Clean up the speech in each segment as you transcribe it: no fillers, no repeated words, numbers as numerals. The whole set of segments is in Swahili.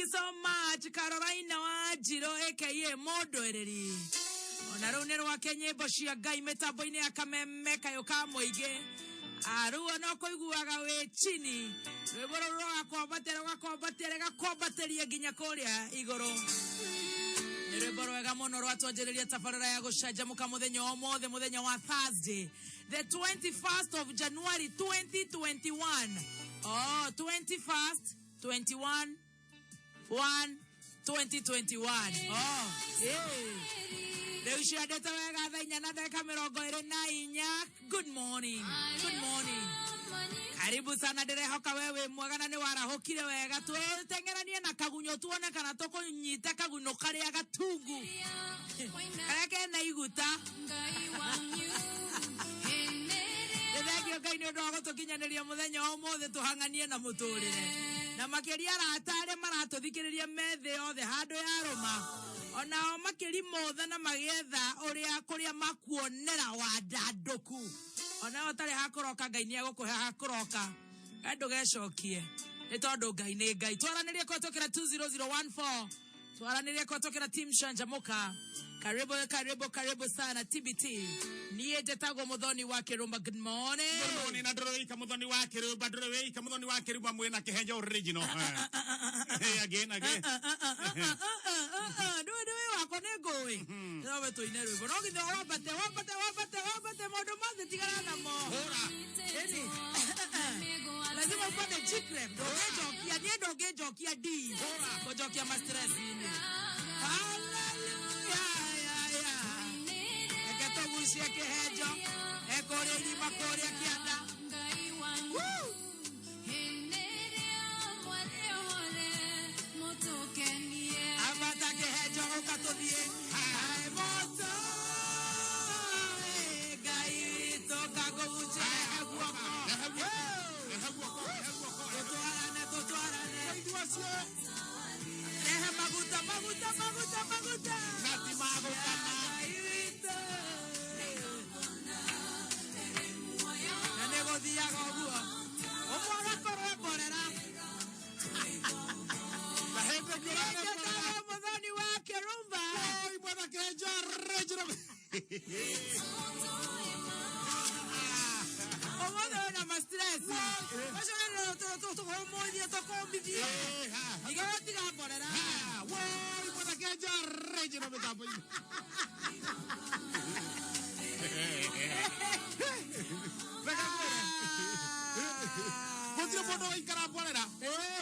you so much, Carolina Wajiro, aka Modoreri. Onarunero wa Kenya boshi agai metaboine akameme kayoka moige. Aru no koiguaga we chini. Webororo akobatere ginya koria igoro. Ereboroga mono rwatwajereria tafarara ya gushajamuka muthenya wa Thursday, the 21st of January 2021. Oh, 21st, 21, 1, 2021. Oh, hey. Good morning. Good morning. Karibu sana derehoka wewe mwagana ni warahokire wega tutengeranie na kagunyo tuone kana toko nyita kaguno kare ya gatungu kake na iguta ndegio kaino dogo tukinyaneria muthenya omothe tuhanganie na muturire na makeria ratare maratuthikiriria methe yothe hando ya Roma ona makeri mothe na magetha uria kuria makuonera wadandoku ona otare hakoroka ngai ni agukuhe hakoroka endo gecokie ni tondu ngai ni ngai twaranirie kwatokera 20014 twaranirie kwatokera team Shanjamuka karibu sana TBT niye jetago muthoni wa Kirumba. Good morning. Good morning na ndoroika muthoni wa Kirumba ndoroika muthoni wa Kirumba mwena kihenja original hey again do wako negoi no to ineru no githe wabate modo maze tigana na mo hora eni lazima upate chikrem doge jokia di hora ko jokia mastress ni Busia kehejo ekoreli makoria kianda abata kehejo ukatodie ai moto gai toka gobuche totoarane ehe maguta nati maguta Diago Bua. Omora correra. La gente que Muthoni wa Kirumba. Ay, buena que yo regro. Omora na mastress. Mas eu tô como dia tô com bibi. Diga correra. Ay, buena que yo regro me tapo. Você pode ir para fora,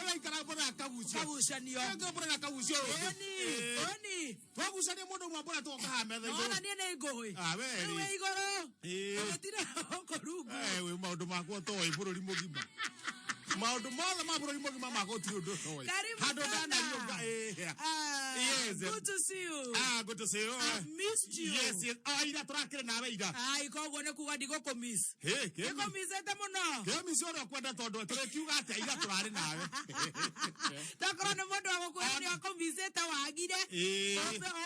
vai para fora kabucha niyo. Ngo para kabucha. Oni. Kabucha ni modo mwa bora toka hame. Ona ni ne igoi. Ah, we igoro. Tira korugu. We modo mako to iburo limogima. Maudu mother maburo limogima mako tiro do toy. Hadogana yoga. Yes. Good to see you. Good to see you. I missed you. Yes. Ida trakere na ida. Iko gone kuga digo komis. Iko misete muno. Ke misoro kwenda todo trekiuga ate ida turare nawe. Takrone modo akokwenda akomiseta wagire.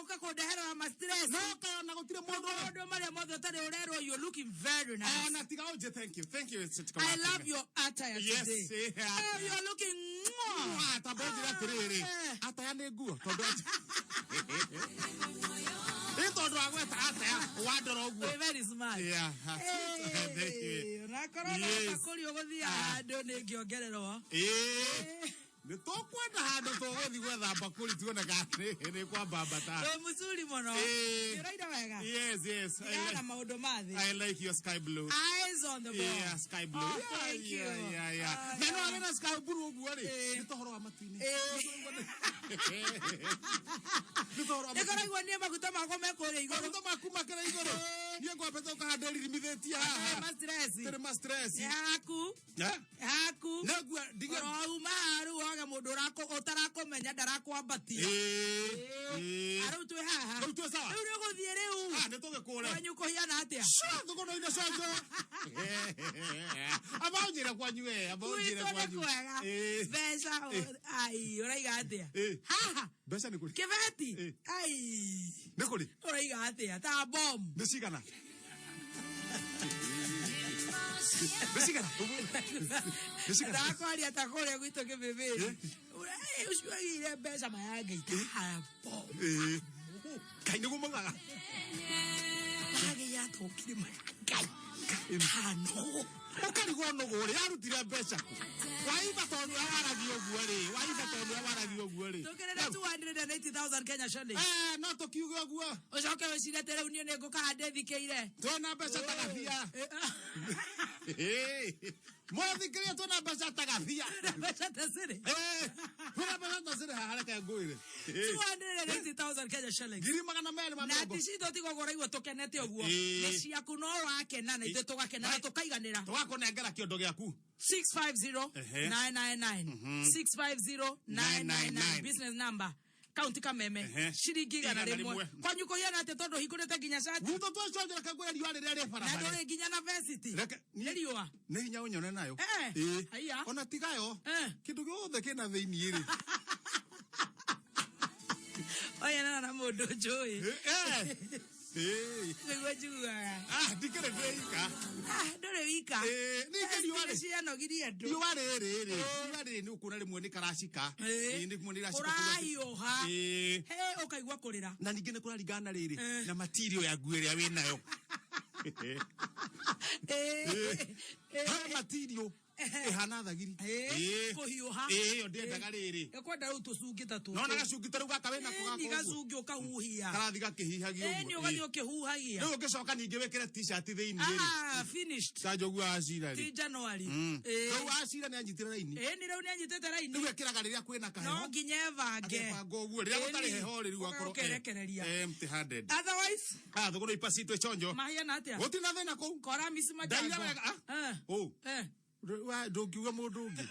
Oka kodehera ma stress. No ka na gotire modo mare modo tare orero you looking very nice. Oh na tiga oje thank you. I love your attire today. Yes. Oh, you're looking atabodira tirere. Ataya negu todo. Very smart. Yeah. The talk when I had to go with weather, but could it go to Yes. I like your sky blue. Eyes on the ball. Yeah, sky blue. Oh, thank you. Yeah. Then I'm a sky blue. Maru waga modorako otarako menya darako abati. Aru tu ha. Tu sawa. Uri go thiereu. Netoke kule. Wanyu ko hiana atia. Shando kono ina shando. Abaujira kwanyu Besa ai oraiga atia. Ha. Besa nikuli. Kevati. Ai. Nikuli. Oraiga atia ta bomb. Besigana. Besigana. Ndako ali atakore gwito ke bebe. usiwe besa mayage itapo kai nugo manga mayage ya to kiri mayage hano okari gono gore arutira besa ku waiba tonu awaragi ogwere tokerera 280,000 Kenya shillings no to kiugo ogwo ucoke wecire tere unio nego kahande thikeire tona besa tagathia Mwathikĩria twana mbeca tagathia. Mbeca tasiri. Twana mbeca tasiri haraka ngũire. 280,000 Kenya shillings. Ngiri magana merĩ ma mĩrongo. Na tici tũtigogora igua tũkenete ũguo. Nĩ ciaku no wakena na ithuĩ tũgakena na tũkaiganĩra. Tũgakũnengera kĩondo gĩaku. 650-999. 650-999. Business number. County Kameme. Shiringi gana rimwe. Kwanyu kuhiana ate tondu hingurite ginya shati. Guto twacongera kagwe riwa rĩrĩa rĩ barabara. Na ndore ginya na vesti. Nĩriwa. Nĩ hinya ũnyone nayo. Haya. Ona tigayo. Kĩndũ gĩothe kĩna thĩinĩ rĩ. Oya na mũndũ njũĩ. Ngĩgua njugaga. Ndikĩrĩ ndĩika. Ndũrĩ wika. Nĩ riwa rĩ. Cianogirie andũ. Riwa rĩrĩ nĩ ũkuona rĩmwe nĩ karacika. Nĩ rĩmwe nĩ iracika. Ũrahiũha. Ũkaigua kũrĩra. Na ningĩ nĩ kũraringana rĩrĩ na material ya nguo ĩrĩa wĩ nayo. Material ehana thagiri kuhiuha yo ndiendaga riri ekwenda ru tucungita tu no na gacungita ru gaka wena ko ni gacungi ukahuhia karathi gakihihagio ni ugathi ukihuhagia no ugicoka ningi wekere t-shirt thiini finished sajogu acira ri ti January no acira ni anyitira raini ni rau ni anyitete raini ni wekeraga riria kwina kaheho no nginyevange ngoguo riria gutari heho riru akoro empty handed otherwise thogoro ipasitwe chonjo mahia na atia gutina thina ku kora misima jango ndũngiuga mũndũ ũngĩ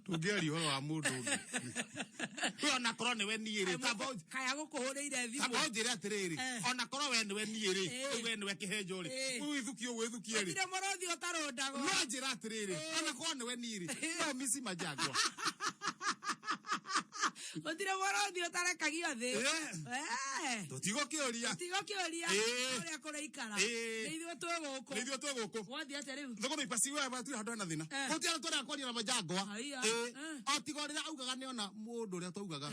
tũngĩaria ũhoro wa mũndũ ũngĩ we onakorwo nĩwe niĩ rĩ kaya gũkũhũrĩire thimũ kaba ũnjĩre atĩrĩrĩ onakorwo we nĩwe niĩ rĩ we nĩwe kĩhenjo rĩ wĩthukie wĩthukie rĩ ũthire mũrũthi ũtarũndagwo no njĩra atĩrĩrĩ onakorwo nĩwe niĩ rĩ no misi majangwa Otire mũrũthi ũtarekagio thĩ tũtigũkĩũria ũrĩa kũraikara nĩ ithuĩ twĩ gũkũ wathiĩ atĩa rĩu thogoro ipasi we batire handũ hena thĩna gũtiara tũrĩa kwaria na majangwa otiga ũrĩa augaga nĩona mũndũ ũrĩa twaugaga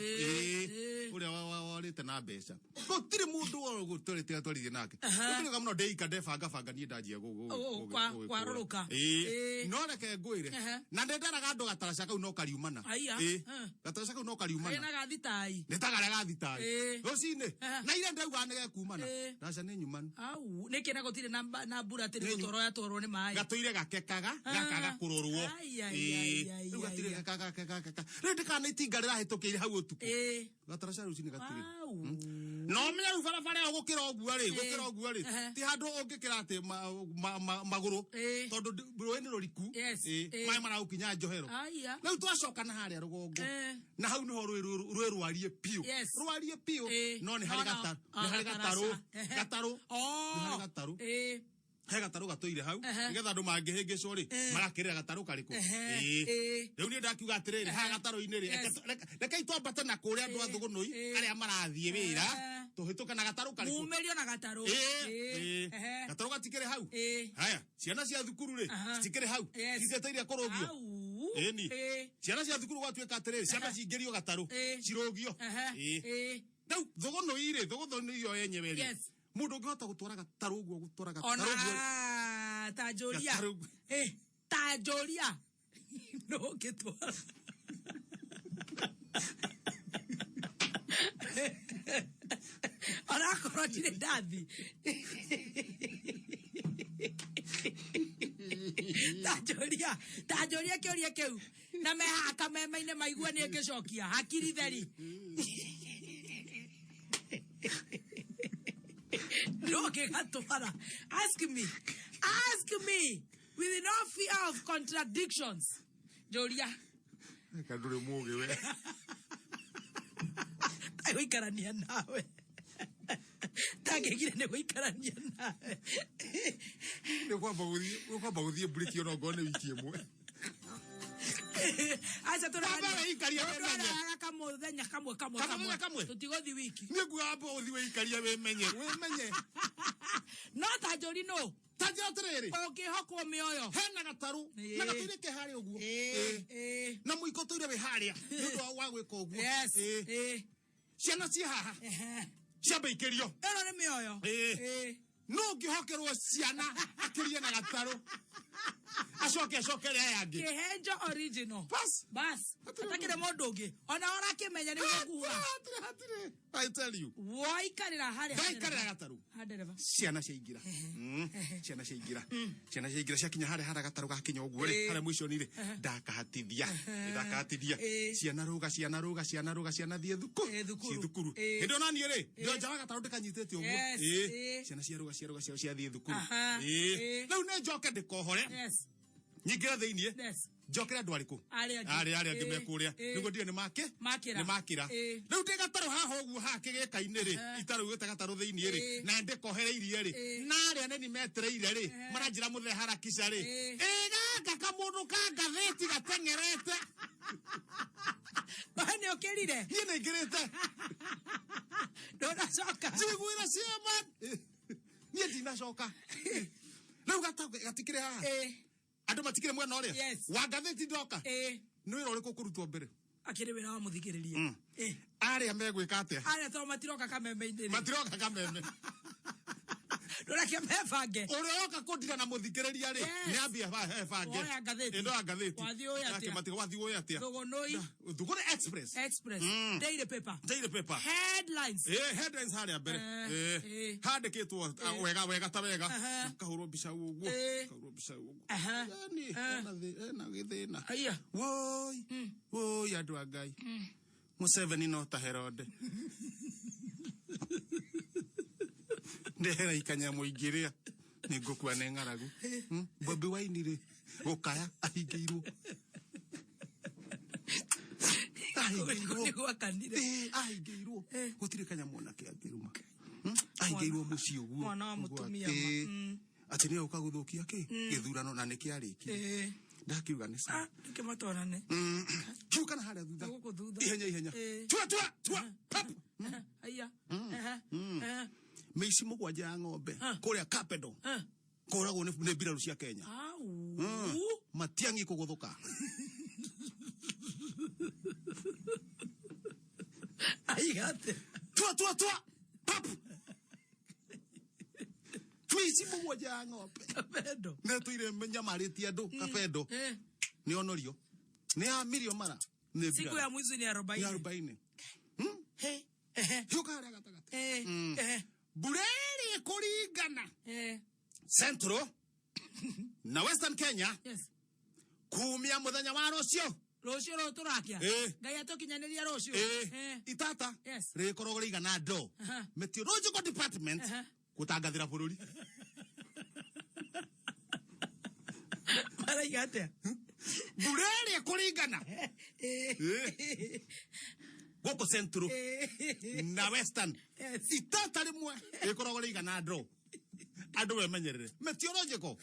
ũrĩa warĩte na mbeca gũtirĩ mũndũ gũtũrĩte atwarithie nake gũtirĩga mũno ndeika ndebangabanga niĩ ndanjia kwarũrũka no reke ngwĩre na ndenderaga andũ gataraca kau no kariumana gataraca kau no kariumana na gathitai nĩtagarĩa gathitai rũcinĩ na ire ndauga nĩ gekumana ndaca nĩ nyumanu au nĩkĩ na gũtirĩ na mbura atĩ nĩ gũtwarwo yatwarwo nĩ maĩ gatũire gakekaga gakaga kũrorwo rĩu gatirĩ gakaga rĩu ndĩkana itinga rĩrahĩtũkĩire hau ũtukũ gataraca rũcinĩ gatirĩ no menya rĩu barabara ĩyo gũkĩra ũguo rĩ ti handũ ũngĩkĩra atĩ magũrũ tondũ rũĩ nĩ rũriku maĩ maragũkinya njohero rĩu twacoka na harĩa rũgongo na hau nĩho rwĩ rwarie piũ no nĩ harĩ gatarũ he gatarũ gatũire hau nĩgetha andũ mangĩhĩngĩcwo rĩ magakĩrĩra gatarũ karĩkũ rĩu niĩ ndakiuga atĩrĩrĩ haha gatarũ-inĩ rĩ rekei twambate na kũrĩa andũ a Thũgũnũi arĩa marathiĩ wĩra tũhĩtũke na gatarũ karĩkũ mumĩrio na gatarũ gatarũ gatikĩrĩ hau haya ciana cia thukuru rĩ citikĩrĩ hau citieteire kũrũgio ĩni ciana cia thukuru gwatuĩka atĩrĩrĩ ciana cingĩrio gatarũ cirũgio rĩu Thũgũnũi yo yenyewe rĩ mũndũ ũngĩhota gũtwara gatarũ ũguo gũtwara gatarũ ona tanjũria no ũngĩtwara onakorwo ndirĩ ndathi tanjũria kĩũria kĩu na mehaka mema-inĩ maigua nĩ ngĩcokia hakiri theri no gatwara ask me with no fear of contradictions Joria kadure muge we ai wikarania nawe tagegire ne wikarania nawe ne kwamba guthie break yo no ngone wiki imwe acha tũrarania ikaria wĩmenye kamuthenya kamwe tũtigothi wiki nĩguo amba ũthi wĩikaria wĩmenye no tanjũri no tajira terere okay hoko mioyo hena gataru na gatuire ke hari oguo na muiko toire we haria ndu wa gwika oguo ciana ci haha ciambe ikerio ero ni mioyo no ngihokerwo ciana akirie na gataru acokere yangi kihenjo original bas atakire mundu ungi ona ora kimenya ni gukuha I tell you woi karira hari gataru ciana ciaingira ciana ciaingira ciakinya hari gataru gakinya uguo ri hari mwisho ni ri ndakahatithia ciana ruga ciana thie thukuru indi ona ni ri ndio njaga gataru ndikanyitete uguo ciana ciaruga ciathie thukuru riu ne njoke ndikohore nyingira thiini njokera andu ariku ari angi mekuria niguo ndio ni makira riu ndi gataru haha uguo hakigikaini ri itaru gita gataru thiini ri na ndikohereirie ri na ari aneni metereire ri maranjira muthe harakisha ri gaka kamundu ka ngatheti gatengerete bani okerire ni ngirite ndona coka jiguira ciema ni ndina coka riu gatikire haha andu matikire mwena uria wa ngatheti ndoka ni wira uriku kurutwo mbere akire wira wa muthikiririe aria megwika atia aria to matiroka kameme ndora kia mefange urioka kundira na muthikiriria ri ni ambia bange ndo ngatheti wathi uyu atia Thuguri Express Daily paper headlines haria mbere handikitwo wega ta wega kahurwo mbica uguo yani ena githina woi andu a Ngai Museveni no ta Herode ndehera ikanya muingiria ni ngukua ne ngaragu Bobi Wine ri gukaya ahingiirwo ahingiirwo gutire kanya mwana ke akiruma ahingiirwo muci uguo mwana wa mutumia ati ni uka guthukia ki githurano na nikiariki ndakiuga ni sa kimatorane kiuka na haria thutha ihenya tua pap aya meici mugwanja ya ng'ombe kuria Kapedo koragwo ni mbiraru cia Kenya matiangi kuguthuka aigate tua pap meici mugwanja ya ng'ombe Kapedo ne tuire menya mariti andu Kapedo ni onorio ni a milioni mara ne siku ya mwizi ni 40 hiuka haria gatagati bureri kuringana Central na Western Kenya kumia muthenya wa rucio ro turakia ngai atokinyaniria rucio itata rikorogwo rigana ndo meteorological department kutangathira bururi mara igate bureri kuringana goko Central na Western itata rimwe rikorogwo rigana ndo andu wemenyerere meteorological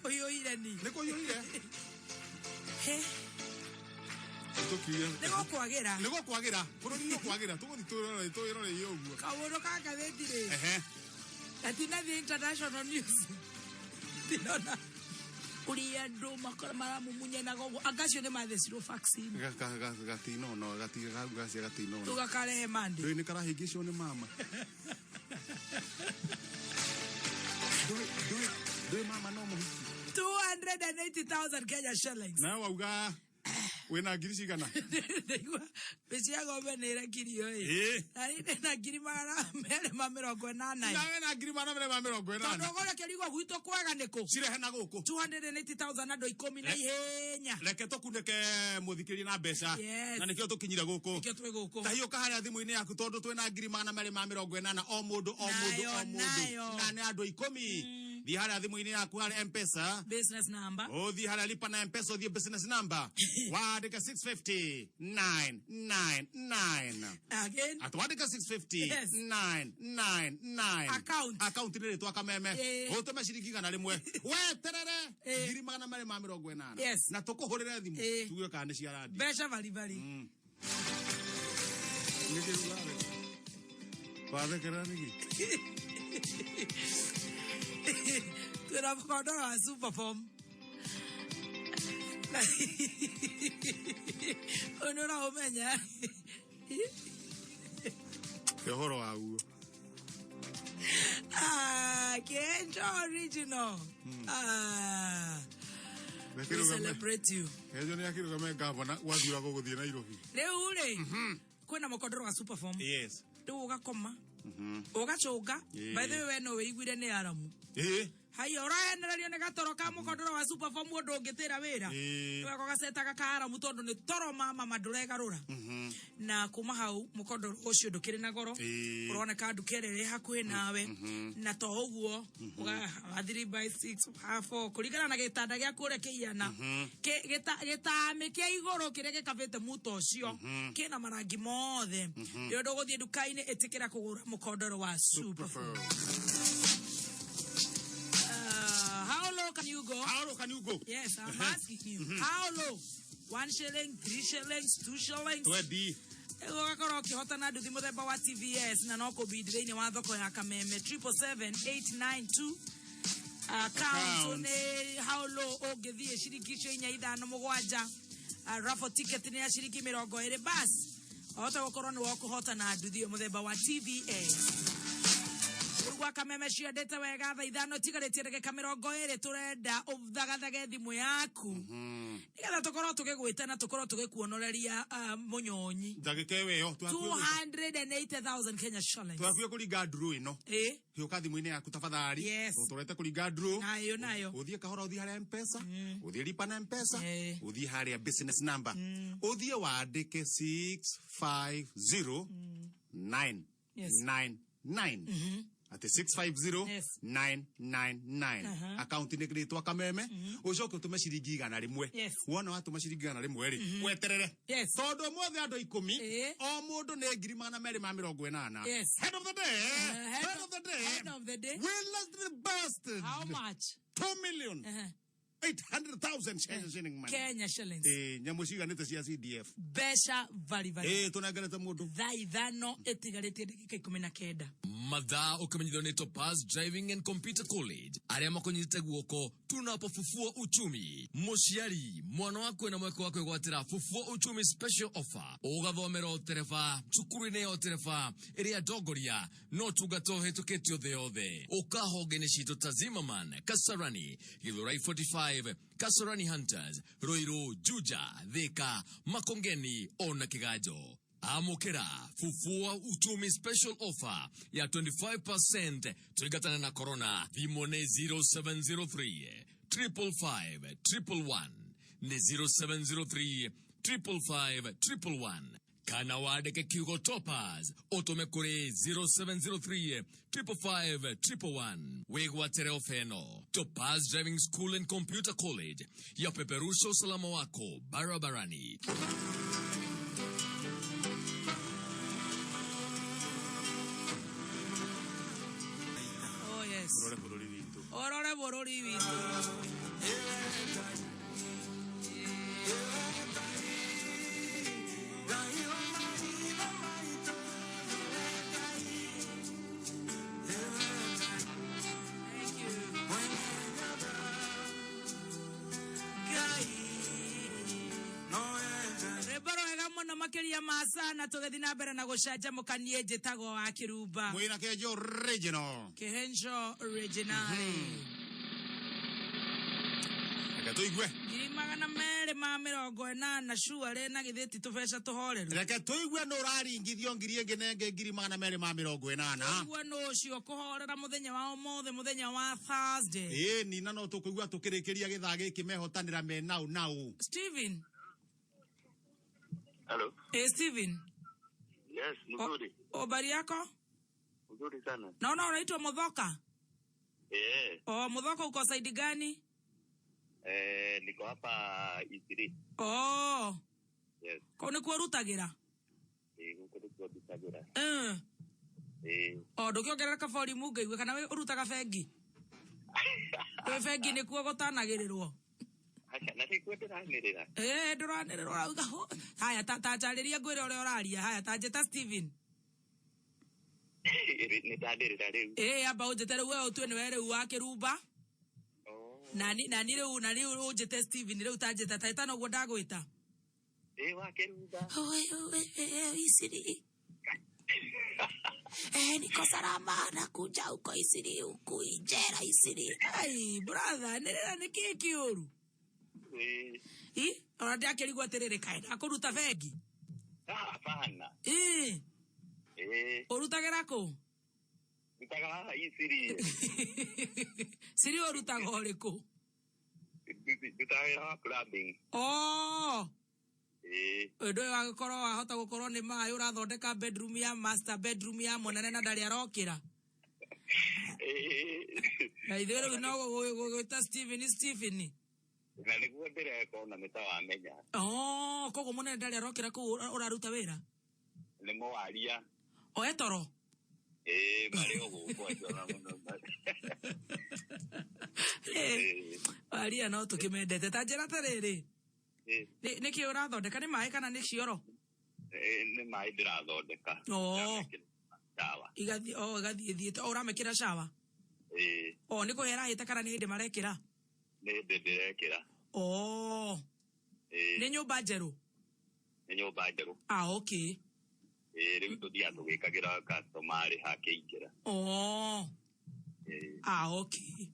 koyoire ni koyoire Nego kwagira bururi no kwagira tuguthi twirore yoguo kaworo kaka wetire atina the international news tinona uria ndo makora maramu munye na gogo agacio ne mathecirwo vaccine gatino no gatiga gacia gatino tugakare mande ndo ni karahingicio ni mama do mama no muhiki 280,000 Kenya shillings na wauga wena ngiri cigana bisia gombe nira kirio ari na ngiri mara mere mamirongo na wena ngiri mara mere mamirongo na ndogora kerigo gwito kwega niko cirehe na guku 280,000 ando 10 na ihenya reke tukundeke muthikiri na mbeca na nikio tukinyire guku ta hiyo kaharia thimu-ini yaku tondu twina ngiri mara mere mamirongo na o mundu na ne ando 10 Thi haria thimu-ini yaku hari M-Pesa business number thi haria lipa na M-Pesa thi business number wadika 650-999 again atwadika 650-999 account ni ritwa kameme utume ciringi igana rimwe weterere ngiri magana mari ma 80 na tukuhurire thimu tuge kana cia radio besha vari Padre Keranigi. Tuna mkondo wa Superform. Onora umenya. Kehoro au. Kenjo original. We celebrate you. Ejo ni akiru kama gavana wathura guthie Nairobi. Leo ule. Kwena mkondo wa Superform. Yes. Ndu ugakoma. Ugachunga. By the way no wiguire ni aramu. Hai ora enerario ne gatoro ka mukondoro wa Superform mundu ungitira wira wako gaseta gakara mutondo ni toro mama madurega rura na kuma hau mukondoro ucio ndukiri na goro urona ka ndukere hakuhi nawe na to uguo uga 3/6 4 kurigana na gitanda gya kure kiana gitame kia igoro kirege kavete muto ucio kina marangi mothe ndio guthie dukaini etikira kugura mukondoro wa Superform. Can you go? How low can you go? Yes, I'm asking you. How low? 1 shilling, 3 shillings, 2 shillings. 20. Ugakoroki hotana nduthi muthemba wa TVS na no kubidire-ini wa thoko ya Kameme 777-892 account ne how low ogithie shirikisho inya ithano mugwanja raffle ticket ni ya shiriki 20 bas hota gukorwo ni wokuhotana nduthi muthemba wa TVS Urugwa Kameme cia data wega tha ithano tigaretie ndagika 20 turenda uthagathaga thimu yaku nigetha tukorwo tugigwita na tukorwo tugikuonoreria munyonyi ndagika eyo 280,000 Kenya shillings twafie kuringa draw ino hiuka thimu-ini yaku tafadhali turete kuringa draw nayo uthie kahora uthie haria M-Pesa uthie lipa na M-Pesa uthie haria business number uthie waandike 650999 at 650999 account ni gritwa Kameme ucoke utume ciringi igana rimwe wona watuma ciringi igana rimwe ri weterere tondu mothe andu 10 o mundu ne 280 head of the day will last the bastard how much 2 million 800,000 Kenya shillings. Nyamu ciganite cia CDF. Besha vari. Tunagarete mundu. Tha ithano etigarete ndagika 19. Mathaa ukamenyithio ni Topaz Driving and Computer College. Aria makonyite guoko tunapofufua uchumi. Muciari mwana wako na mweko wako gwatira fufua uchumi special offer. Ugathomera utereva cukuru-ini ya utereva iria dogoria no tugato hetuketio theothe. Ukahogene cito Tazimaman, Kasarani, Githurai 45, Kasarani Hunters, Roiro, Juja, Thika, Makongeni, ona Kigajo. Amukera, fufua uchumi special offer ya 25% tuligatana na corona. Vimone 0703 555 111 ne 0703 555 111. Kana wadeke kiugo Topaz otome kure 0703 555 111. Wegwatere ofeno Topaz Driving School and Computer College ya peperusha usalama wako barabarani. Oh yes. Orore borori vitu. Makeria masana tugethi na mbere na gucaja mukanie njitago wa Kirumba mwina Kenjo original tuigue magana mere ma 80 shuare na githeti tubeca tuhoreru reke tuigue no raringithio ngiri ingi nenge ngiri magana mere ma 80 tuigue no cio kuhorera muthenya wa mothe muthenya wa Thursday nina no tukuigua tukirikiria githaa giki mehotanira me nau Steven. Hello. Steven. Yes, mzuri. Habari yako? Mzuri sana. Naona unaitwa Mudhoka? Mudhoka uko side gani? Niko hapa Isiri. Yes. Kone kurutagira? Kone kurutagira. Ndukiongerera kabori munga igwe kana we urutaga bengi? We bengi ni kuo gutanagirirwo. Haya, tajariria ngwire ore oraria. Haya, tajeta Steven. aba ujetere we utwe ni were wake ruba nani ujete Steven leo utajeta taitano godagwita wake ruba isiri niko salama na kuja huko isiri huku ijera isiri ai brother nera nikiki oru orada keligwa terere kaida akoruta vegi hapana orutagera ko utagala isiri siri orutagoreko utagala clubbing ndo wagikoro wahota gukorwo ni mai urathondeka bedroom ya master bedroom ya monene na ndari arokira na ithero no gwita Stephen na niguo ndireko na mitawamenya kogo monene ndari arokira ku uraruta wira ni mwaria etoro mari oguko ajona muno aria no tukimendete tajera tarere niki urathondeka ni mai kana ni cioro ni mai ndirathondeka shawa igathi thiete uramekira shawa niko hera hita kana ni hindi marekira ni ndirekira ni nyumba njeru okay riu tuthia tugikagira customer hakiingira okay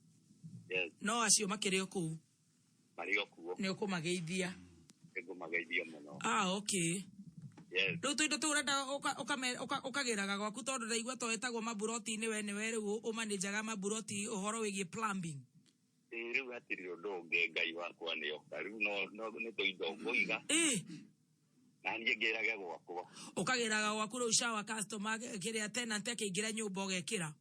no acio makire ku mario kuo ni ukumageithia muno okay riu tuindo turenda ukagiraga gwaku tondu ndaigua toetagwo maburoti ni we riu umanajaga maburoti uhoro wigie plumbing riu atiri undu nge ngai wakwa ni oka riu no ni tuindo nguiga na niĩ ngĩraga gwakwa ukagĩraga gwaku rĩu shower customer kĩrĩa tenant akĩingĩra nyũmba ũgekĩra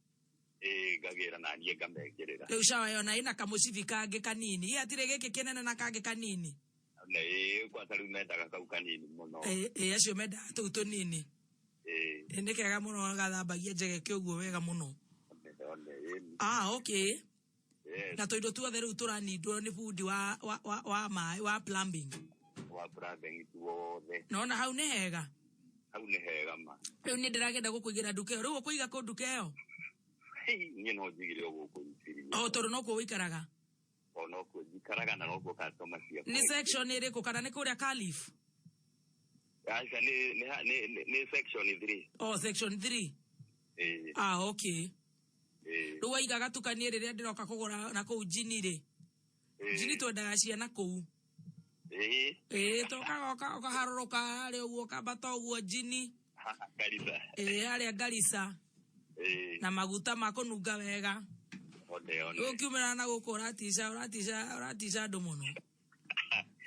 ngagĩra na niĩ ngamekĩrĩra rĩu shower yo na ĩna kamũcibi kangĩ kanini atirĩ gĩkĩ kĩnene na kangĩ kanini kwata rĩu mendaga kau kanini mũno acio mendaga tũu tũnini nĩ kega mũno gathambagia njegeke ũguo wega mũno okay na tũindo tuothe rĩu tũranindwo nĩ bundi wa maĩ wa plumbing nona hau nĩ hega ma rĩu nĩ ndĩragenda gũkũigĩra nduka ĩyo rĩu ũkũiga kũ nduka ĩyo niĩ no njigire gũkũ Isiri tondũ no kuo wĩikaraga no kuo njikaraga na no kuo customer ciakwa nĩ section ĩrĩkũ kana nĩ kũrĩa Calif aca nĩ section 3 section 3 okay rĩu waigaga tukanie rĩrĩa ndĩroka kũgũra na kũu jini-rĩ jini twendaga ciana kũu toka ukaharũrũka harĩa ũguo kambata ũguo jini harĩa Garissa na maguta ma kũnunga wega ũkiumĩra na gũkũ ũratica andũ mũno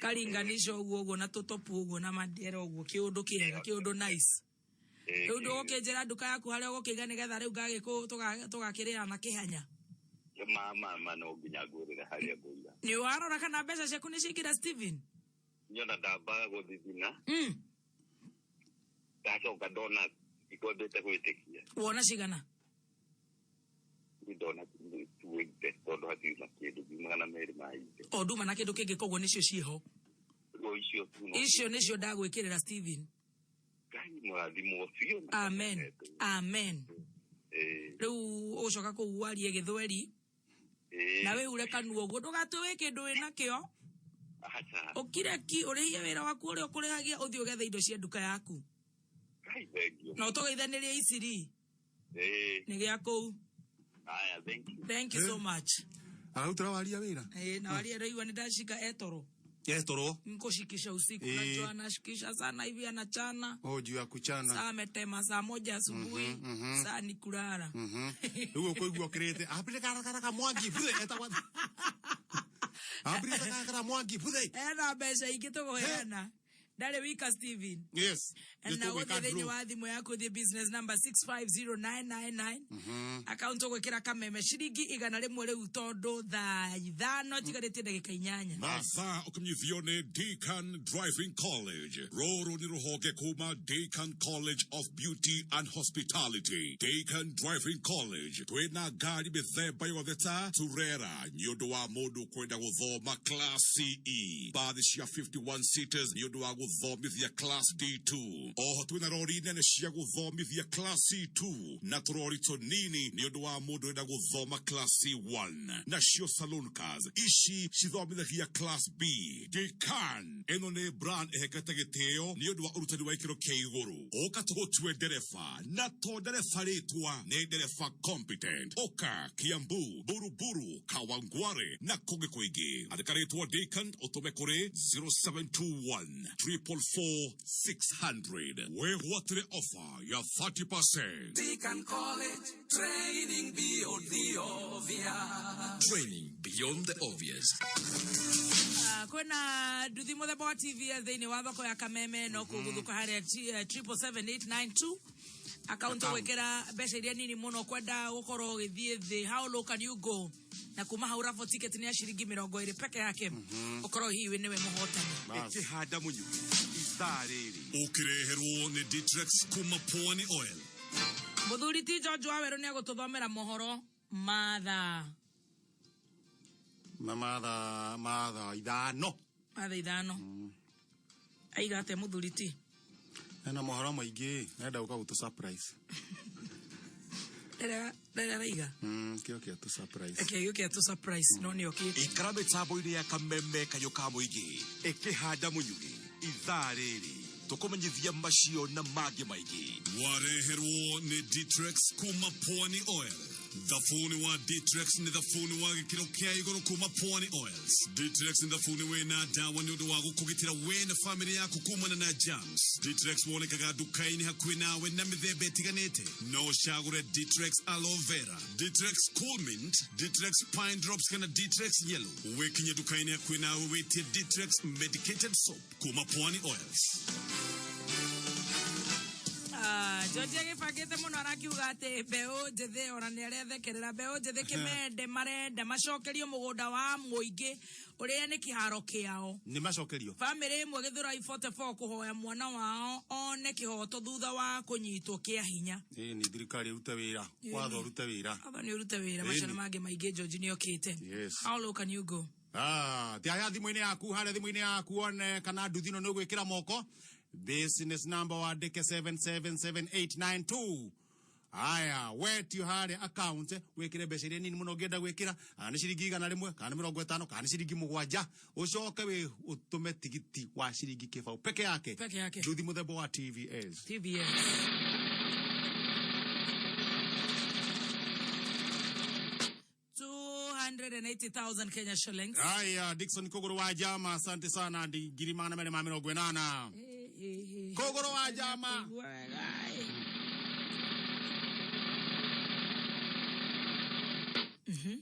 karinganisha ũguo na tũtopu ũguo na mandera ũguo kĩũndũ kĩega kĩũndũ nice rĩu ndũgũkĩnjĩra nduka yaku harĩa ũgũkĩiga nĩgetha rĩu ngagĩkũ tũgakĩrĩra na kĩhanya mama no nginya ngũrĩre harĩa ngũiga nĩ warora kana mbeca ciaku nĩ ciingĩra Steven nyona ndambaga gũthithina ndacoka ndona ikwambĩte gwĩtĩkia wona cigana ndona tuĩte tondũ hatirĩ na kĩndũ ngimagana merĩ maingĩ nduma na kĩndũ kĩngĩ koguo nĩcio ciĩho icio nĩcio ndagwĩkĩrĩra Steven ngai mũrathimwo biũ amen rĩu ũgũcoka kũu warie gĩthweri na wĩhure kanua ũguo ndũgatue wĩ kĩndũ wĩnakĩo ũkire ki ũrĩhie wĩra waku ũrĩa ũkũrĩhagia ũthiĩ ũgethe indo cia nduka yaku na ũtũgeithanĩrie Isiri nĩ gĩa kũu thank you so much arautĩra waria wĩra na waria rĩigua nĩ ndashika etoro nikushikisha usiku najua anashikisha sana hivi anachana juu ya kuchana saa ametema saa 1 asubuhi saa ni kulala huo koigua kirete apite kara mwangi bude etagwa apite kara mwangi bude ena mbeca ingĩ tũgũheana Dale wika Steven. Yes. And now what the wadhimu yako the business number 650999. Account gwekera kameme shiringi igana rimwe riu tondu thaa ithano tigarite ndagika 8. Mathaa ukumnyithio ni Deacan Driving College. Roro ni ruhoge kuma Deacan College of Beauty and Hospitality. Deacan Driving College. Twena gari mithemba yothe ta turera nyondo wa mundu kwenda guthoma class CE. Baadhi cia 51 seaters nyondo wa guthomithia class D2 oho twina rori nene cia guthomithia class C2 na turori tonini ni undu wa mundu enda guthoma class C1 na cio saloon cars ici cithomithagia class B. Decan eno ni brand ehekete gitio ni undu wa urutani wa ikiro kia iguru oka tugutue ndereba na to ndereba ritwa ni ndereba competent oka Kiambu Buruburu Kawangware na kungi kuingi andika ritwa Decan utume kuri 0721 444 600 we watire offer ya 30%. Decan College, training beyond the obvious. Training beyond the obvious. Kwena nduthi muthemba wa TV thini wa thoko ya Kameme no kuguthuka haria 77892 account wekera mbeca iria nini muno kwenda gukorwo githie thi. How low can you go? Na kuma haura for ticket ni ya shiringi 20 peke yake ukorwo hiwi niwe muhotani ikihanda munyu istariri ukireherwo ni Ditrex kuma Pwani Oil. Muthuri ti George Waweru ni agututhomera mohoro matha ithano aigate muthuri ti na mohoro maingi nenda uka gutu surprise Raiga. Kio kia tu surprise. Kio kia tu surprise. No ni okay. Ikara metabo ile ya Kameme kayoka moigi. Ekihanda munyugi. Ithariri. Tukumenyithia macio na magi maigi. Wareherwo ni Ditrex kuma Pwani Oil. Thafuni wa Ditrex ni thafuni wa gikiro kia iguru kuma Pwani Oils. Ditrex ni thafuni wena dawa ni undu wa gukugitira wena family yaku kumana na germs. Ditrex wonekaga dukaini hakuhi nawe na mithemba itiganite. No shagure Ditrex aloe vera, Ditrex cool mint, Ditrex pine drops kana Ditrex yellow. Wekinye dukaini hakuhi nawe wetie Ditrex medicated soap kuma Pwani Oils. George agifagite muno arakiuga ati mbeu njithe ona ni arethekerera mbeu njithe kimende marenda macokerio mugunda wa muingi uria ni kiharo kiao ni macokerio family imwe githura i44 kuhoya mwana wao one kihoto thutha wa kunyitwo kia hinya ni thirikari urute wira watho urute wira aba ni urute wira macana mage maingi George ni okite. How low can you go? Ti aya thimu-ini yaku haria thimu-ini yaku one kana nduthino ni gwikira moko business number wa deke 777892. Aya wetu hari account wekire mbeca iria nini muno ngenda gwikira ni ciringi 100 kana 50 kana ciringi 7 ucoke we utume tigiti wa ciringi kibao peke yake nduthi muthemba wa TVS 280,000 Kenya shillings. Aya Dickson Kogoro wa Jama, asante sana ndi girimana mele mamiro gwenana. Kogoro wa Jama.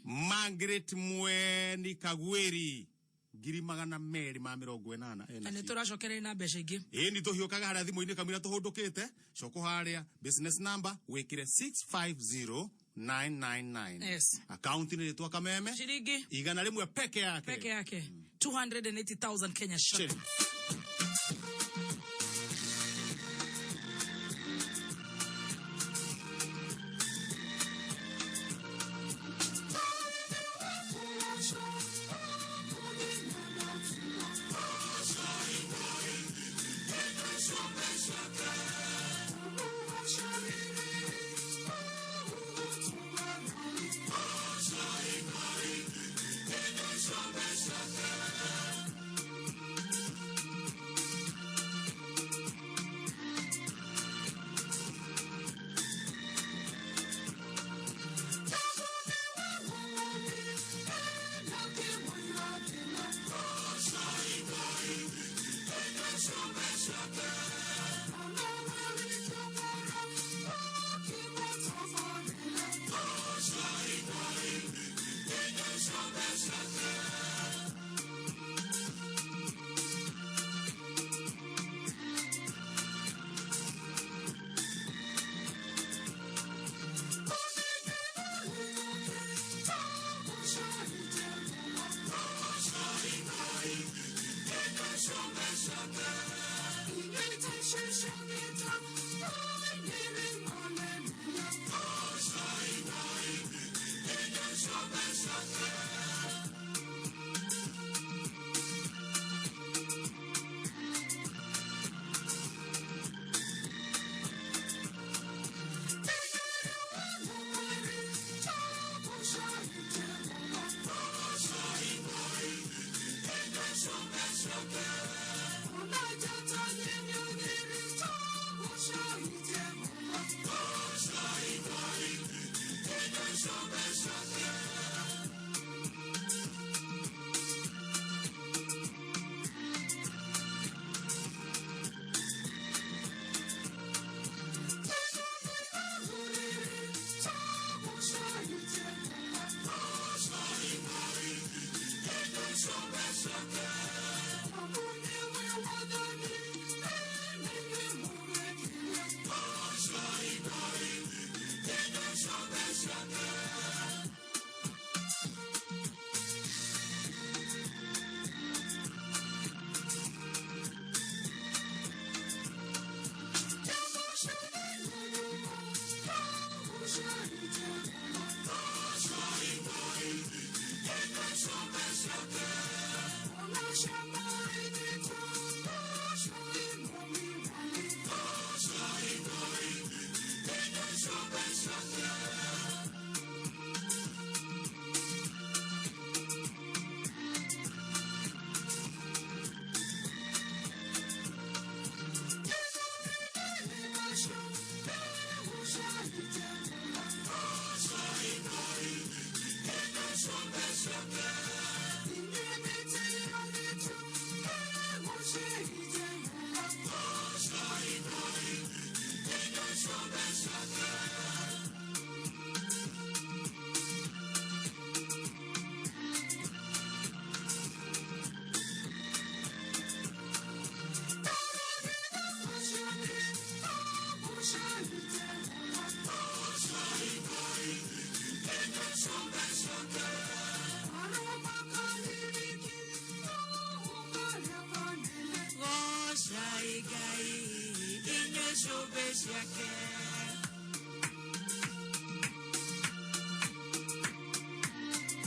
Margaret Mweni Kagweri girimagana meri mamiro gwenana. Ane turacokere na mbeca ingi. Ni tuhiukaga haria thimu-ini kamira tuhundukite coko haria business number wekire 650999. Yes. Account ni ritwa Kameme. Shiringi 100 peke yake. 280,000 Kenya shillings.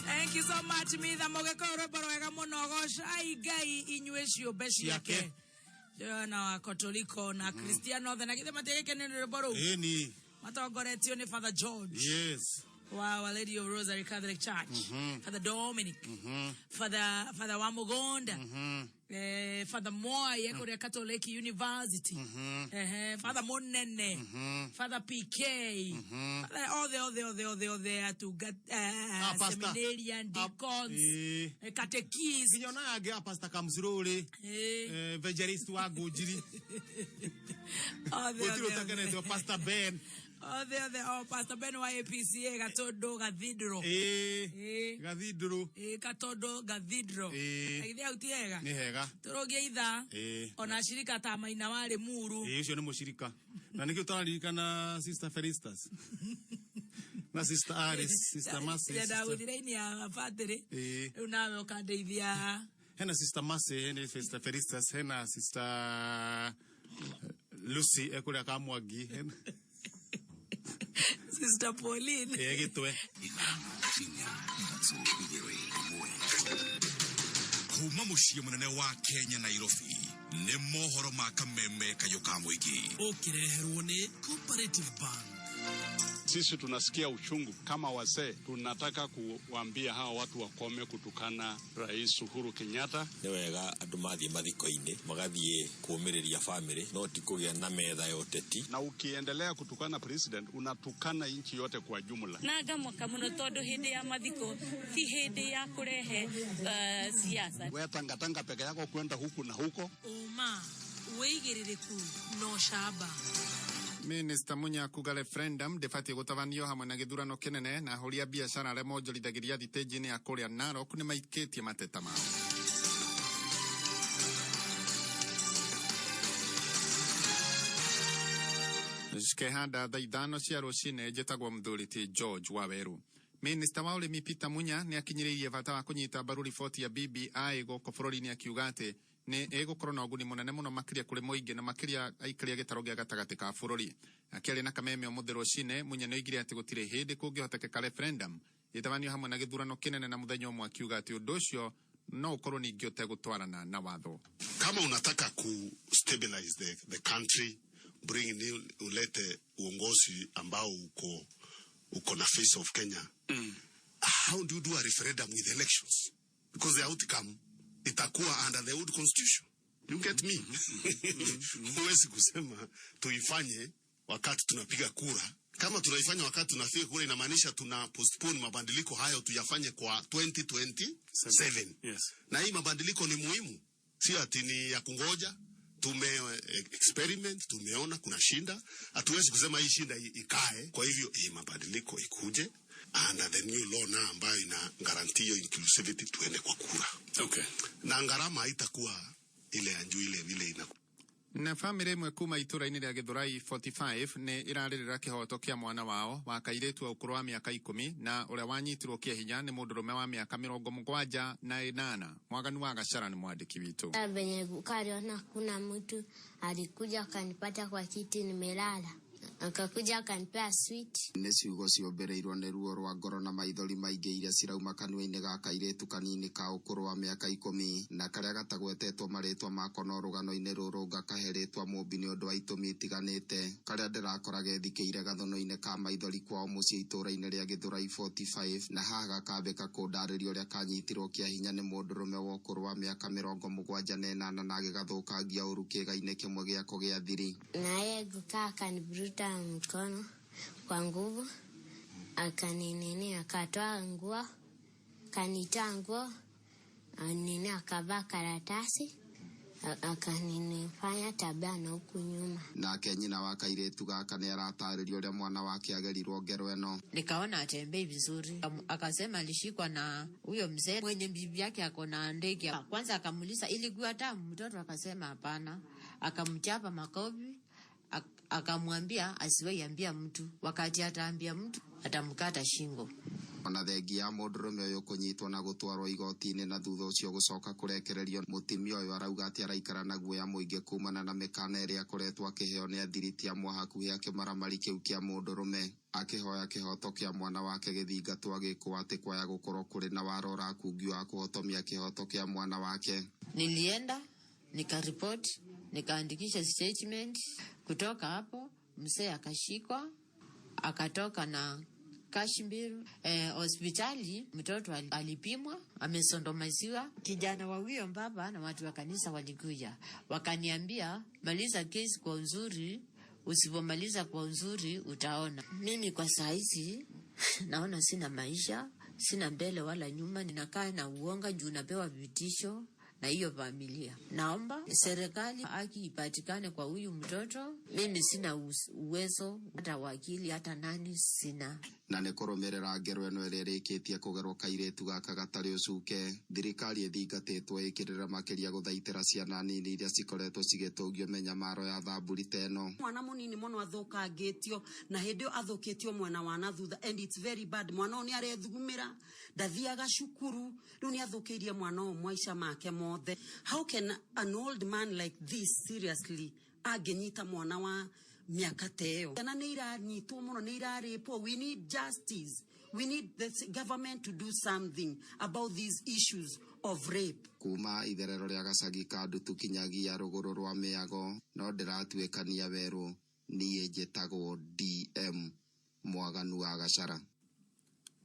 Thank you so much, Mitha Mogekoro Borwega Monogosha Igai Inyueshio Beshi yake. Na Wakatoliko na Kristiano the nakide mateke nene boro. Eni. Matogoreti ni Father George. Yes. Wow, Our Lady of Rosary Catholic Church. Father Dominic. Father Wamugonda. Father Moy Ekore Catholic University. Father Monene. Father PK. All the to get seminarian deacons. Catechists. Kinyona age Pastor Kamsurole. Evangelist wa Gojiri. Pastor Ben. Pastor Ben wa APCA Katodo Cathedral. Cathedral. Katodo Cathedral. Idea utiega. Ni hega. Turoge itha. Ona shirika tama ina wale muru. Ucio ni mushirika. Na nikio tararirikana Sister Felistas. Na Sister Aris, Sister Mercy. Ya Dawidi ya Father. Unawe ukadeithia. Hena Sister Mercy, hena Sister Felistas, hena Sister Lucy ekuri akamwagi. Sister Pauline. Gitwe. Kuma mushie munene wa Kenya Nairobi ne mohoro makameme kayoka mwiki Okireherwo ni Cooperative Bank. Sisi tunasikia uchungu kama wazee, tunataka kuambia hawa watu wakome kutukana Rais Uhuru Kenyatta. Ni wega andu mathie mathiko-ini magathie kuumireria family no ti kugia na metha ya uteti. Na ukiendelea kutukana president unatukana nchi yote kwa jumla. Na ngamoka muno tondu hindi ya mathiko ti hindi ya kurehe siasa. Wewe tangatanga peke yako kwenda huku na huko. Oma weigiririku no shaba. Minister Munya kuga referendum defatie gutavanio hamwe na githurano kinene na horia biashara aria monjorithagiria thitĩnji-inĩ ya kuria Narok nĩ maikitie mateta mao. Cikehanda thaa ithano cia rũcinĩ njĩtagwo Mũthũrĩti George Waweru. Minister wa ũrĩmi Peter Munya nĩ akinyĩrĩirie bata wa kũnyita mbaru riboti ya BBI gũkũ bũrũri-inĩ akiuga atĩ nĩ ĩgũkorwo na ũguni mũnene mũno makĩria kũrĩ mũingĩ na makĩria aikari a gĩtarũ gĩa gatagatĩ ka bũrũri. Akĩaria na Kameme ũmũthĩ rũcinĩ, Munya nĩoigire atĩ gũtirĩ hĩndĩ kũngĩhotekeka referendum ĩtabanio hamwe na gĩthurano kĩnene na mũthenya ũmwe akiuga atĩ ũndũ ũcio no ũkorwo ningĩ ũtegũtwarana na watho. Kama unataka ku stabilize the country, ulete uongozi ambao uko na face of Kenya. How do you do a referendum with elections? Because the outcome itakuwa under the old constitution. You get me? Huwezi kusema tuifanye wakati tunapiga kura Kama tunaifanya wakati tunafika kule, inamaanisha tuna postpone mabadiliko hayo tuyafanye kwa 2027. Yes. Na hii mabadiliko ni muhimu, si ati ni ya kungoja. Experiment, tumeona kuna shinda, hatuwezi kusema hii shinda ikae. Kwa hivyo hii mabadiliko ikuje under the new law na ambayo ina guarantee inclusivity, tuende kwa kura. Okay. Na gharama haitakuwa ile ya juu ile vile ina. Na family imwe kuma itura-ini ria Githurai 45 ni iraririra kihoto kia mwana wao wa kairetu wa ukuru wa miaka 10 na uria wanyitirwo kihinya ni mundurume wa miaka 78. Mwaganu wa Gachara ni mwandiki witu. Benye kariona kuna mtu alikuja akanipata kwa kiti nimelala. Akakuja akanipea sweet. Nĩ ciugo ciombereirwo nĩ ruo rwa ngoro na maithori maingĩ iria cirauma kanua-inĩ ga kairĩtu kanini ka ũkũrũ wa mĩaka 10 na karĩa gatagwetetwo marĩtwa mako no rũgano-inĩ rũrũ ngakaheretwa mũmbi nĩ ũndũ wa itũmi itiganĩte karĩa ndĩrakora gethikĩire gathono-inĩ ka maithori kwao mũciĩ itũra-inĩ rĩa Githurai 45 na haha gakambĩka kũndarĩria ũrĩa kanyitirwo kĩa hinya nĩ mũndũrũme wa ũkũrũ wa mĩaka 78 na agĩgathũkangia ũru kĩga-inĩ kĩmwe gĩako gĩa thiri. Naye gukaa nivuruta mkono kwa nguvu, akaninini akatoa nguo, kanitoa nguo, nini akavaa karatasi, akaninifanya tabia na huku nyuma. Nake nyina wa kairetu gaka nĩ aratarĩria ũrĩa mwana wake agerirwo ngero ĩno. Nikaona atembei vizuri, akasema alishikwa na huyo mzee mwenye bibi yake ako na ndege. Kwanza akamuuliza ilikuwa tamu, mtoto akasema hapana, akamchapa makofi. Akamwambia asiwaiambia mtu, wakati ataambia mtu atamkata shingo. Ona thengi ya mũndũrũme ũyũ kũnyitwo na gũtwarwo igoti-inĩ na thutha ũcio gũcoka kũrekererio, mũtumia ũyũ arauga atĩ araikara na guoya mũingĩ kumana na mĩkana ĩrĩa akoretwo akĩheo nĩ athiriti amwe hakuhĩ a kĩmaramari kĩu kĩa mũndũrũme, akĩhoya kĩhoto kĩa mwana wake gĩthingatwo agĩkwo atĩ kwaya gũkorwo kũrĩ na waro ũrakungi wa kũhotomia kĩhoto kĩa mwana wake. Nilienda nikaripoti, nikaandikisha statement. Kutoka hapo mzee akashikwa, akatoka na Kashmir hospitali. Mtoto alipimwa, amesondomaziwa. Kijana wa huyo baba na watu wa kanisa walikuja wakaniambia, maliza kesi kwa uzuri, usipomaliza kwa uzuri utaona. Mimi kwa saizi naona sina maisha, sina mbele wala nyuma, ninakaa na uonga juu napewa vitisho na hiyo familia. Naomba serikali haki ipatikane kwa huyu mtoto. Mimi sina uwezo, hata wakili hata nani sina. Na nĩ kũrũmĩrĩra ngero ĩno ĩrĩa ĩrĩkĩtie kũgerwo kairĩtu gaka gatarĩ ũcuke, thirikari ĩthingatĩtwo ĩkĩrĩra makĩria gũthaitĩra ciana nini iria cikoretwo cigĩtũngio menyamaro ya thamburi teno. Mwana mũnini mũno athũkangĩtio na hĩndĩ ĩyo athũkĩtio mwena wa na thutha, and it's very bad. Mwana ũyũ nĩ arethugumĩra, ndathiaga cukuru, rĩu nĩ athũkĩirie mwana ũyũ maica make mothe. How can an old man like this seriously agenyita mwana wa miaka teo? Kana nĩ iranyitwo mũno, nĩ irarĩpwo. We need justice. We need the government to do something about these issues of rape. Kuma itherero rĩa gacagi ka Ndutu kinyagia rũgũrũ rwa Mĩago, no ndĩratuĩkania werũ, niĩ njĩtagwo DM Mwaganu wa Gachara.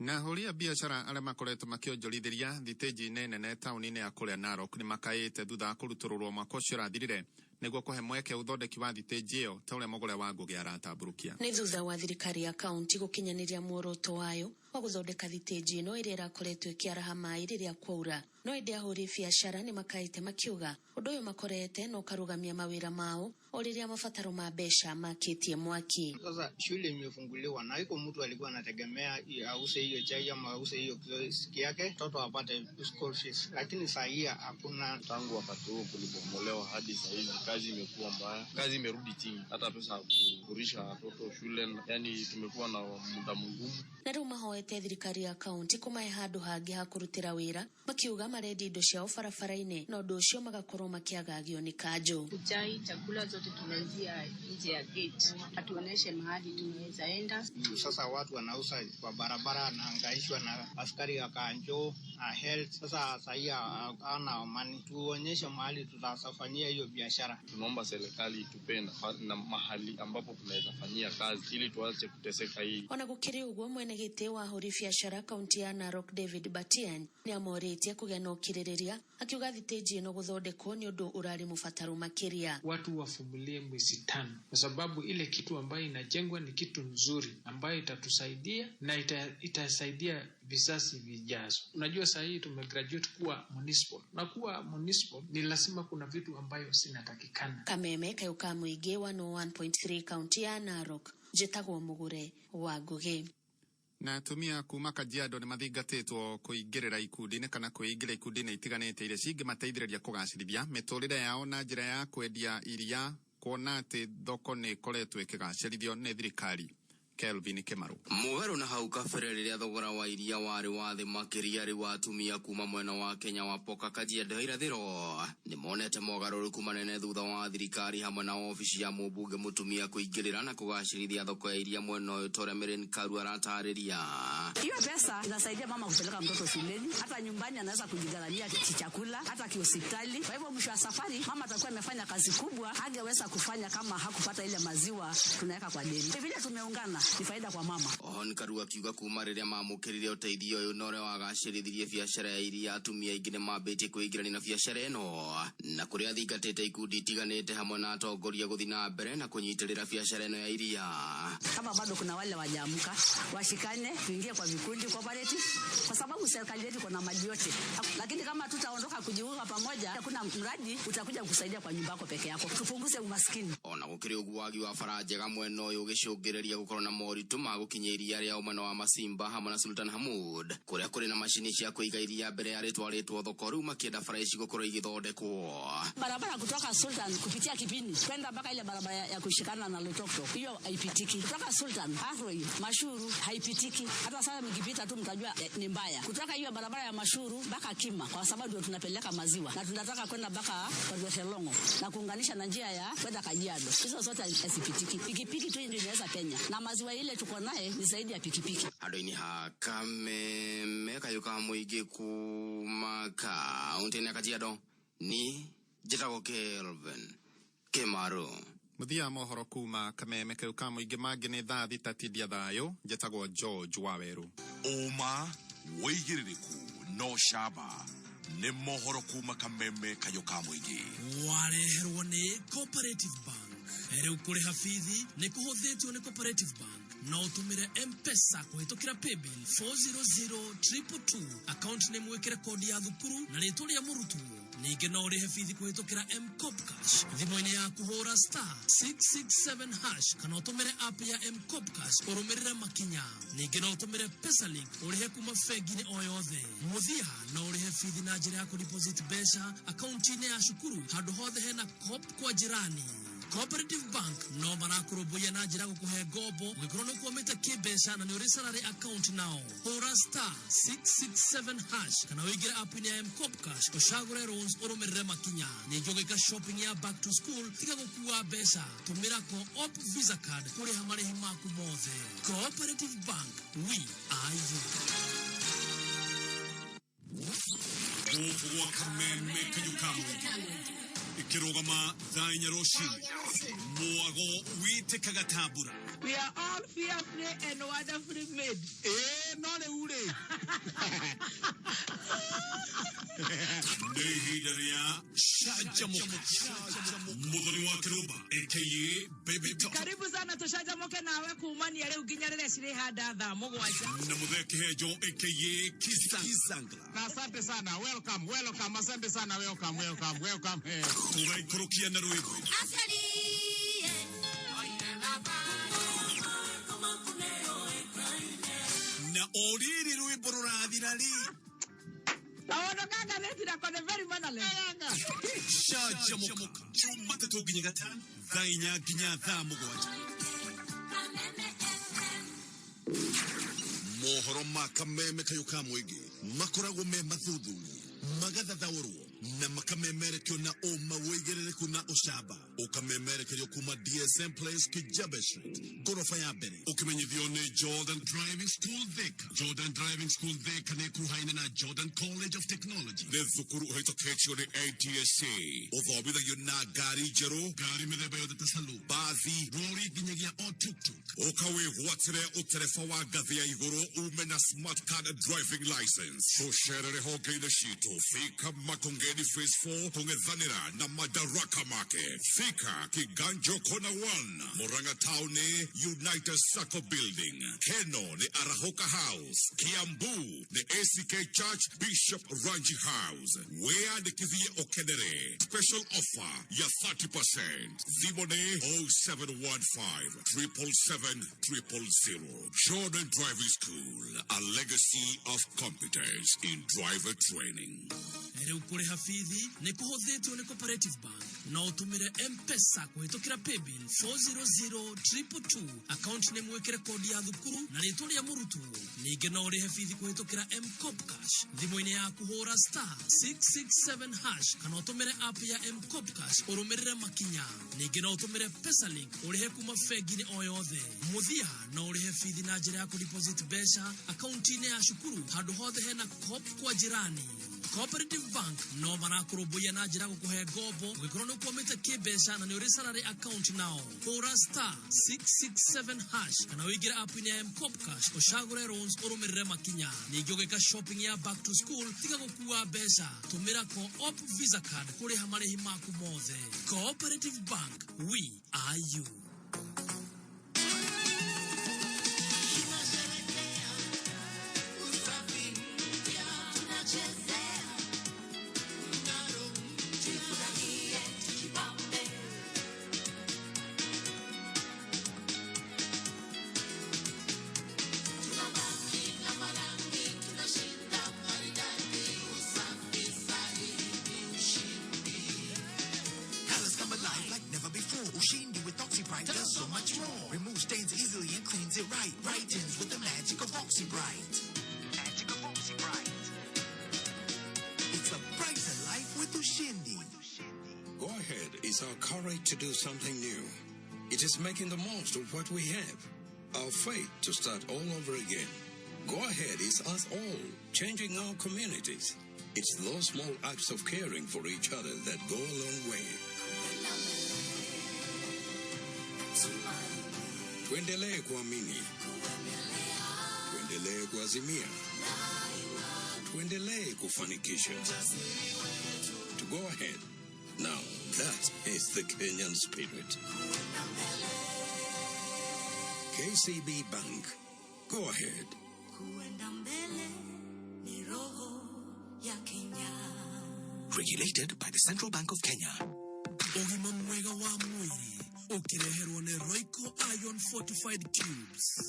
Na horia biashara arĩa makoretwo makĩonjorithĩria thitĩnji nene taũni-inĩ ya kũrĩa Narok nĩ makaĩte thutha wa kũrutũrũrwo mwaka ũcio ũrathirire nĩguo kũhe mweke ũthondeki wa thitĩnji ĩyo ta ũrĩa Mũgũre wa Ngũgĩ aratambũrũkia. Nĩ thutha wa thirikari ya kaunti gũkinyanĩria muoroto wayo wa gũthondeka thitĩnji ĩno ĩrĩa ĩrakoretwo ĩkĩaraha maĩ rĩrĩa kwaura, no ĩndĩ ahũri biashara nĩ makaĩte makiuga ũndũ ũyũ makorete na ũkarũgamia mawĩra mao o rĩrĩa mabataro ma mbeca makĩtie mwaki. Sasa shule imefunguliwa na iko mtu alikuwa anategemea ause hiyo chai ama ause hiyo kioski yake mtoto apate school fees, lakini saa hii hakuna. Tangu wakati huo kulipomolewa hadi saa hizi kazi imekuwa mbaya, kazi imerudi chini, hata pesa kufurisha watoto shule, yani tumekuwa na muda mgumu. Na rĩu mahoete thirikari ya kaunti kũmahe handũ hangĩ ha kũrutĩra wĩra, makiuga marendi indo ciao barabara-inĩ na ũndũ ũcio magakorwo makĩagagio nĩ kanjũ. Chai, chakula zote tunauzia nje ya gate, atuoneshe mahali tunaweza enda. Sasa watu wanauza kwa barabara na hangaishwa na askari ya kanjo na health. Sasa saia ana amani, tuonyeshe mahali tutasafanyia hiyo biashara. Tunaomba serikali tupenda na mahali ambapo tunaweza fanyia kazi ili tuache kuteseka hii. Ona gũkĩrĩ ũguo mwene gĩtĩ wa ahũri biacara kaunti ya Narok David Batian nĩ amorĩtie kũgĩa na ũkirĩrĩria akiuga thitĩnji ĩno gũthondekwo nĩ ũndũ ũrarĩ mũbataro makĩria. Watu wafumilie mwezi 5 kwa sababu ile kitu ambayo inajengwa ni kitu nzuri ambayo itatusaidia na itasaidia vizazi vijazo. Unajua saa hii tumegraduate kuwa municipal. Na kuwa municipal ni lazima kuna vitu ambayo zinatakikana. Kameme kayuka muingi 101.3 kaunti ya Narok. Njĩtagwo Mugure wa Ngugi. Na atumia kuma Kajiado nĩ mathingatĩtwo kũingĩrĩra ikundi-inĩ kana kwĩingĩra ikundi-inĩ itiganĩte iria cingĩmateithĩrĩria kũgacĩrithia mĩtũrĩre yao na njĩra ya kwendia iria, kuona atĩ thoko nĩ ĩkoretwo ĩkĩgacĩrithio nĩ thirikari. Kelvin Kemaru. Mũgarũ na hau kabere rĩrĩa thogora wa iria warĩ wa thĩ makĩria rĩ wa atumia kuma mwena wa Kenya wa Poka Kajiado irathĩro nĩ monete mogarũrũku manene thutha wa thirikari hamwe na ofici ya mũmbunge mũtumia kũingĩrĩra na kũgacĩrithia thoko ya iria mwena ũyũ Tore Meren Karu aratarĩria. Hiyo pesa inasaidia mama kupeleka mtoto shuleni, hata nyumbani anaweza kujigharamia chakula, hata hospitali. Kwa hivyo mwisho wa safari mama atakuwa amefanya kazi kubwa, hangeweza kufanya kama hakupata ile maziwa tunaweka kwa deni. Vile tumeungana ni faida kwa mama. On Karu akiuga kuma rĩrĩa mamũkĩrire ũteithio ũyũ no ũrĩa wagacĩrithirie biacara ya iria atumia aingĩ nĩ mambĩtie kwĩingĩrania na biacara ĩno na kũrĩa athingatĩte ikundi itiganĩte hamwe na atongoria gũthiĩ na mbere na kũnyitĩrĩra biacara ĩno ya iria. Kama bado kuna wale wajaamka washikane tuingie kwa vikundi cooperative kwa sababu serikali yetu kuna mali yote, lakini kama tutaondoka kujiunga pamoja hakuna mradi utakuja kusaidia kwa nyumba yako peke yako. Tupunguze umaskini. Ona gũkĩrĩ ũguagi wa faraja mwena ũyũ ũgĩcũngĩrĩria gũkorwo na moritũ ma gũkinyia iria rĩa umana wa Masimba hamwe na Sultan Hamud kũrĩa kũrĩ na mashini cia kũiga iria mbere ya rĩtwarĩtwo thoko rĩu makĩenda bara ici gũkorwo igĩthondekwo. Barabara kutoka Sultan kupitia Kipini kwenda mpaka ile barabara ya kushikana na Lotokto hiyo haipitiki. Kutoka Sultan Arroi Mashuru haipitiki. Hata sasa mkipita tu mtajua ni mbaya. Kutoka hiyo barabara ya Mashuru mpaka Kima kwa sababu ndio tunapeleka maziwa na tunataka kwenda mpaka kwa Shelongo na kuunganisha na njia ya kwenda Kajiado. Hizo zote hazipitiki. Pikipiki tu ndio inaweza penya. Na maziwa ile tuko naye ni zaidi ya pikipiki. Andũ-inĩ ha Kameme kayuka mũingĩ kuma kaunti-inĩ ya Kajiado ni njĩtagwo Kelvin Kemaru. Mũthia mohoro kuma Kameme kayuka mũingĩ mangĩ nĩ thaa thita tindia thayũ. Njĩtagwo George Waweru. Ũma wĩigĩrĩrĩku no camba nĩ mohoro kuma Kameme kayuka mũingĩ. Wareherwo nĩ Cooperative Bank. Rĩu kũrĩha bithi nĩ kũhũthĩtio nĩ Cooperative Bank. No tumire M-Pesa kuhitukira paybill 400222 account name wekere kodi ya thukuru na rĩtwa rĩa mũrutwo. Ningĩ no ũrĩhe bithi kuhitukira M-Cop Cash thimũ-inĩ ya kuhũra *667# kana ũtũmĩre app ya M-Cop Cash ũrũmĩrĩre makinya. Ningĩ no ũtũmĩre PesaLink ũrĩhe kuma bengi-inĩ o yothe. Mũthia no ũrĩhe bithi na njĩra ya kũdeposit mbeca akaunti-inĩ ya cukuru handũ hothe hena Coop kwa jirani. Cooperative Bank no marakũrũmbũiya na njĩra gũkũhe ngombo ũgĩkorwo nĩ ũkwamĩte kĩmbeca na nĩ ũrĩ salary account nao. Hũra *667# kana ũingĩre app-inĩ ya M-Cop Cash ũcagũre loans ũrũmĩrĩre makinya. Ningĩ ũgĩka shopping ya back to school tiga gũkua mbeca, tũmĩra Co-op Visa Card kũrĩha marĩhi maku mothe. Cooperative Bank, we are you. Gũkũ gwa Kameme kayuka mũingĩ ikirogama thainya roshini muago witekaga tambura. We are all fearfully and wonderfully made. Nole ure. Nehidaria shajamoka mudhoni wa kiruba aka Baby Top. Karibu sana tushajamoke nawe kuumani ya leo ginyarele sire hada dha mogwaja. Na mudheke hejo aka Kisangla. Na asante sana. Welcome. Asante sana. Welcome. Tugai kurukia na ruigo. Na oriri ruibo ruradhirali. Awono kanga leti na kone very manale. Shajamoka. Jumatatu ginya gatano. Thainya ginya thaa mũgwanja. Mohoro ma Kameme kayuka mũingĩ makoragwo me mathuthurie magathathaũrwo na makamemerekyo na oma wegerereku na oshaba ukamemerekeyo kuma DSM Place Kijabe Street gorofa ya mbere ukimenyithio ni Jordan Driving School Thika. Jordan Driving School Thika ni kuhaine na Jordan College of Technology ne thukuru uhitoketio ni ATSC uthomithagio na ngari njeru ngari mithemba yothe ta salu bathi rori nginyagia o tuktuk ukawigwatire utereba wa ngathi ya iguru ume na smart card driving license ucerere honge-inĩ citũ Thika Makongeni Phase 4 kũng'ethanĩra na Madaraka Market Thika Kiganjo Corner 1 Murang'a Town United Sacco Building Keno ni Arahoka House Kiambu ni ACK Church Bishop Ranji House wĩandĩkithie ũkenere special offer ya 30% thimũ nĩ 0715 777 000 Jordan Driving School, a legacy of competence in driver training. Rĩu kũrĩha bithi nĩ kũhũthĩtio nĩ Cooperative Bank na ũtũmĩre M-Pesa kũhĩtũkĩra paybill 40022 account nĩ mwĩkĩre kodi ya thukuru na rĩtwa rĩa mũrutwo. Ningĩ no ũrĩhe bithi kũhĩtũkĩra M-Cop Cash thimũ-inĩ yaku hũra *667# kana ũtũmĩre app ya M-Cop Cash ũrũmĩrĩre makinya. Ningĩ no ũtũmĩre PesaLink ũrĩhe kuma bengi-inĩ o yothe. Mũthia no ũrĩhe bithi na njĩra ya kũdeposit mbeca akaunti-inĩ ya cukuru handũ hothe hena Coop kwa jirani. Cooperative Bank no marakũrũmbũiya na njĩra gũkũhe ngombo ũgĩkorwo nĩ ũkwamĩte kĩmbeca na nĩ ũrĩ salary account nao. Hũra *667# kana ũingĩre app-inĩ ya M-Cop Cash ũcagũre loans ũrũmĩrĩre makinya. Ningĩ ũgĩka shopping ya back to school tiga gũkua mbeca tũmĩra Co-op Visa Card kũrĩha marĩhi maku mothe. Cooperative Bank, we are you. Does so much more. Remove stains easily and cleans it right. Brightens with the magic of OxyBright. Magic of OxyBright. It's a brighter life with Ushindi. Go Ahead is our courage to do something new. It is making the most of what we have. Our faith to start all over again. Go Ahead is us all, changing our communities. It's those small acts of caring for each other that go a long way. Tuendelee kuamini, tuendelee kuazimia, tuendelee kufanikisha. To go ahead. Now, that is the Kenyan spirit. KCB Bank. Go ahead. Regulated by the Central Bank of Kenya. Ogima mwega wa mwili ukireherwa ni Royco Iron Fortified Cubes.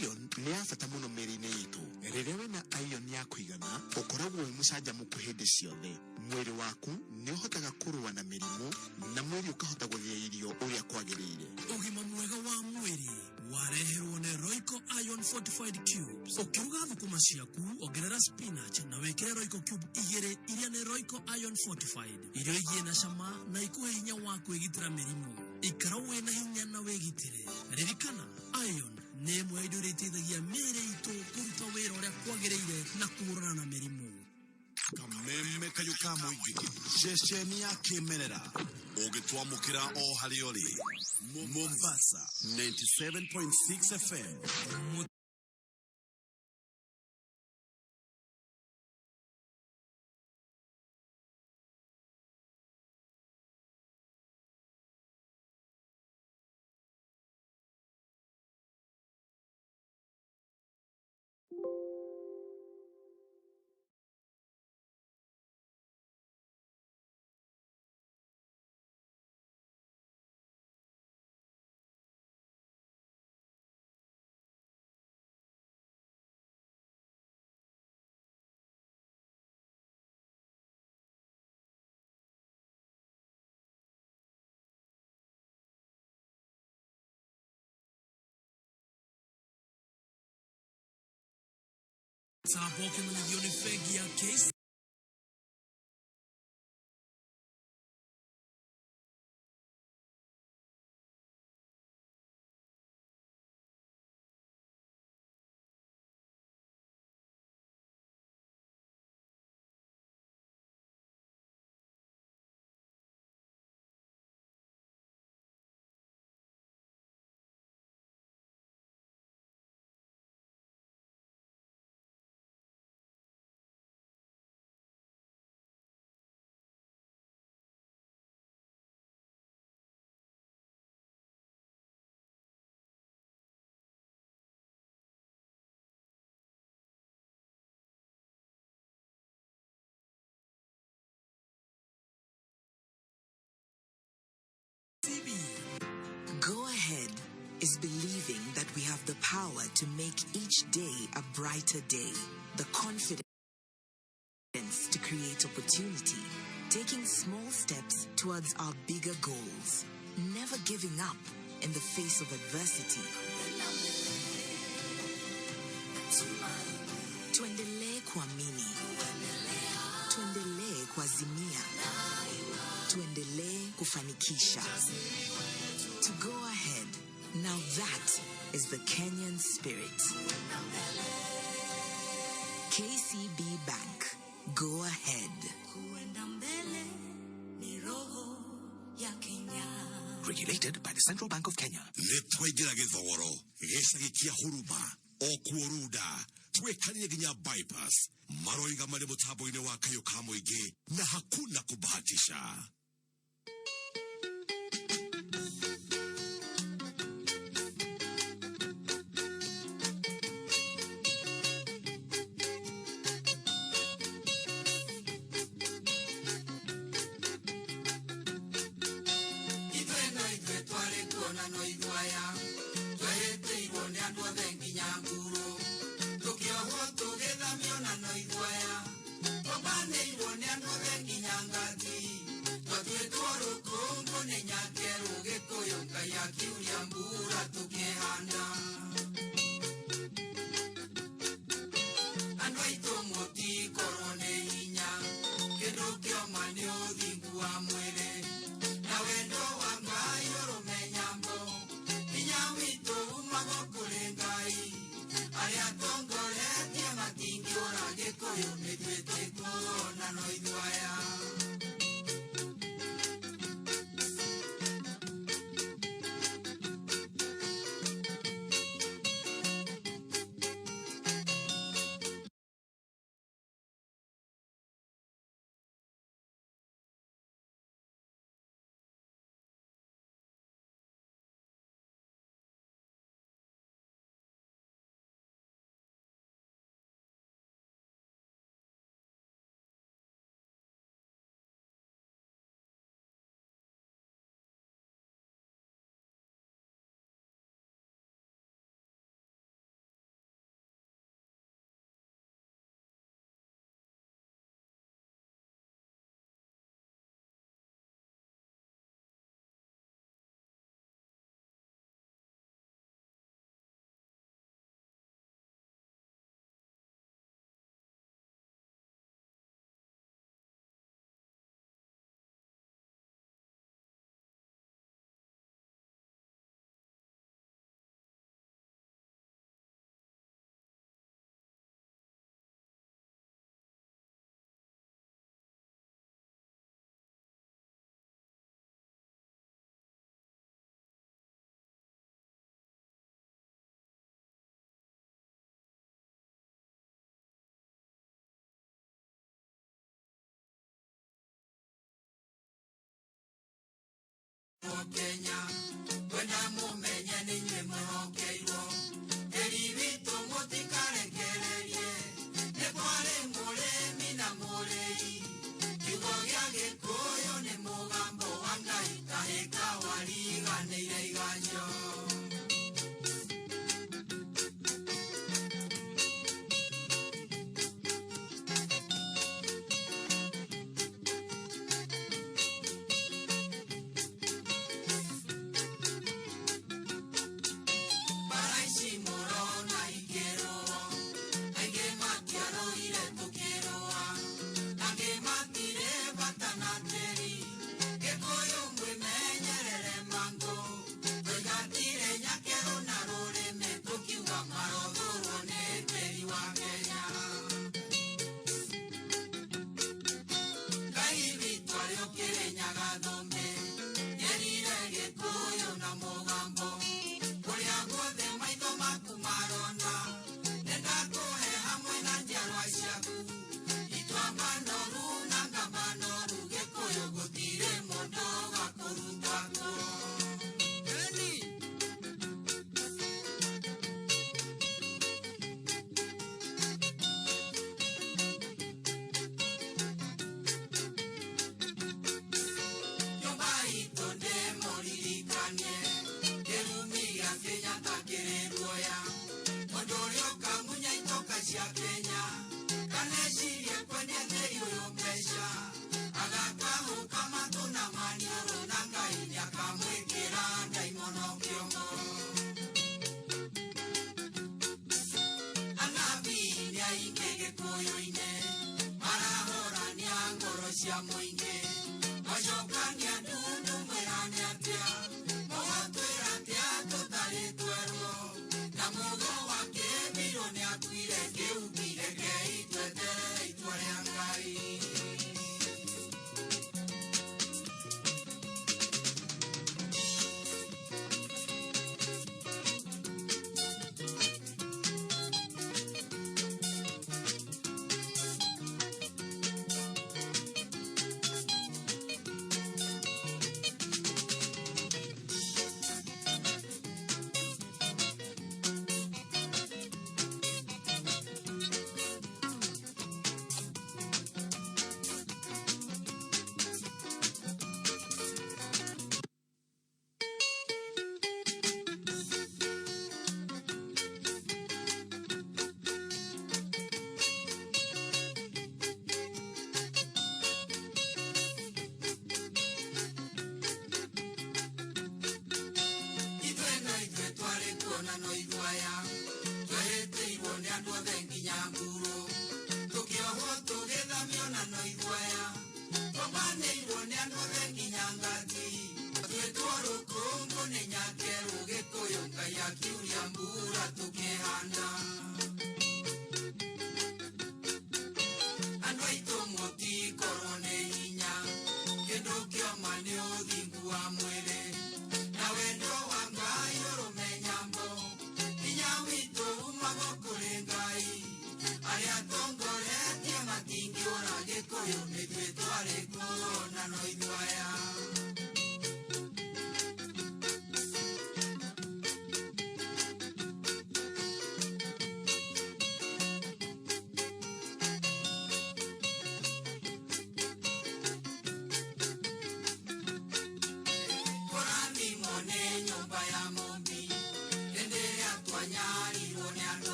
Iron ni ya bata muno mĩĩrĩ-inĩ itũ. Rĩrĩa wĩna iron ya kũigana ũkoragwo wĩ mũcanjamũku hĩndĩ ciothe. Mwĩrĩ waku nĩ ũhotaga kũrũa na mĩrimũ na mwĩrĩ ũkahota gũthĩa irio ũrĩa kwagĩrĩire. Ũgima mwega wa mwĩrĩ wareherwo ni Royco Iron Fortified Cubes. Ũkiruga thũkũma ciaku ongerera spinach na wĩkĩre Royco Cube 2 iria nĩ Royco Iron Fortified. Irio igie na cama na ikuhe hinya wa kwĩgitĩra mĩrimũ. Ikara wĩna hinya na wĩgitĩre. Ririkana iron nĩ ĩmwe ya indo iria iteithagia mĩĩrĩ itũ kũruta wĩra ũrĩa kwagĩrĩire na kũhũrana na mĩrimũ. Kameme kayo ka mũingĩ ceceni ya kĩmerera ũgĩtwamũkĩra o harĩa ũrĩ Mombasa 97.6 FM. Sababu kwenye milioni fegi ya case is believing that we have the power to make each day a brighter day. The confidence to create opportunity. Taking small steps towards our bigger goals. Never giving up in the face of adversity. Tuendelee kuamini. Tuendelee kuazimia. Tuendelee kufanikisha. To go ahead. Now that is the Kenyan spirit. KCB Bank. Go ahead. Regulated by the Central Bank of Kenya. Netwegera githogoro gecagikia huruma okuoruda twekanie ginya bypass maroiga mari mutambo-ini wa kayo ka muingi na hakuna kubahatisha. Kenya, kwenda mumenye ninyi muhokeirwo eribito mutikarekererie nekware muremi na murei kiugo gia gikuyu ni mugambo wa Ngai kahika wariganĩire iganjo. Kanye, Jerumia, Kenya kanecirie kwenye theyo yombesha agakahu kama tuna manioro na Ngai niakamwikira ndaimono kiongo anabi niainge gikuyu-ine marahorania ngoro cia muingi macokania ndundu mwirane atia mawatwira atia tutari twerwo na mugo wake miro ni akwire kiugire keitwetere itwa ria Ngai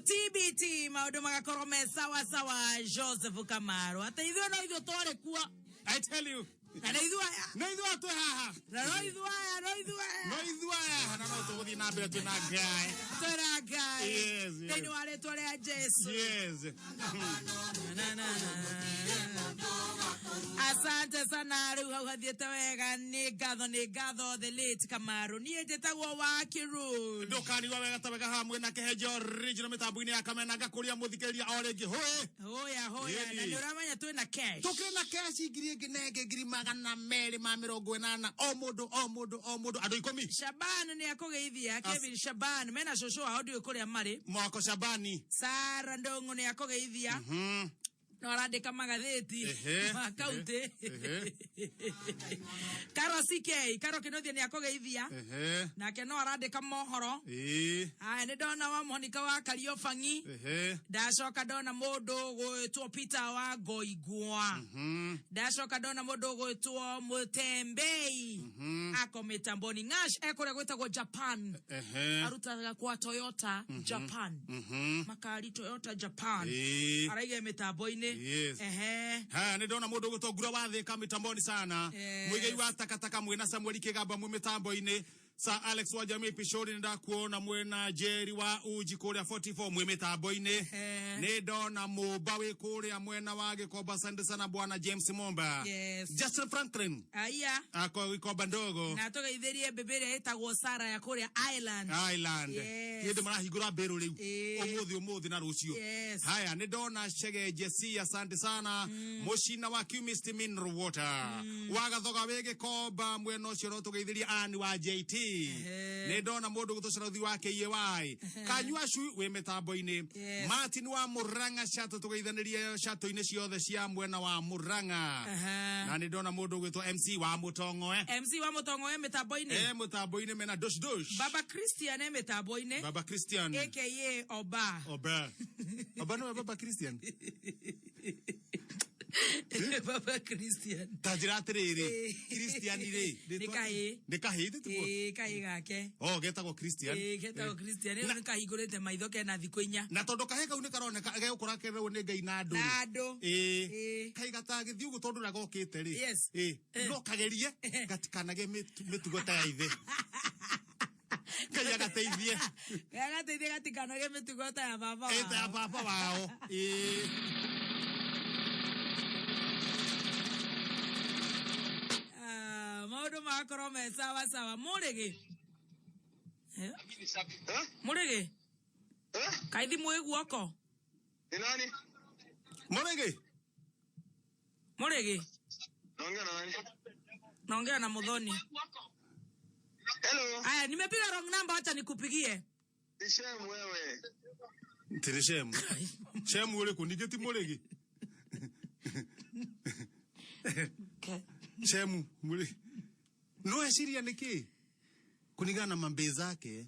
TBT maundu magakorwo me sawa sawa Joseph Kamaro ata ithio no ithio tware kuo I tell you na ithua twe haha na no ithua na no tuguthi na mbere twina Ngai twina Ngai yes thini wa rĩtwa rĩa Jesu yes asante sana rĩu hau hathiĩte wega nĩ ngatho the late Kamaro niĩ njĩtagwo wa Kiru ndũkanigua wega ta wega hamwe na Kehenjo original mitambo-inĩ ya Kamena ngakũria mũthikĩrĩria o rĩngĩ hoya na nĩ ũramenya twĩna cash tũkĩrĩ na cash ngiri ĩngĩ nenge ngiri 280 o mũndũ andũ 10 Shaban nĩ akũgeithia Kevin Shaban mena cũcũ wao ndiũĩ kũrĩa marĩ Mwako Shabani Sara Ndũng'ũ nĩ akũgeithia no arandĩka magathĩti ma kaunti Karo CK Karo Kĩnuthia nĩ akũgeithia nake no arandĩka mohoro aya nĩ ndona wa Monica wa Kariobangi ndacoka ndona mũndũ gwĩtwo Peter wa Ngoigua ndacoka ndona mũndũ gwĩtwo Mũtembei ako mitamboni Ng'ash ekũrĩa gwĩtagwo Japan arutaga kwa Toyota Japan makari Toyota Japan araiga mitambo-inĩ Yes. Ha nä ndona må ndå gå tongura wathä ka mä tamboni sana må igei wa takataka mwena Samuel Kigamba mwä mä tambo-inä Sir Alex wa Jamii Pishori nda kuona mwena Jerry wa Uji kuria 44 mwe mitambo-ini ni ndona Mumba wi kuria mwena wa Gikomba. Asante sana bwana James Momba. Justin Franklin aya ako Gikomba ndogo na tugeithirie bebere etagwo Sara ya kuria Island yende marahingura mberu riu umuthi na rucio. Haya ni ndona Chege Jesse, asante sana mucina wa Chemist Mineral Water wa Gathoga wi Gikomba mwena ucio no tugeithirie ani wa JT ne ndona mundu gutucira uthi wake yewai kanyua shu we mitambo-ini Martin wa Muranga shato tugeithanirie shato-ini ciothe cia mwena wa Muranga na ne ndona mundu gwitwo MC wa Mutongoe mitambo-ini mitambo-ini mena dosh Baba Christian mitambo-ini Baba Christian aka Oba no Baba Christian Baba Christian tajira atiriri Christian ire nikahi kai gake getagwo Christian Christian ni kahingurite maitho kena thikũ 4 na tondu kahe kau ni karoneka gegukura kerewo ni Ngai na andu kai gatagithio ugu tondu ragokite ri no kagerie gatikanage mitugo ta ya ithe kai agateithie gatikanage mitugo ta ya baba wao Maudu makoro me sawa murege kaidi mwe guoko nani murege naongea na Muthoni. Hello. Aya nimepiga wrong number, acha nikupigie. Shemu wewe. Tene shemu ule kunigeti murege shemu murege no asiria niki kuningana na mambe zake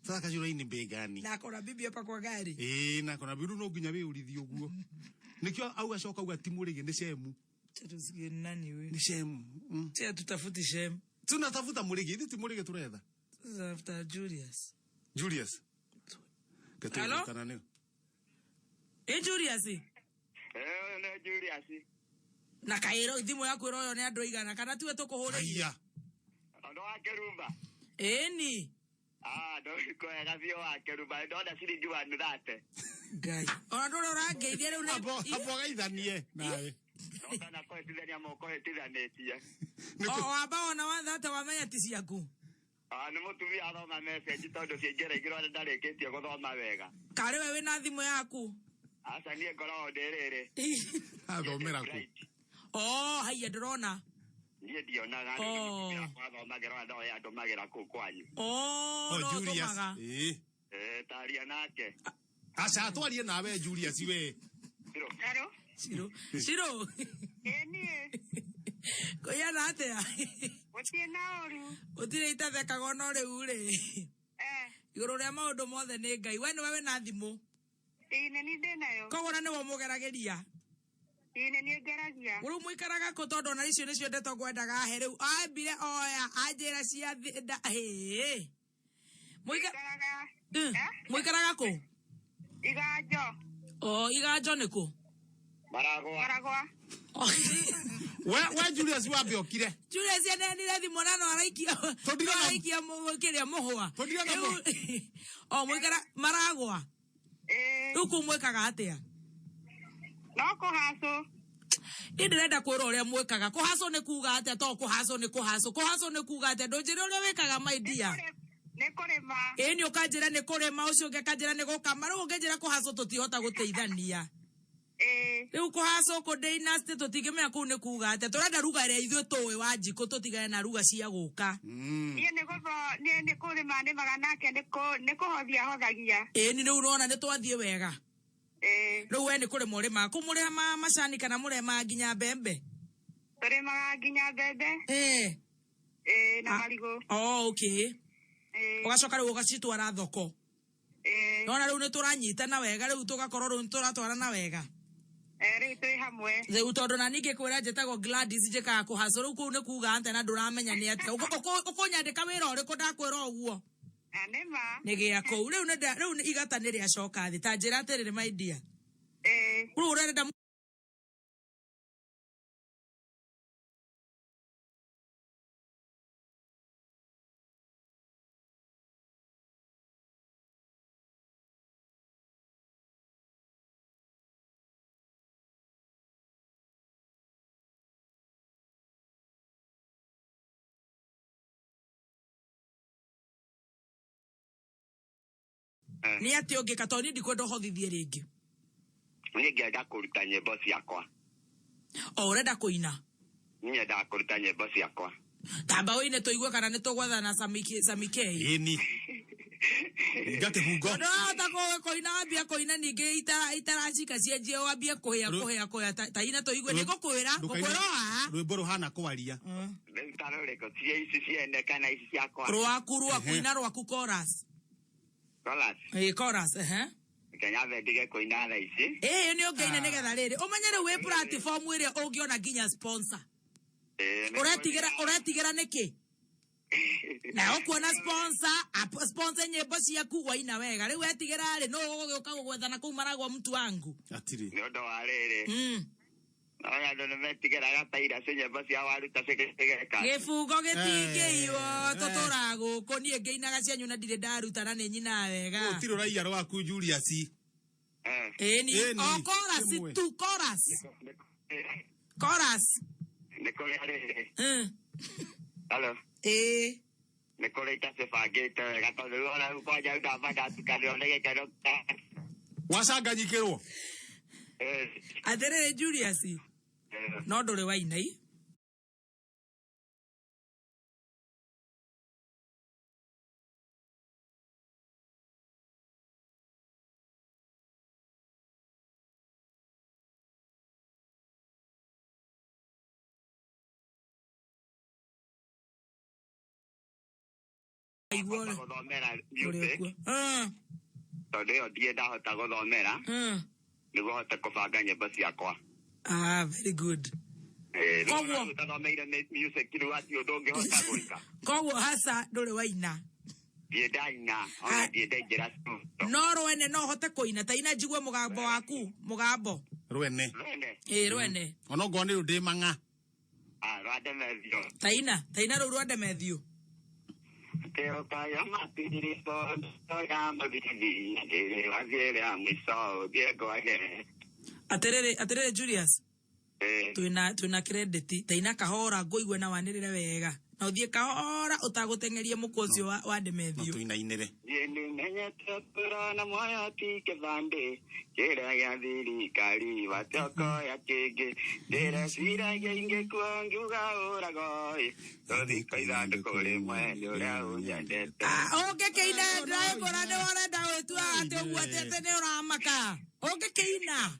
sasa kajura ini bei gani na kona bibi hapa kwa gari na kona bibi no nginya we urithio guo nikio au acoka uga timurege ni shemu tusikie nani we ni shemu tutafuti shemu tunatafuta murege hivi timurege turetha after Julius Hello tanane Julius ne Julius na kairo ithimu yaku iroyo ni andu igana kana tiwe tukuhuriria ndo akerumba ni ndo ko egavio akerumba ndo da ciringi wa nurate Ngai ona ndo urangeithia riu na abo gaithanie nawe no kana ko etithania moko etithanetie aba ona watha ta wamenya ti ciaku ni mutumia athoma message tondu ciengera igiro ndarikitie guthoma wega kare wewe na thimu yaku asa nie ngoro ndiriri athomera ku haya ndrona nie ndionaga athomagira ndo ya ndomagira ku kwanyu Julius taria nake asa atwarie nawe Julius we Shiro nie koya natea utie na oru utire itatheka gono riu ri iguru ria maundu mothe ni Ngai we ni wewe na thimu ine ni ndenayo kogona ni wo mugerageria ine ni ngeragia uru muikaraga ko tondu na icio nicio ndeto gwendaga he riu ambire oya anjira cia muikaraga ko iganjo ni ko maragwa we Julius wabe okire Julius nire thimu nano araikia mukiria muhwa muikara maragwa ruku mwekaga atia no kuhaso ndirenda kwira uria mwekaga kuhaso ni kuga atia to kuhaso ni kuga atia ndunjire uria wekaga my dear ni kurima ni ukanjira ni kurima ucio ngekanjira ni gukama riu ungenjira kuhaso tutihota guteithania riu kuhaso ko dynasty tutigimenya kuu ni kuga atia turenda ruga ria ithuĩ tuwe wa njiko tutigane na ruga cia guka ni kurima ni maganake ni kuhothia hothagia ni urona ni twathie wega riu we ni kurima urima kumurima macani kana murema nginya mbembe turima nginya mbembe na marigo okay ugacoka riu ugacitwara thoko nona riu ni turanyitana wega riu tugakorwo riu turatwarana wega riu twi hamwe riu tondu na ningi kwira njitagwo Gladys njikaga kuhaco riu kuu ni kuga ante na nduramenya ni atia ukunyandika wira uriku ndakwira uguo anema ni gia kuu riu igata ni riacoka thi ta njira atiriri my dear riu urenda Ni ati ongika to ni ndikwenda hothithie ringi. Ni ngenda kuruta nyimbo ciakwa. Urenda kuina? Ni ngenda kuruta nyimbo ciakwa. Tamba wine tuigue kana nitugwathana Samikei. Eni. Ngate hungo. No ta koina ambia koina ninge itaracika cienjie wambie kuhia ta ina tuigue ni gukwira gukwiroha. Rwimbo ruhana kwaria. Ntaroreko cie ici ciene kana ici ciakwa. Rwaku kuina rwaku chorus. Chorus. Chorus Kenya vendige koina na ici. Ni ongeine nigetha riri umenyere we platform iria ungiona nginya sponsor. Uretigira niki? Na ukuona sponsor nyimbo ciaku waina wega. Riu wetigera ri no uguka gugwethana kuu maragwa mtu wangu. Atiri. Ni ndo wa riri. Aya ndo metigera gataira nyimbo cia waruta cigetegeka. Gifungo gitingiiwo tuturagu ko nie ngeinaga cianyu na ndire ndaruta na ni nyina wega. Utiro raia rwaku Julius. Ni chorus tu chorus. Chorus. Nikole riri. Hello. Nikole ita fagete gatondu ona uko ja ndabada tukanyo ndege kero. Wacanganyikirwo. Atherere Julius. No nduri wainai. Guthomera music. Tondu yo ndie ndahota guthomera. Niguo hote kubanga nyimbo ciakwa. Very good. Koguo utathomeire music kiru ati undu ungihota gwika. Koguo hasa nduri waina. Ndie ndaina, ona ndie ndaingira studio. No rwene no hote kuina ta ina njigue mugambo waku, mugambo. Rwene. Rwene. Ono ngoni ndi manga. Rwande methio. Ta ina rwande methio. Teo kaya matiri so ya mabidi ngere wagere amiso Diego age. Aterere Julius. Tuina credit taina kahora ngoigwe na wanirire wega. Na uthie kahora utagutengerie mukocio wa ndemethio. Tuina inere. Yeni menyete pura na moya tike bande. Kera ya thirikari watoko ya kege. Dera sira inge kwanguga oragoi. Todi kaithandu kuri mwene uria unyendete. Keina driver ane warenda wetua ati ugwatete ni uramaka. Keina.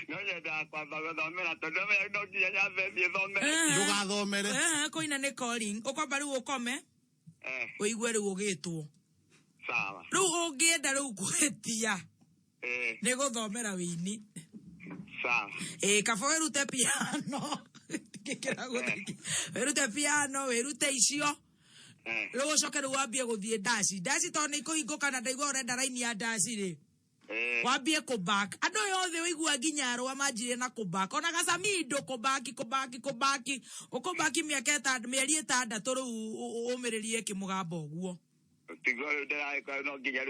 No yenda kwamba guthomera tondu me no nginya nyambe thomere. Ndugathomere. Koina ni calling. Ukwamba riu ukome. Uigue riu ugitwo. Sawa. Riu ungienda riu kwetia. Ni guthomera wini. Sawa. Kaba werute piano. Kikira guthiki. Werute piano, werute icio. Riu ucoke riu wambie guthie dashi. Dashi to ni kuhinguka na ndaigua urenda raini ya dashi ri. Wambie kubak. Andu yothe wigua nginya arwa manjire na kubak. Ona Gasamido kubaki. Ukubaki miaka 6 riu umiririe kimugambo uguo. Tigoro ndira no nginya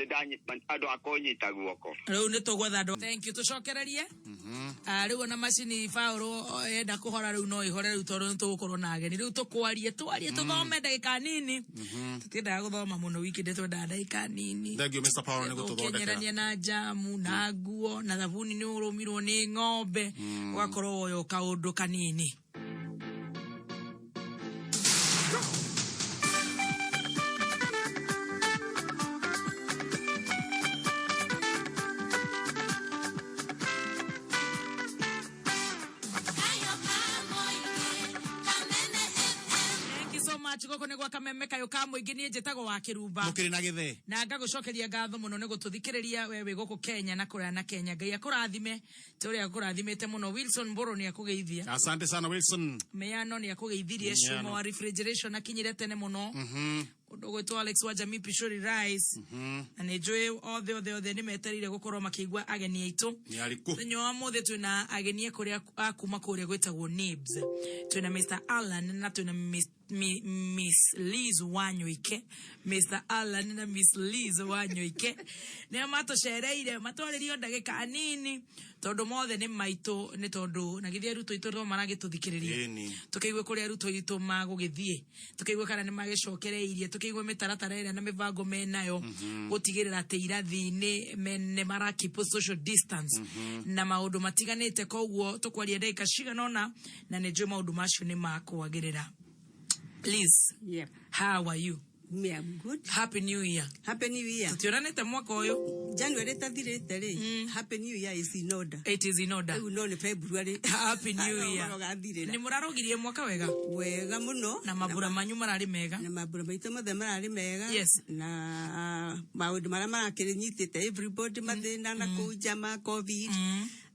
ndanyi andu akonyita guoko. Riu ni tugwetha andu. Thank you tucokererie. Riu ona macini Paulo enda kuhora riu no ihore riu tondu nitugukorwo na ageni riu tukwarie tuthome ndagika nini. Tutiendaga guthoma muno wiki ndetwenda ndagika nini. Thank you Mr. Paulo ni gututhondekera. Kenyerania na jamu na nguo na thabuni ni urumirwo ni ng'ombe ugakorwo woyo kaundu kanini. Goko ne gwa Kameme kayo ka muingi ni njetago wa Kirumba mukiri na githe na ngagucokeria ngatho muno ne gututhikiriria wewe goko Kenya na kuria na Kenya Ngai akurathime turi akurathimete muno. Wilson Mboro ni akugeithia. Asante sana Wilson. Meyano ni akugeithirie Shuma wa refrigeration akinyire tene muno. Undu gwetwo Alex wa Jamii Pishori Rice na ni njui othe ni meterire gukorwo makigwa ageni aitu thenyo wa muthe twina ageni kuria akuma kuria gwetagwo Nibs. Twina Mr. Alan na twina Miss Liz Wanyoike. Mr. Alan na Miss Liz Wanyoike ne matocereire matwaririo ndagika nini tondu mothe ni maitu ni tondu na githie ruto itu maragituthikiriria tukaigwe kuria ruto itu magugithie tukaigwe kana ni magicokereirie tukaigwe igwe mitaratara ira na mivango menayo gutigirira ati irathi-ini mene mara keep social distance na maundu matiganite koguo tukwaria ndagika ciganona na nijue maundu macio ni makwagirira. Liz, how are you? Me, I'm good. Happy New Year. Happy New Year. Tutionanete mwaka uyu. January tathirite ri. Happy New Year is in order. It is in order. No ni February. Happy New Year. Ni murarogirie mwaka wega? Wega muno. Na mabura manyu marari mega? Na mabura maitu mothe marari mega. Yes. Na maundu maria marakinyitite everybody mathina na kujama COVID.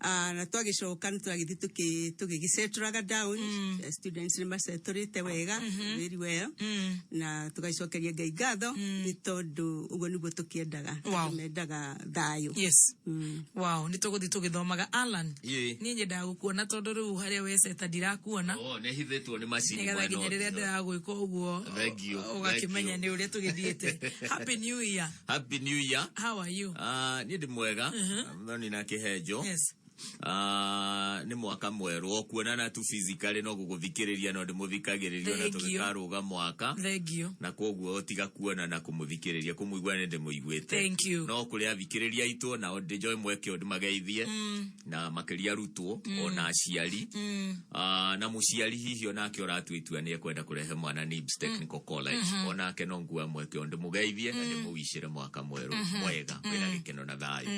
Na twagicoka nitwagithi tugigiseturaga down. Students ni maseturite wega very well. Na tugacokeria Ngai ngatho ni tondu ugo niguo tukiendaga tumendaga thayo. Yes. Wow, ni tuguthi tugithomaga Alan. Ni nyendaga gukuona tondu riu haria weceta ndirakuona. Ne hithitwo ni macini mwana. Ngetha nginyerera ndiraguika uguo. Ugakimenya ni uria tugithiite. Happy New Year. Happy New Year. How are you? Ni ndi mwega. Thoni na kihejo. Yes. Ni mwaka mweru okuonana tu physically no guguthikiriria no ndimuthikagiriria na tugikaruga mwaka. Thank you. Na koguo tiga kuona na kumuthikiriria kumuigua ne ndimuiguite. Thank you. No kuria thikiriria itu na ondijoy mweke ondi mageithie na makiria rutwo ona aciari na muciari hihi onake oratuitua ni ekwenda kurehe mwana Nibs Technical College onake no ngua mweke ondi mugeithie na ndimuwicire mwaka mweru mwega wina gikeno na thayo.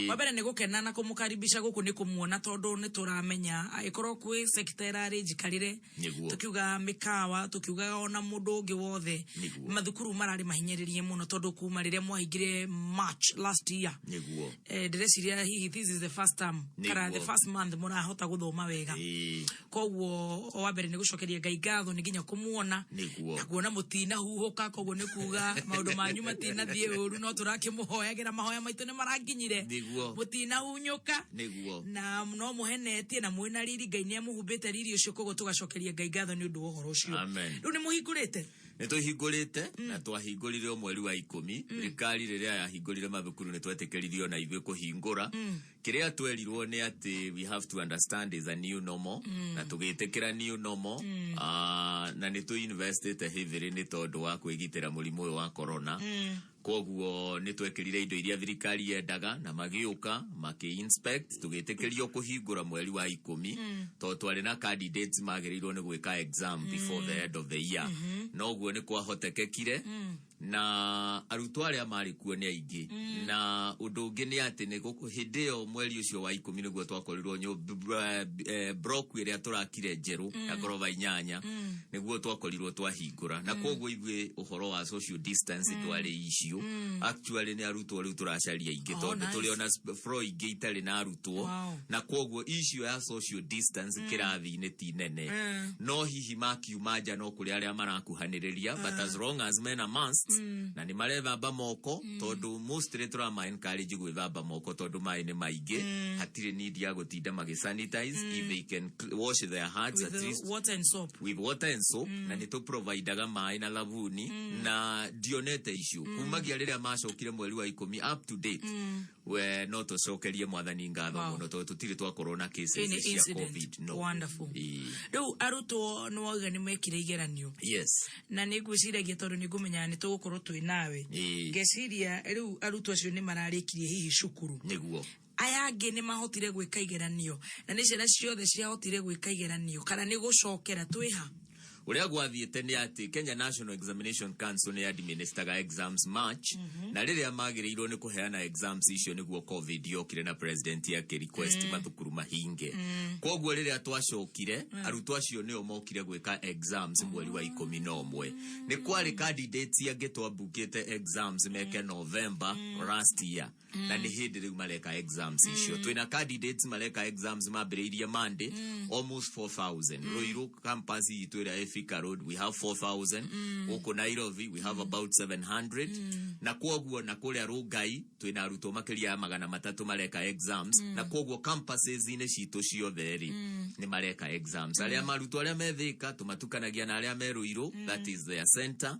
Wabere ni gukenana kumukaribisha guku ni kumuona tondu ni turamenya aikorwo kwi secretary jikarire tukiuga mikawa tukiuga ona mundu ungi wothe mathukuru marari mahinyiririe muno tondu kuma riria mwahingire March last year direciria hihi this is the first time kara the first month murahota guthoma wega koguo wabere ni gucokeria Ngai ngatho ni nginya kumuona na kuona mutina huhuka koguo ni kuga maundu manyu matina thie uru no turakimuhoyagira mahoya maitu ni maranginyire mutina hunyuka na no muhenetie na mwina riri Ngai ni amuhumbite riri ucio koguo tugacokeria Ngai ngatho ni undu uhoro ucio. Riu ni muhingurite nituhingurite na twahingurire mweri wa 10 thirikari riria yahingurire mathukuru ni twetikiririo na ithuĩ kuhingura kiria twerirwo ni ati we have to understand is a new normal na tugitikira new normal na nitu invested heavily ni tondu wa kwigitira murimu wa corona. Koguo ni twekirire indo iria thirikari yendaga na magiuka maki-inspect tugitikirio kuhingura mweri wa 10 to twari na candidates magirirwo ni gwika exam before the end of the year. Noguo ni kwahotekekire na arutwo aria mari kuo ni aingi na undu ungi ni ati ni gukuhindeo mweri ucio wa 10 niguo twakorirwo block iria turakire njeru ya gorova 8 niguo twakorirwo twahingura na koguo ithuĩ uhoro wa social distance twari icio actually ni arutwo riu turacaria ingi tondu tuli ona floor ingi itari na arutwo na koguo issue ya social distance kirathi-ini ti nene no hihi makiuma nja no kuri aria marakuhaniriria but as long as mena mask na ni marethamba moko tondu mostly turama encourage gwithamba moko tondu mai ni maingi hatire need ya gutinda magisanitize if they can wash their hands with at least water and soap na ni to provideaga mai na lavuni na dionete issue kumagia riria macokire mweri wa 10 up to date we no tucokerie mwathani ngatho muno tondu tutire twa corona cases cia COVID. No, wonderful. Riu arutwo no wauga ni mekire igeranio. Yes. Na ni ngwiciragia tondu ni ngumenya ni tugukorwo twi nawe ngeciria riu arutwo acio ni mararikirie hihi cukuru niguo aya angi ni mahotire gwika igeranio na ni ciana ciothe ciahotire gwika igeranio kana ni gucokera twiha uria gwathiete ni ati Kenya National Examination Council ni administraga exams March na riria magirirwo ni kuheana exams icio niguo COVID yokire na president yake request mathukuru mahinge koguo riria twacokire arutwo acio ni omokire gwika exams mweri wa 11 ni kwari candidates ange twambukite exams meke November last year na ni hindi riu mareka exams icio twina candidates mareka exams mambiriirie Monday almost 4,000 Ruiru campus itu ira Thika Road we have 4,000 uko Nairobi we have about 700 na koguo na kuria Rugai twina arutwo makiria ya 300 mareka exams na koguo campuses ine cito ciothe ni mareka exams aria marutwo aria methika tumatukanagia na aria meruiru that is their center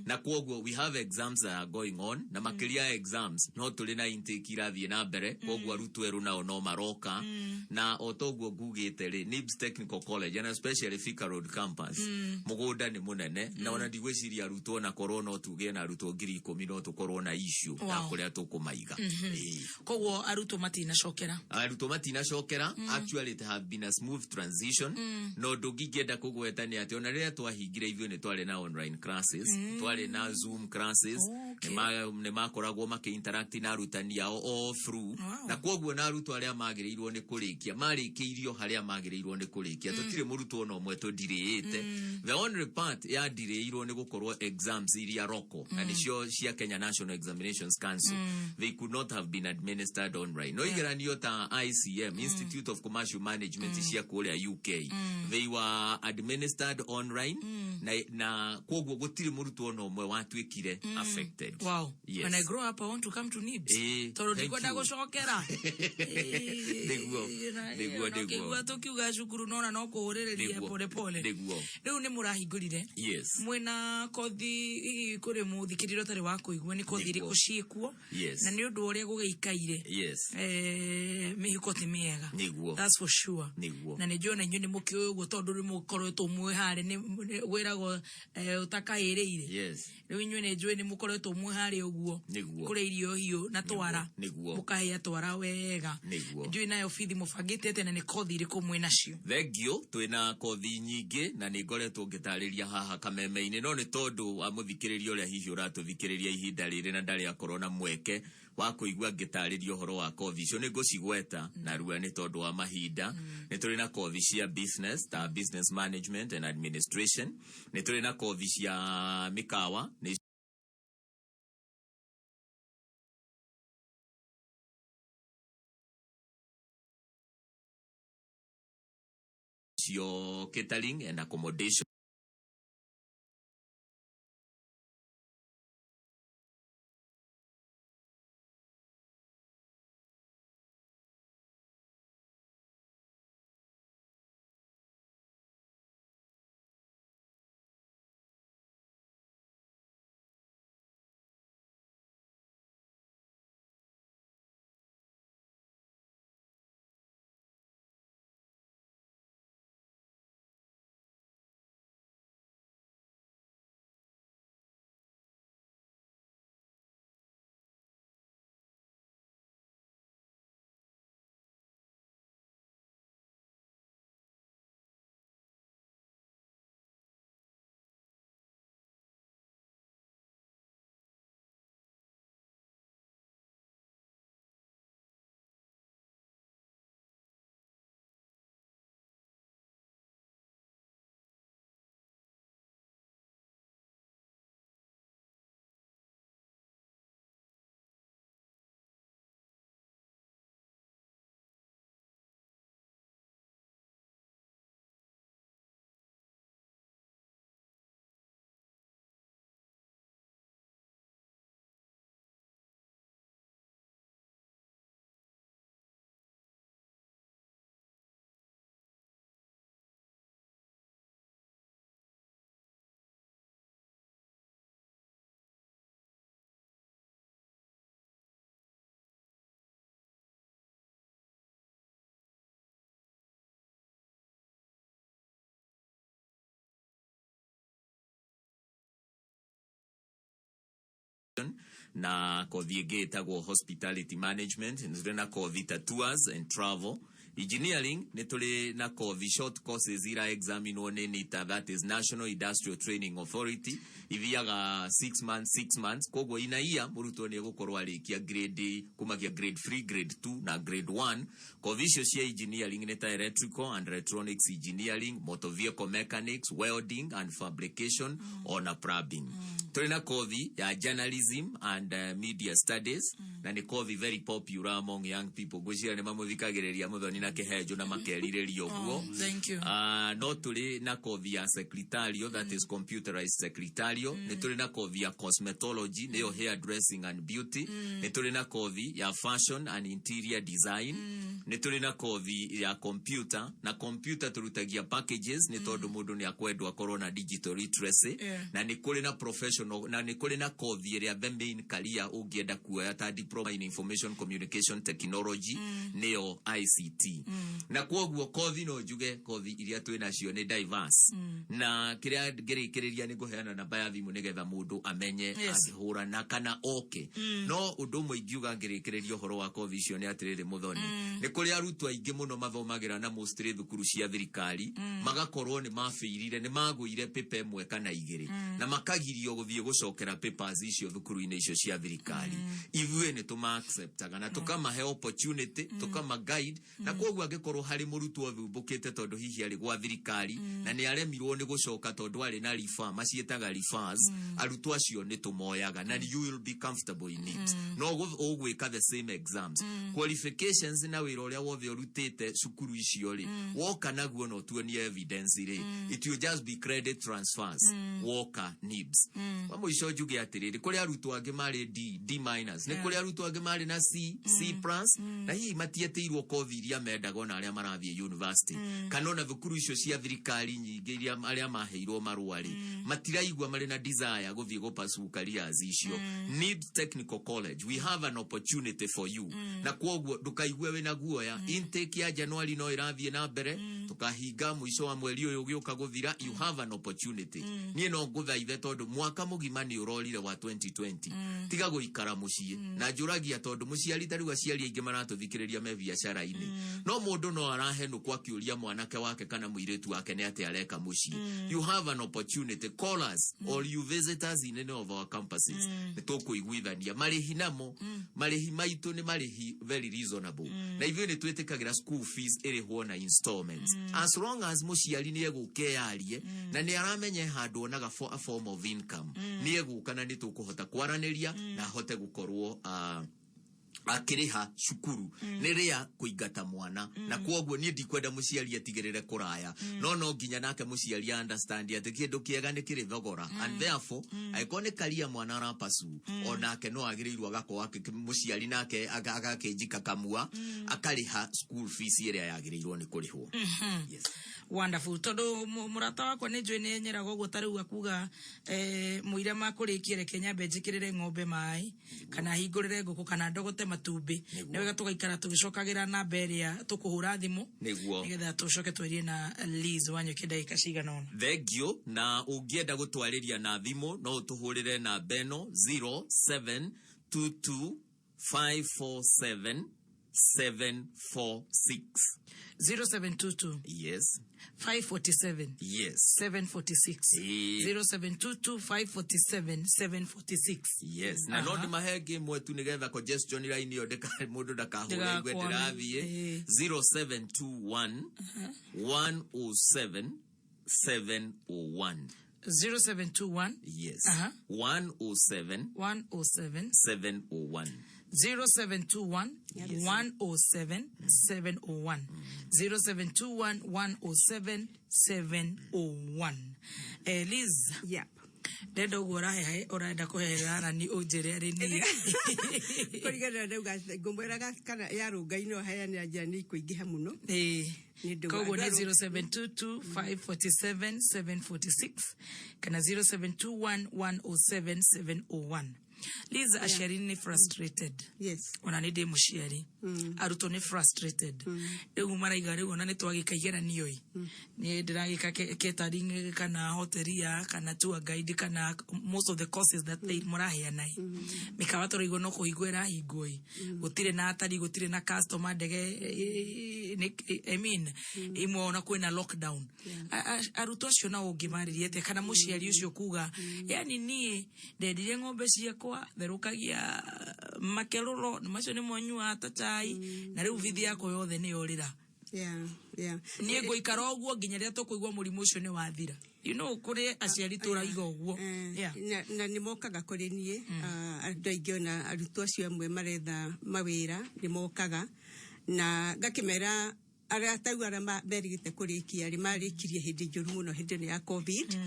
na koguo we have exams that are going on na makiria exams no tuli na intake irathie na mbere koguo arutwo eru nao no maroka na otoguo ngugite Nibs Technical College and especially Thika Road campus mugunda ni munene na ona ndigwiciria arutwo na corona tuge na arutwo 10,000 no tukorwo na issue ya kuria tukumaiga koguo arutwo matina shokera actually it have been a smooth transition no ndungigenda kugweta ni ati ona riria twahingire ithwe ni twari na online classes twari na Zoom classes ne makoragwo interact na arutani ao all through na koguo na arutwo aria magirirwo ni kurikia marikiirio haria magirirwo ni kurikia tutire murutwo no mwe to delete the only part ya delayrwo ni gukorwo exams iria roko and cia Kenya National Examinations Council they could not have been administered online no igeranio ta ICM Institute of Commercial Management cia kuria UK they were administered online na koguo gutire murutwo no mwe watwikire affected. Wow. Yes. When I grow up I want to come to NIBS toro ndikwenda gucokera niguo tukiuga cukuru nona no kuhuriria pole pole riu ni murahingurire mwena kothi kuri muthikiriro tari wa kuigwa ni kothi ri kuciekuo na ni undu uria gugeikaire mihiko ti miega that's for sure na ni jona nyu ni mukiu guo tondu ri mukoretwo mwe hari ni wiragwo utakairiire riu nyu ni njui ni mukoretwo mwe hari uguo kuri irio hiyo na twara mukahia twara wega njui nayo fithi mufangite ate na ni kothi ri kumwe nacio thengio twina kothi nyingi na ni ngoretwo ngitariria haha kameme-ini no ni tondu amuthikiriria uria hihi uratuthikiriria ihinda riri na ndari akorwo na mweke wa kuigua ngitariria horo wa kothi icio ni ngucigweta na ruwa ni tondu wa mahinda ni turi na kothi cia business ta business management and administration ni turi na kothi cia mikawa ni your catering and accommodation na kothi getagwo hospitality management nzure na kothi ta tours and travel engineering netole na kothi short courses ira examine ni NITA that is National Industrial Training Authority ithiaga 6 months koguo inaia murutwo ni gukorwo arikia grade kumagia grade 3 grade 2 na grade 1 kothi cio cia engineering ni ta electrical and electronics engineering motor vehicle mechanics welding and fabrication on plumbing tuli na kothi ya journalism and media studies na ni kothi very popular among young people gwicira ni mamuthikagiriria muthoni na kihejo na makeriririo guo no tuli na kothi ya secretarial that is computerized secretarial ni tuli na kothi ya cosmetology niyo hair dressing and beauty ni tuli na kothi ya fashion and interior design ni tuli na kothi ya computer na computer turutagia packages ni tondu mundu ni akwendwa corona digital literacy na ni kuli na professional na ni kuli na kothi ya the main career ungienda kuoya ta diploma in information communication technology neo ICT na kwoguo kothi no njuge kothi iria twina cio ni diverse na kiria ngirikiria ni guheana namba ya thimu nigetha mundu amenye akihurana kana no undu mwe ingiuga ngirikiria horo wa kothi icio ni atiriri muthoni ni kuri arutwo aingi muno mathomagira na mostly thukuru cia thirikari magakorwo ni mafirire ni maguire pepa imwe kana igiri na makagirio guthie gucokera papers icio thukuru-ini icio cia thirikari ithuĩ ni tuma acceptaga na tukamahe opportunity tukama guide na kwoguo angikorwo hari murutwo thumbukite tondu hihi ari gwa thirikari na ni aremirwo ni gucoka tondu ari na refer macietaga refers arutwo acio ni tumoyaga na you will be comfortable in it no ugwika the same exams qualifications na wira uria wothe urutite cukuru icio ri woka naguo no tuonie evidence ri it will just be credit transfers woka nibs wa muico njuge atiriri kuri arutwo angi mari D minus ni kuri arutwo angi mari na C plus na hihi matieteirwo kothi iria mendaga na aria marathie university kanona thukuru icio cia thirikari nyingi iria aria maheirwo marwari matiraigwa mari na desire guthie gupasu careers icio need technical college we have an opportunity for you na kwoguo ndukaigue wina guoya intake ya January no irathie na mbere tukahinga muico wa mweri uyu ugiuka guthira you have an opportunity nie no nguthaithe tondu mwaka mugima ni urorire wa 2020 tiga guikara mucii na njuragia tondu muciari tariwa ciari aingi maratuthikiriria me biacara-ini no mundu no arahe no kwa kiuria mwanake wake kana muiretu wake ne ati areka mucii you have an opportunity call us or you visit us in any of our campuses nitukuiguithania marihi namo marihi maitu ni marihi very reasonable na ivyo ni twetikagira school fees irihwo na installments as long as muciari ni egukearie na ni aramenye handu onaga for a form of income ni eguka na ni tukuhota kwaraniria na hote gukorwo akiriha cukuru niria kuingata mwana na kwoguo ni ndikwenda muciari atigirire kuraya no nginya nake muciari understand ati kindu kiega ni kiri thogora and therefore iconically mwana arapasu onake no agirirwo agako ake muciari nake agakenjika kamua akariha school fees iria yagirirwo ni kurihwo yes wonderful tondu murata wakwa ni njui ni nyeraga uguo tariu akuga muire makurikiere Kenya benjikirire ng'ombe mai kana hingurire nguku kana ndogote matumbi ni wega tugaikara tugicokagira na beria tukuhura thimu nigetha tucoke twerie na Liz Wanyoike ndagika cigana ona thengio na ungienda gutwariria na thimu no utuhurire na beno 0722547746 0722 yes 547 yes 746 0722 547 746 yes na no ndimahenge mwetu nigetha congestion line yo ndeka mundu ndakahura igwe ndirathie 0721 107 701 0721 yes 107 701 0721 107 701 0721 107 701 Liz yep Dedo gora oraenda kuherana ni unjire ari ni kurigana ndauga ngomweraga kana yarungaino heana njani kuingiha muno koguo ni 0722 547 746 kana 0721 107 701 Liz ashari ni frustrated yes ona ni de muciari aruto ni frustrated rĩu maraiga rĩu ona ni twagikaigera nioi ni ndiragika catering kana hoteria kana tour guide kana most of the courses that they muraheana mikawa tũrĩigwo no kũhingwĩra hingũi gũtirĩ na atari gũtirĩ na customer ndege I mean imwe ona kwĩna lockdown aruto acio na ũngĩmarĩria atĩa kana muciari ucio kuga yani nie ndendire ng'ombe ciakwa therukagia makeroro macio ni mwanyua tatai na riu vithi yako yothe ni yorira nie goikara oguo nginya ria tukuigwa murimu ucio ni wathira kuri aciari turaiga oguo na ni mokaga kuri nie andu aingi ona arutwo acio amwe maretha mawira ni mokaga na ngakimera aria tau aria berigite kurikia ri marikirie hindi njuru muno hindi ya covid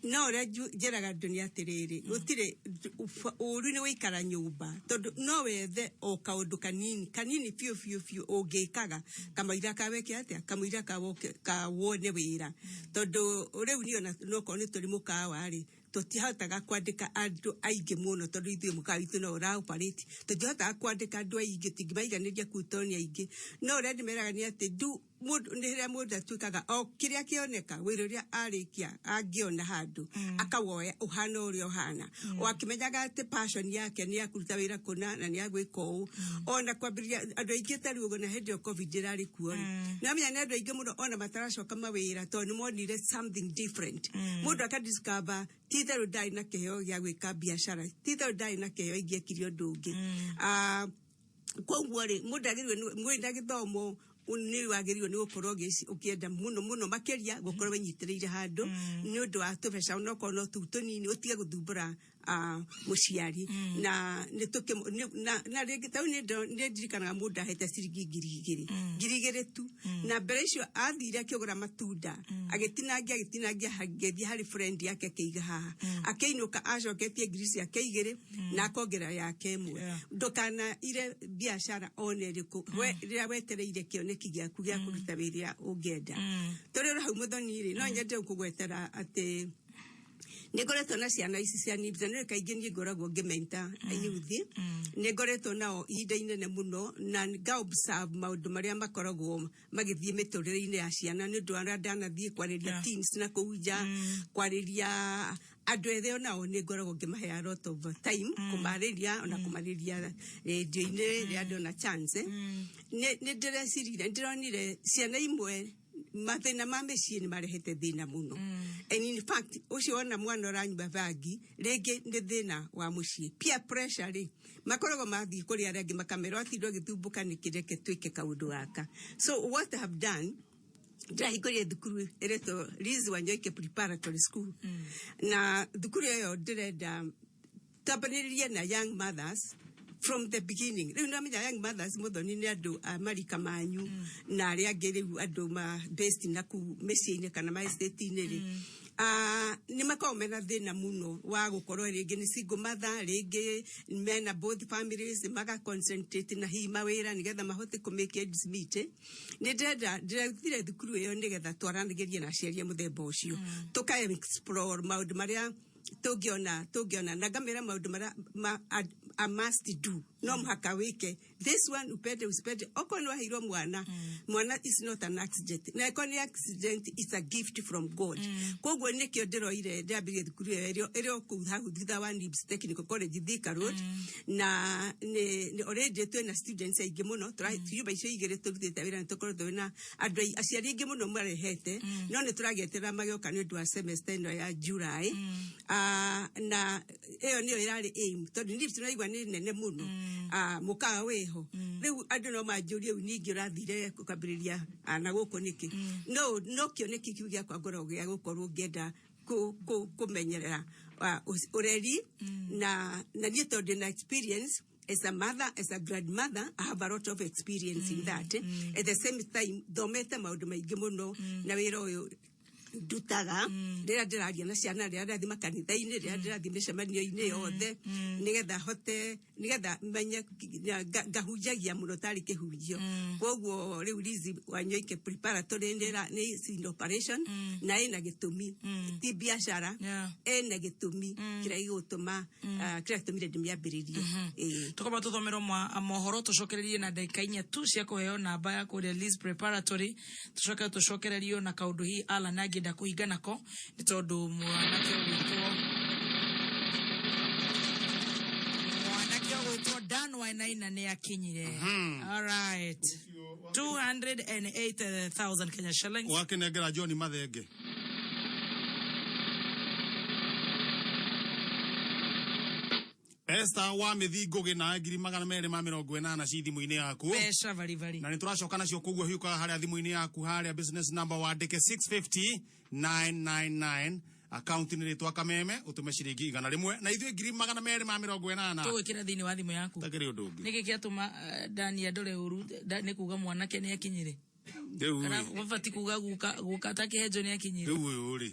no ria njeraga dunia atiriri gutire uru ni wikara nyumba tondu no wethe o kaundu kanini fiu ungikaga kamaira kaweke atia kamaira ka wone wira tondu riu ni ona no ko ni turi mukawa ri tutihotaga kwandika andu aingi muno tondu ithuĩ mũkawa witũ no ũraoperate tutihotaga kwandika andu aingi tingimaiganĩria kutoni aingi no ũrĩa ndĩmeraga nĩ atĩ rĩrĩa mũndũ atuĩkaga o kĩrĩa kĩoneka wĩra ũrĩa arĩkia angĩona handũ akawoya ũhana ũrĩa ũhana o akĩmenyaga atĩ passion yake nĩ ya kũruta wĩra kũna na nĩ ya gwĩka ũũ ona kwambĩrĩria andũ aingĩ tarĩ ũguo na hĩndĩ ĩyo covid ĩrarĩ kuo namenya nĩ andũ aingĩ mũno ona mataracoka mawĩra tondũ nĩ monire something different mũndũ akadiscover ti therũ ndarĩ na kĩheo gĩa gwĩka biacara ti therũ ndarĩ na kĩheo ingĩekire ũndũ ũngĩ koguo rĩ mũndũ agĩrĩirwo mwĩna gĩthomo nĩ wagĩrĩirwo nĩ gũkorwo ũkĩenda mũno makĩria gũkorwo wenyitĩrĩire handũ nĩ ũndũ wa tũbeca onokorwo no tũu tũnini ũtige gũthumbũra mũciari na rĩngĩ tau nĩ ndirikanaga mũndũ ahete ciringi ngiri igĩrĩ tu na mbere icio athire akĩgũra matunda agĩtinangia agĩthiĩ harĩ friend yake akĩiga haha akĩinũka acoketie ngiri ciake igĩrĩ na akongerera yake ĩmwe ndũkana ire biacara one ĩrĩkũ rĩrĩa wetereire kĩoneki gĩaku gĩa kũruta wĩra ũngĩenda tũrĩ hau mũthoni-rĩ no nyende kũgwetera atĩ nĩ ngoretwo na ciana ici cia NIBS na kaingĩ niĩ ngoragwo ngĩmenta ayuthi nĩ ngoretwo nao ihinda inene mũno na nga-observe maũndũ marĩa makoragwo magĩthiĩ mĩtũrĩre-inĩ ya ciana nĩ ũndũ wa ndanathiĩ kwarĩria teens na kũu nja kwarĩria andũ ethĩ onao nĩ ngoragwo ngĩmahe a lot of time kũmarĩria ona kũmarĩria radio-inĩ rĩrĩa ndona chance nĩ ndĩronire ciana imwe mathĩna ma mĩciĩ nĩ marehete thĩna mũno and in fact ũcio wona mwana ũranyua bangi rĩngĩ nĩ thĩna wa mũciĩ peer pressure rĩ makoragwo mathiĩ kũrĩ arĩa angĩ makamera atindwo gĩthumbũka nĩ kĩreke twĩke kaũndũ gaka so what I have done ndĩrahingũrire thukuru ĩretwo Liz Wanyoike Preparatory School na thukuru ĩyo ndĩrenda tambanĩrĩrie na young mothers from the beginning. Rĩu namenya young mothers mũthoni nĩ andũ a marika manyu na arĩa angĩ rĩu andũ based na kũu mĩciĩ-inĩ kana ma estate-inĩ rĩ nĩ makoragwo mena thĩna mũno wa gũkorwo rĩngĩ nĩ single mother rĩngĩ mena both families magaconcentrate na hihi mawĩra nĩgetha mahote kũmake ends meet nĩ ndĩrathire thukuru ĩyo nĩgetha twaranagĩrie na aciari a mũthemba ũcio tũka explore maũndũ marĩa tũngĩona na ngamĩra maũndũ marĩa I must do no mũhaka wĩke this one upende usipende okorwo nĩ waheirwo mwana is not an accident na ĩkorwo nĩ accident is a gift from God koguo nĩkĩo ndĩroire ndĩambĩrĩrie thukuru ĩyo ĩrĩ kũu hau thutha wa NIBS Technical College Thika Road na already twĩna students aingĩ mũno nyũmba icio igĩrĩ tũrutĩte wĩra nĩ tũkorwo twĩna andũ aciari aingĩ mũno marehete no nĩ tũragĩeterera magĩoka nĩ ũndũ wa semester ĩno ya July na ĩyo nĩyo ĩrarĩ aim tondũ NIBS tũraigua nĩ nene mũno mũkawa wĩho rĩu andũ no manjũrie ũũ ningĩ ũrathire gũkambĩrĩria na gũkũ nĩkĩ no kĩoneki kĩu gĩakwa ngoragwo gĩa gũkorwo ngĩenda kũmenyerera ũreri na niĩ tondũ na experience as a mother, as a grandmother, I have a lot of experience in that. At the same time, thomete maũndũ maingĩ mũno na wĩra ũyũ ndutaga rĩrĩa ndĩraria na ciana rĩrĩa ndĩrathiĩ makanitha-inĩ rĩrĩa ndĩrathiĩ mĩcemanio-inĩ yothe nĩgetha menye ngahunjagia mũno tarĩ kĩhunjio koguo rĩu Liz Wanyoike Preparatory nĩ in operation na ĩna gĩtũmi ti biacara ĩna gĩtũmi kĩrĩa gĩgũtũma kĩrĩa gĩtũmire ndĩmĩambĩrĩrie tũkamba tũthomerwo mohoro tũcokererie na ndagĩka 4 tu cia kũheo namba ya kũrĩa Liz Preparatory tũcokererio na kaũndũ hii Alan angĩenda kũhinga nako nĩ tondũ mwanake ũgwĩtwo Dan Wainaina nĩ akinyire all right 208,000 Kenya shillings wakinengera John Mathenge Esther wa mithingo gina 280 ci thimu-inĩ yaku beca vari na nĩ tũracoka nacio koguo hiuka harĩa thimu-inĩ yaku harĩa business number wandĩke 650999 account-inĩ rĩtwa Kameme ũtume ciringi 100 na ithuĩ 280 tũgwĩkĩra thĩinĩ wa thimũ yaku takĩrĩ ũndũ ũngĩ nĩkĩ gĩatũma Dania ndore ũru nĩ kuga mwanake nĩ akinyire kana wabati kuga guka takihenjo nĩ akinyire rĩu ũyũ rĩ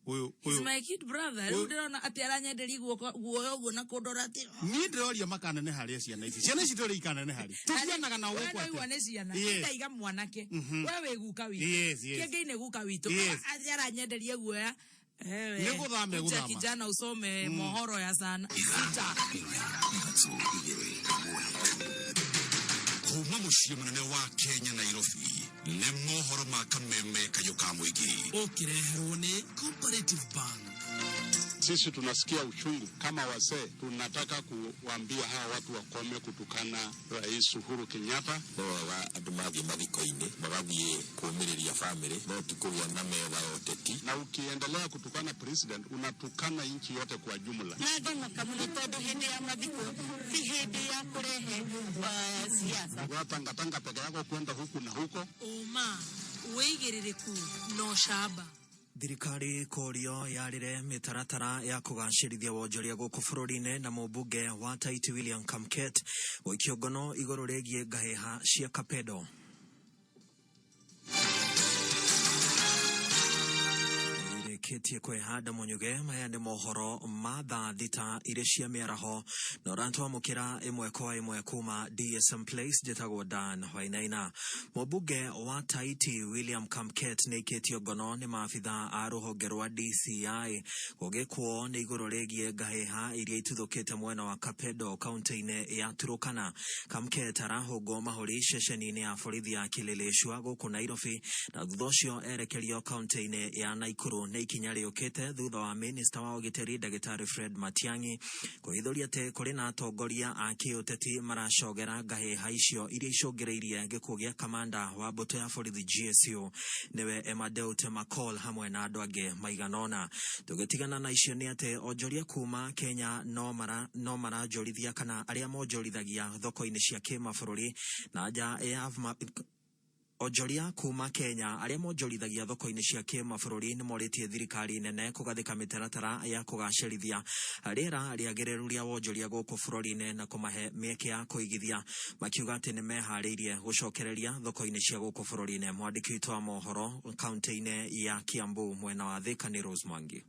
He's my kid brother. Rĩu ndĩrona atĩ aranyenderi guoya ũguo na kũndora atĩ niĩ ndĩroria makanene harĩa ciana ici tũrĩ ikanene harĩ tũthianaga na ũguo kwate nĩ ciana ndaiga mwanake we wĩ guka witũ kĩngĩ-inĩ guka witũ atĩ aranyenderia guoya Kuja kijana usome mohoro ya sana sita. Kuma muciĩ munene wa Kenya Nairobi nĩ mohoro ma kameme kayoka mwigi ukireherwo nĩ Cooperative Bank. Sisi tunasikia uchungu kama wazee, tunataka kuambia hawa watu wakome kutukana Rais Uhuru Kenyatta. Wa andu mathie mathiko-ini magathie kuumiriria family no tikugia na metha yoteti, na ukiendelea kutukana president unatukana nchi yote kwa jumla. Na ndo makamuni todo hindi ya mathiko si hindi ya kurehe siasa. Watangatanga peke yako kwenda huku na huko. Uma uigiririku no shaba. Thirikari korio yarire mitaratara ya kugacirithia wonjoria guku bururi-ini na mubunge wa Taiti William Kamket gwikio ngono iguru rigie ngaheha cia Kapedo. Ketie kwehanda munyuge maya ni mohoro ma thaa thita ire cia miaraho na urantwa mukira imwe kwa imwe kuma DSM Place jetagwo Dan Wainaina. Mubunge wa Taiti William Kamket ni ketio ngono ni maafitha a ruhonge rwa DCI gugikwo ni iguru rigie ngaheha iria ituthukite mwena wa Kapedo kaunti-ini ya Turukana. Kamket arahungo mahuri ceceni-ini ya borithi ya Kileleshwa guku Nairobi na thutha ucio erekerio kaunti-ini ya Naikuru ikinya riukite thutha wa minister wa ugiteri Dagitari Fred Matiang'i kuhithuria ati kuri na atongoria a kiuteti maracogera ngaheha icio iria icungireirie gikuo gia kamanda wa mbuto ya borithi GSU niwe Emadeut Makol hamwe na andu angi maiganona. Tugitigana na icio ni ati onjoria kuma Kenya no marajorithia kana aria monjorithagia thoko-ini cia kimabũrũri na nja ya onjoria kuma Kenya aria monjorithagia thoko-ini cia kimabũrũri ni moritie thirikari nene kugathika mitaratara ya kugacirithia riera riagĩrĩru ria wonjoria guku bũrũri-ini na kumahe mieke ya kuigithia, makiuga ati ni mehariirie gucokereria thoko-ini cia guku bũrũri-ini. Mwandiki witũ wa mohoro kaunti-ini ya Kiambu mwena wa Thika ni Rose Mwangi.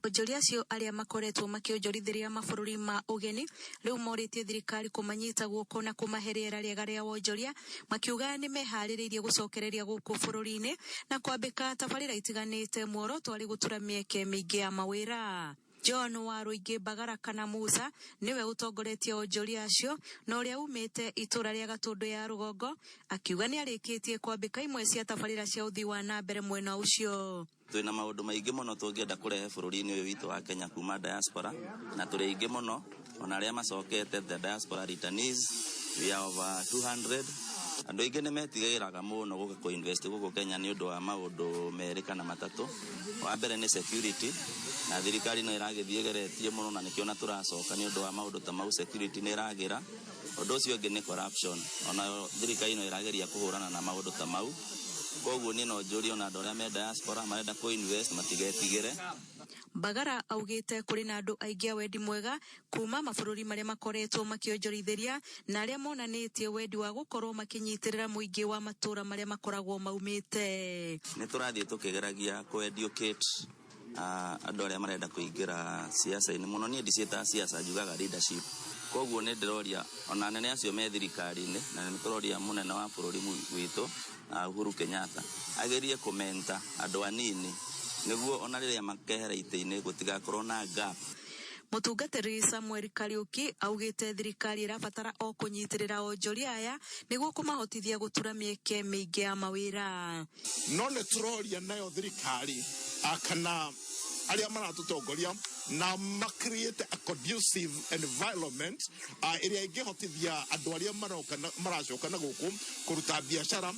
Onjoria acio aria makoretwo makionjorithiria mabũrũri ma ugeni riu moritie thirikari kumanyita guoko na kumaherera riega ria wonjoria, makiuga ni meharĩrĩirie gucokereria guku bũrũri-ini na kwambika tabarĩra itiganĩte muoroto ari gutura mieke mĩingĩ ya mawĩra. John wa Ruigi Bagara kana Musa niwe utongoretie onjoria acio na uria umite itura ria Gatundu ya Rugongo, akiuga ni arikitie kwambika imwe cia tabarĩra cia uthii wa na mbere mwena ucio. Twina maundu maingi muno tungienda kurehe bururi-ini uyu witu wa Kenya kuma diaspora na turi aingi muno ona aria macokete the diaspora returnees we are over 200. Andu aingi ni metigagiraga muno guka ku invest guku Kenya ni undu wa maundu meri kana matatu. Wa mbere ni security na thirikari no iragithiegeretie muno na nikiona turacoka ni undu wa maundu ta mau security ni iragira. Undu ucio ungi ni corruption ona thirikari no irageria kuhurana na maundu ta mau. Koguo ni no njuri ona andu aria me diaspora marenda ku invest matigetigire. Bagara augite kuri na andu aingi a wendi mwega kuma mabũrũri maria makoretwo makionjorithiria na aria monanitie wendi wa gukorwo makinyitirira muingi wa matura maria makoragwo maumite. Ni turathie tukigeragia ku educate andu aria marenda kuingira siasa-ini muno. Ni ndicieta siasa njugaga leadership. Koguo ni ndiroria ona nene acio me thirikari-ini na ni turoria munene wa bũrũri witu Uhuru Kenyatta agerie komenta andu anini niguo ona riria makehera ite-ini gutigakorwo na gap. Mutungatiri Samuel Kariuki augite thirikari irabatara o kunyitirira onjoria aya niguo kumahotithia gutura mieke miingi ya mawira. No ne turoria nayo thirikari kana aria maratutongoria na create a conducive environment iria ingihotithia andu aria maracoka na guku kuruta biashara.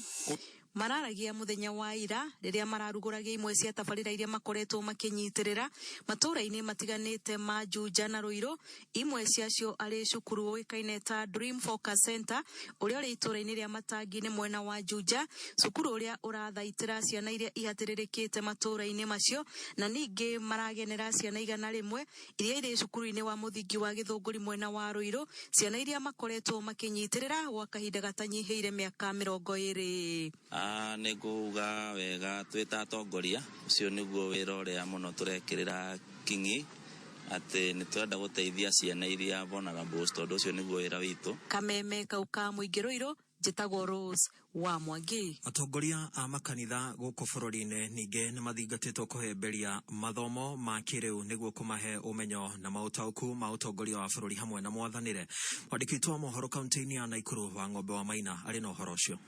Mararagia muthenya wa ira riria mararuguragia imwe cia tabarĩra iria makoretwo makinyitirira matura-ini matiganite ma Juja na Ruiru. Imwe ciacio ari cukuru uikaine ta Dream Focus Center uria uri itura-ini ria Matangi-ini mwena wa Juja, cukuru uria urathaitira ciana iria ihatiririkite matura-ini macio na ningi maragenera ciana igana rimwe iria iri cukuru-ini wa muthingi wa Githunguri mwena wa Ruiru, ciana iria makoretwo makinyitirira gwa kahinda gatanyihiire miaka 20. Niguga wega twita atongoria ucio niguo wira uria muno turekirira kingi ati ni twenda guteithia ciana iria vulnerable tondu ucio niguo wira witu. Kameme kau ka muingi Ruiru njitagwo Rose wa Mwangi. Atongoria a makanitha guku bururi-ini ninge ni mathingatitwo kuhemberia mathomo ma kiriu niguo kumahe umenyo na mautauku ma utongoria wa bururi hamwe na mwathanire. Mwandiki wa mohoro kaunti-ini ya Naikuru wa Ng'ombe wa Maina ari na uhoro ucio.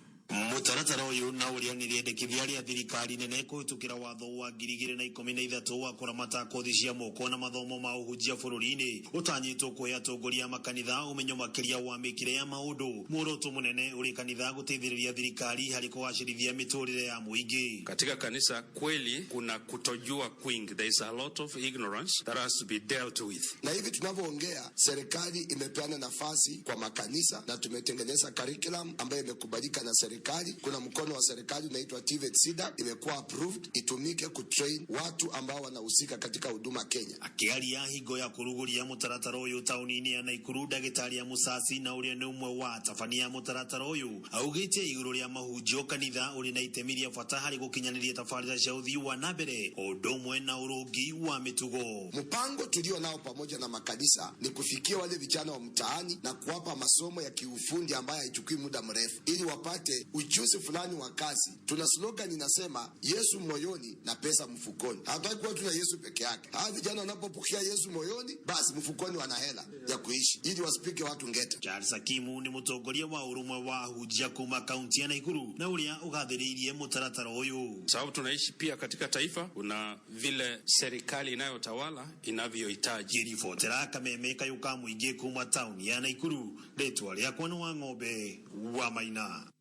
Mutaratara uyu na uria ni riendekithia ria thirikari nene kuhitukira watho wa 2013 wa kuramata kothi cia moko na mathomo ma uhunjia bururi-ini utanyitwo kuhe atongoria makanitha umenyo makiria wa mikire ya maundu. Muoroto munene uri kanitha guteithiriria thirikari hari kuwacirithia miturire ya muingi. Katika kanisa kweli kuna kutojua kwingi. There is a lot of ignorance that has to be dealt with. Na hivi tunavyoongea, serikali imepeana nafasi kwa makanisa na tumetengeneza curriculum ambayo imekubalika na serikali. Kuna mkono wa serikali unaitwa TVET SIDA, imekuwa approved itumike kutrain watu ambao wanahusika katika huduma Kenya. Akiaria higo ya kuruguria mutaratara uyu tauni-ini ya Naikuru, Ndagĩtarĩ Musasi na uria ni umwe wa tabania mutaratara uyu augite iguru ria mahunjio kanitha uri na itemi ria bata hari gukinyaniria tabarĩra cia uthii wa nambere ũndũ ũmwe na urungi wa mitugo. Mpango tulio nao pamoja na makanisa ni kufikia wale vijana wa mtaani na kuwapa masomo ya kiufundi ambayo haichukui muda mrefu ili wapate ujuzi fulani wa kazi. Tuna slogan inasema Yesu moyoni na pesa mfukoni. Hataki kuwa tuna Yesu peke yake. Hawa vijana wanapopokea Yesu moyoni, basi mfukoni wana hela ya kuishi ili wasipike watu ngeta. Charles Akimu ni mutongoria wa urumwe wa hujia kuma kaunti ya Naikuru na uria ugathiririe mutaratara uyu. Sababu tunaishi pia katika taifa, kuna vile serikali inayotawala inavyohitaji. Ribotera Kameme Kayuka Muingi kuma tauni ya Naikuru, Retwa ria Kwano wa Ng'ombe wa Maina.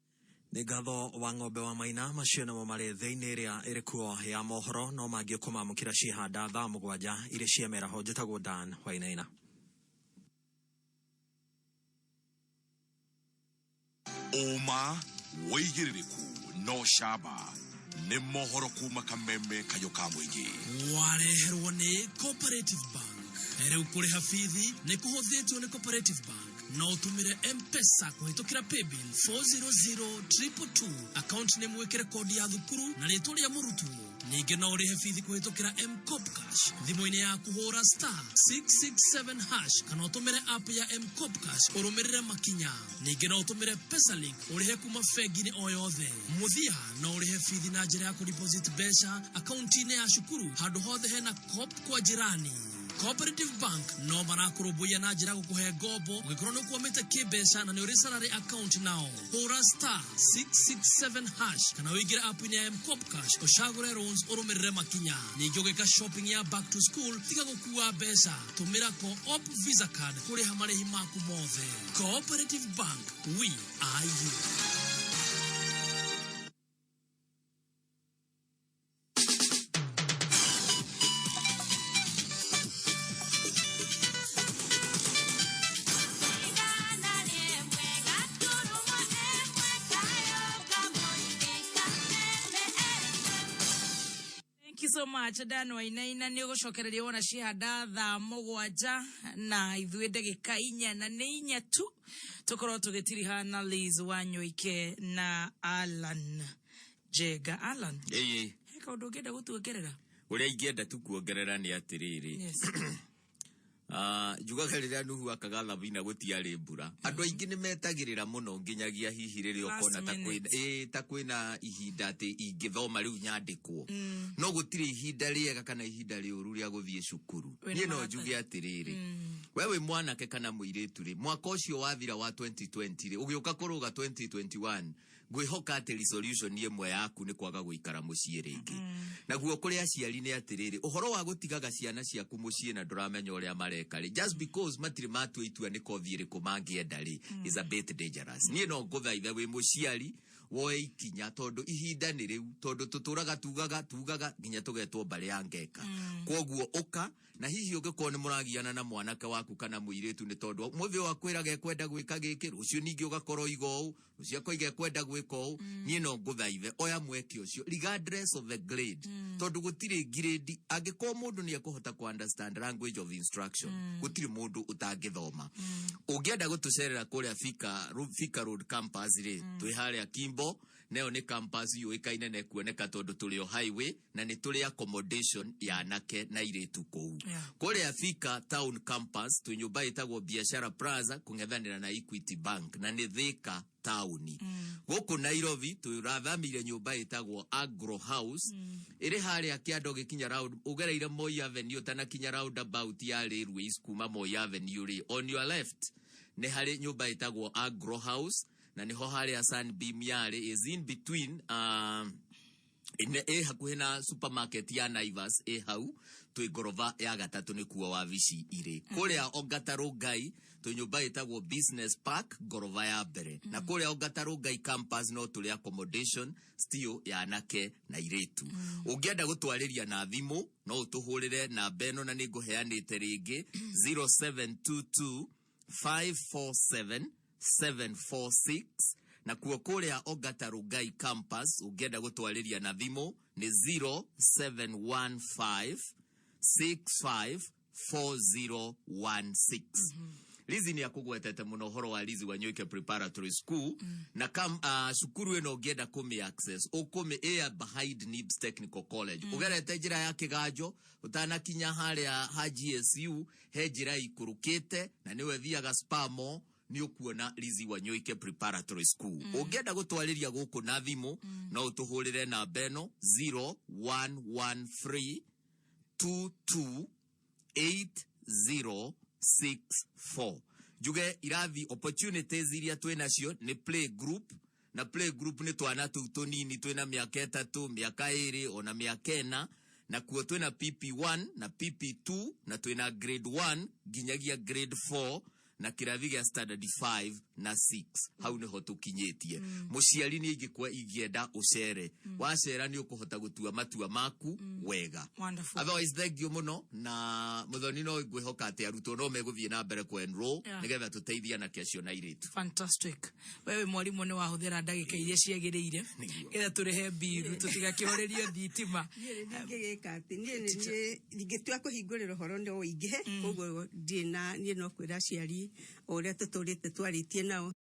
Nĩ ngatho wa Ng'ombe wa Maina macio namo marĩ thĩinĩ ĩrĩa ĩrĩ kuo ya mohoro no mangĩ kũmamũkĩra cihanda thaa 7 iria ciamera ho. Njĩtagwo Dan Wainaina. Oma wĩigĩrĩrĩku no camba nĩ mohoro kuma Kameme Kayuka Muingi. Wareherwo nĩ Cooperative Bank. Rĩu kũrĩha bithi nĩ kũhũthĩtio nĩ Cooperative Bank. No utumire M-Pesa kuhitukira paybill 400222 account name wekere kodi ya thukuru na rĩtwa rĩa mũrutwo. Ningĩ no ũrĩhe bithi kuhitukira M-Cop Cash thimũ-inĩ yaku hũra *667# kana ũtũmĩre app ya M-Cop Cash ũrũmĩrĩre makinya. Ningĩ no ũtũmĩre PesaLink ũrĩhe kuma bengi-inĩ o yothe. Mũthia no ũrĩhe bithi na njĩra ya kũdeposit mbeca akaunti-inĩ ya cukuru handũ hothe hena Coop kwa jirani. Cooperative Bank no marakurumbuia na njira gukuhe ngombo ugikorwo ni ukwamite kĩmbeca na ni uri salary account nao. Hũra *667# kana uingire app-inĩ ya M-Cop Cash ucagure loans urumirire makinya. Ningĩ ugika shopping ya back to school tiga gukua mbeca, tumira Co-op Visa Card kuriha marĩhi maku mothe. Cooperative Bank, we are you. So much Dan Wainaina ni ugucokereria wona cihanda thaa 7 na ithuĩ ndagĩka 4 na nĩ 4 tu tukorwo tũgĩtiriha na Liz Wanyoike na Alan Jega. Alan, he kaũndũ ũngĩenda gũtuongerera? Ũrĩa ingĩenda tu kuongerera nĩ atĩrĩrĩ. Yes. Njugaga rĩrĩa Nuhu akagatha bina gũtiarĩ mbura, andũ aingĩ nĩ metagĩrĩra mũno nginyagia hihi rĩrĩa ũkona ta kwĩna ihinda atĩ ingĩthoma rĩu nyandĩkwo, no gũtirĩ ihinda rĩega kana ihinda rĩũru rĩa gũthiĩ cukuru. Niĩ no njuge atĩrĩrĩ, we wĩ mwanake kana mũirĩtu rĩ, mwaka ũcio wathira wa 2020 rĩ, ũgĩũka kũrũga 2021, ngwĩhoka atĩ resolution ĩmwe yaku nĩ kwaga gũikara mũciĩ rĩngĩ. Naguo kũrĩ aciari nĩ atĩrĩrĩ, ũhoro wa gũtigaga ciana ciaku mũciĩ na ndũramenya ũrĩa mareka rĩ, just because matirĩ matua itua nĩ kothi ĩrĩkũ mangĩenda rĩ, is a bit dangerous. Niĩ no ngũthaitha wĩ mũciari woe ikinya, tondu ihinda nĩ rĩu, tondu tutũraga tugaga nginya tũgetwo mbarĩ ya ngeka. Kwoguo ũka na hihi ũngĩkorwo nĩ mũragiana na mwanake waku kana mũirĩtu nĩ tondu mũthĩ wakwĩraga ekwenda gwĩka gĩkĩ, rũciũ ningĩ ũgakorwo iga ũũ, rũciũ akoiga ekwenda gwĩka ũũ. Niĩ no ngũthaithe oya mweke ũcio regardless of the grade, tondu gũtirĩ grade. Angĩkorwo mũndũ nĩ ekũhota ku understand language of instruction, gũtirĩ mũndũ ũtangĩthoma. Ũngĩenda gũtũcerera kũrĩa Thika Road campus rĩ, twĩ harĩa Kimbo neo ni campus yuikaine ne kuoneka tondu tuli o highway na ni tuli accommodation ya anake na iretu kou kule Thika town campus tu nyumba itagwo Biashara Plaza kung'ethanira na Equity Bank na ni Thika town guku Nairobi turathamire nyumba itagwo Agro House iri haria kiando gikinya round ugereire Moi Avenue tana kinya round about ya railways kuma Moi Avenue ri on your left ne hari nyumba itagwo Agro House na niho haria Sunbeam yare is in between hakuhe na supermarket ya Naivas hau twi gorova ya gatatu ni kuwa wabici ire kuria Ongata Gai tu nyumba itagwo Business Park gorova ya mbere na kuria Ongata Gai campus no tuli accommodation still ya anake na iretu ungienda gutwariria na thimu no utuhurire na beno na ninguheanite ringi 0722 547 746 na kuo kuria Ongata Gai campus ungienda gutwariria na thimu ni 0715 654016 Lizi ni akugwetete muno horo wa Lizi Wanyoike Preparatory School na shukuru eno ungienda kumi access ukumi behind Nibs Technical College ugerete njira ya Kiganjo utana kinya haria ha GSU he njira ikurukite na niwe thiaga Spamo ni ukuona Lizi Wanyoike Preparatory School ungienda gutwariria guku na thimu no utuhurire na beno 0113 228064 juge irathi opportunities iria twenacio ni play group na play group ni twana tunini twena miaka 3 miaka 2 ona miaka 4 na kuo twena PP1 na PP2 na twena grade 1 ginyagia grade 4 na kirathi gya standard 5 na 6 hau niho tukinyetie muciari ni ingikwa igienda ucere wacera ni ukuhota gutua matua maku wega otherwise thank you muno na muthoni no ngwihoka ati aruto no meguthie na mbere ku enroll nigetha tuteithia na kiacio na iretu fantastic wewe mwalimu ni wahuthira ndagika iria ciagiriire getha turehe biru tutigakihorerio thitima ngigeka ati ni ngitua kuhingurira horo ndo ingihe koguo ndina ni no kwira ciari oria tuturite twaritie nao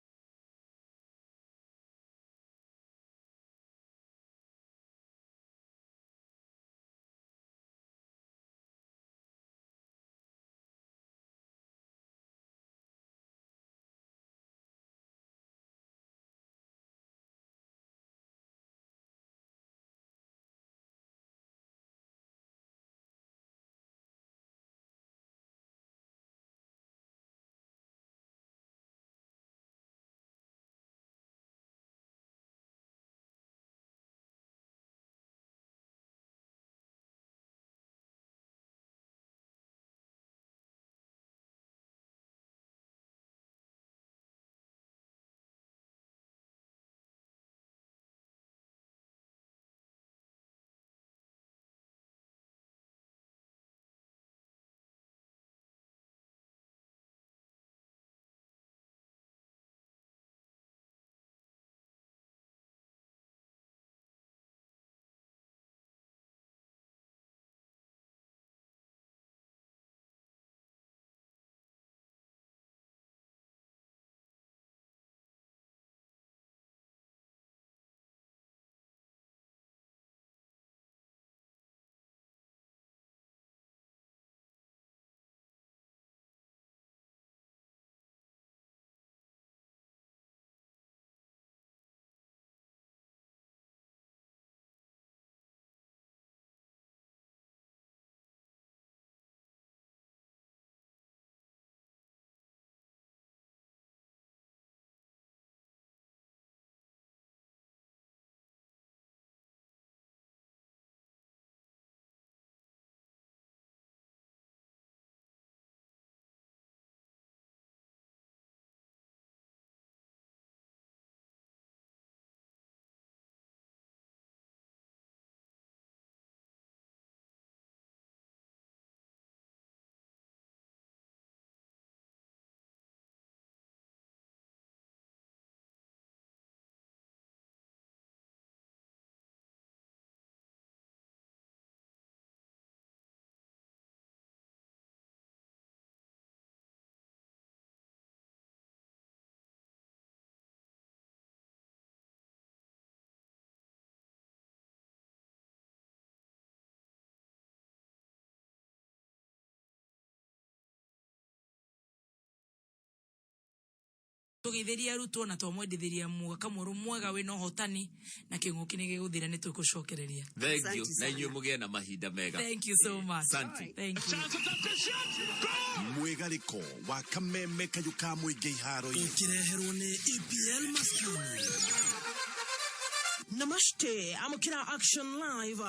tugitheria arutwo na twamwendithiria mwaka mweru mwega wina hotani na kinguki ni giguthira ni tugucokereria. Thank you. Na inyuĩ mũgĩe na mahinda mega. Thank you so much. Asante. Thank you. Mwigariko wa Kameme Kayuka Muingi iharo-inĩ ukireherwo ni EPL Maskani. Namaste, amukira Action Live.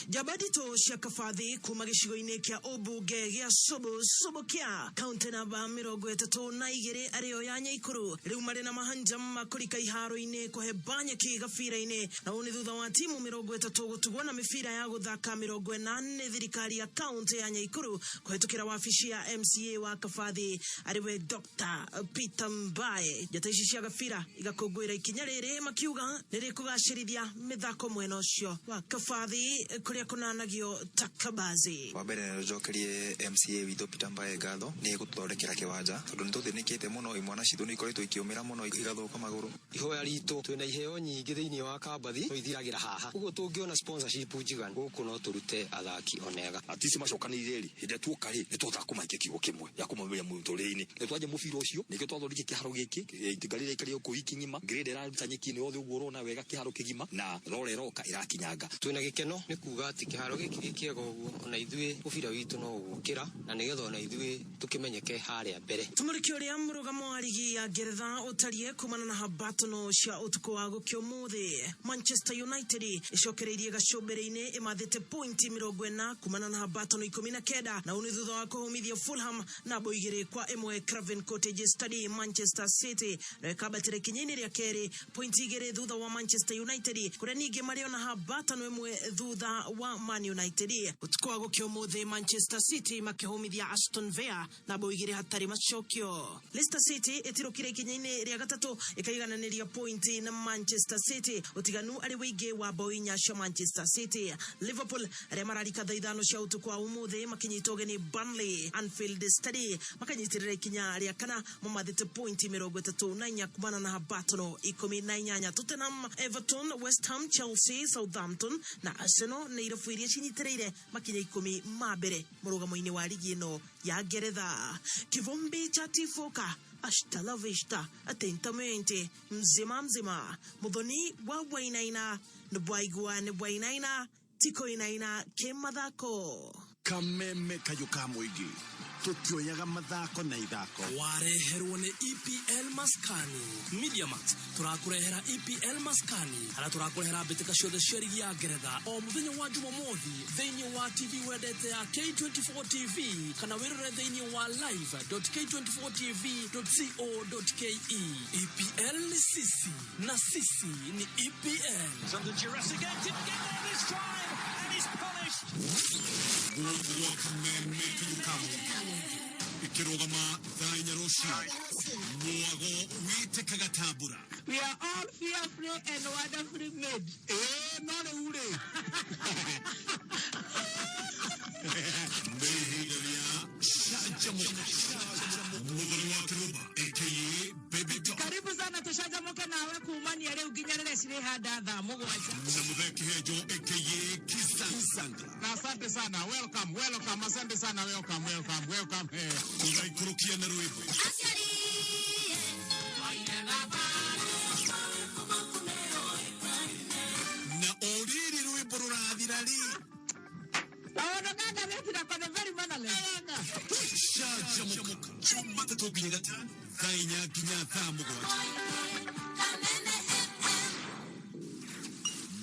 Jabadito cia kabathi kuma gicigo-inĩ kia Obunge gia Subukia kaunti namba 32 ario ya Nyaikuru riu mari na mahanja makurika iharo-inĩ kuhe Banyeki gabira-inĩ na uni thutha wa timu 30 gutugwo na mibira ya guthaka 40 thirikari ya kaunti ya Nyaikuru kuhetukira wabici ya MCA wa kabathi ariwe Dr. Peter Mbae. Njata ici cia gabira igakungwira ikinya riri makiuga nirikugacirithia mithako mwena ucio wa kabathi kuria kunanagio Takabazi. Wa mbere njokerie MCA witũ Peter Mbae ngatho ni gututhondekera kiwanja tondu nituthinikite muno imwana citu ni ikoretwo ikiumira muno igathuka maguru. Ihoya ritu twina iheo nyingi thiini wa kabathi twithiragira haha uguo tungiona sponsorship njiganu guku no turute athaki onega atisi macokanire ri hinde tuoka ri ni tuthakumaike kigo kimwe ya kumamenya muturire-ini ni twaje mubira ucio ni gitwathondeki kiharo giki itigarire ikari uko ikingima grade era nyeki ni othe uguo rona wega kiharo kigima na rore roka irakinyanga. Twina gikeno ni kuga ati kiharo giki kiega uguo ona ithuĩ mubira witu no gukira na nigetha ona ithuĩ tukimenyeke haria mbere. Tumuriki uria murugamo wa ligi ya Ngeretha utarie kumana na habatono cia utuku wa gukio muthi. Manchester United icokereirie gacumbiri-ini imathite pointi 40 kumana na habatono 19 na uni thutha wa kuhumithia Fulham na boigire kwa imwe Craven Cottage Stadium. Manchester City rekabatire kinyini ria keri pointi 2 thutha wa Manchester United kuria ningi mario na habatono imwe thutha wa Man United. Utuku wa gukio muthi Manchester City makihumithia Aston Villa na boigire hatari macokio. Leicester City itirukire kinyini ria gatatu ikaigananiria pointi na Manchester City utiganu ari wige wa boinya cia Manchester City. Liverpool aria mararika thaithano cia utuku wa umuthi makinyitoge ni Burnley Anfield Stadium makanyitirira ikinya ria kana mamathite pointi 34 kumana na habatono 18. Tottenham, Everton, West Ham, Chelsea, Southampton na Arsenal na irafuiria cinyitirire makinya 10 mabere murugamo-ini wa ligi ino ya Ngeretha. Kivumbi cha tifoka hasta la vista atentamente mzima muthoni wa Wainaina nbwaigua ni Wainaina tiko inaina ke mathako. Kameme Kayuka Muingi tutioyaga mathako na ithako wareherwo ni EPL Maskani. Media Max turakurehera EPL Maskani ara turakurehera mbitika ciothe cia ligi ya Ngeretha o muthenya wa Jumamothi thiini wa TV wendete ya K24 TV kana wirore thiini wa live.k24tv.co.ke. EPL ni sisi na sisi ni EPL. Some the Jurassic didn't get there this time and he's polished. Ikirogama thainya roshi muago wite kagatabura. We are all fearfully and wonderfully made. None ure. Mehigalia shajamoka. Mugari wa Kiruba aka Baby Doll. Karibu sana tushajamoka nawe kuumani ya leo ginyarele sile hada dha mugo wacha. Na mudheki hejo aka Kisanga. Na asante sana. Welcome. Asante sana. Welcome. Kuzai kurukia na ruibu. Na oriri ruibu ruradhirali. Awanaganda veti na kone very manale. Shajamoka. Chuma tatobi ngata. Thainya ginya thamugo wacha.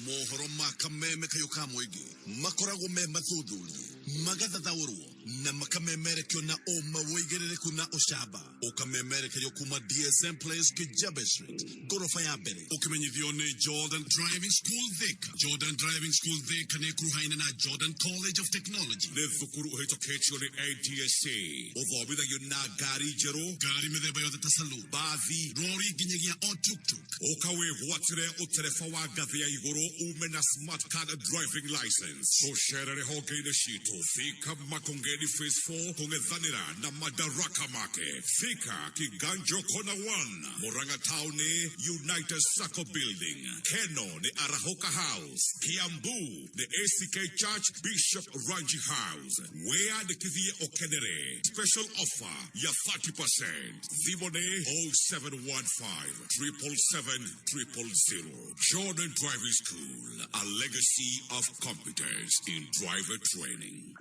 Mohoro ma Kameme Kayuka Muingi makoragwo me mathuthurie magathathaũrwo na makamemerekio na ũma wũigĩrĩrĩku na ũcamba ũkamemerekerio kuma DSM Place Kijabe Street ngorofa ya mbere ũkĩmenyithio nĩ Jordan Driving School Thika. Jordan Driving School Thika nĩ kuruhaine na Jordan College of Technology nĩ thukuru ũhĩtũkĩtio nĩ ATSA ũthomithagio na ngari njerũ ngari mĩthemba yothe ta saloon bathi rori nginyagia o tuk-tuk ũkawĩgwatĩre ũtereba wa ngathĩ ya igũrũ ume na smart card driving license ũcerere honge-inĩ citũ Soweto. Fika Makongeni Phase 4 kung'ethanira na Madaraka Market. Fika Kiganjo Kona 1 Murang'a Town United Circle Building. Keno ni Arahoka House. Kiambu ni ACK Church Bishop Ranji House. Wea ni Kithie Okenere. Special offer ya 30%. Thimone 0715 777 000. Jordan Driving School, a legacy of competence in driver training.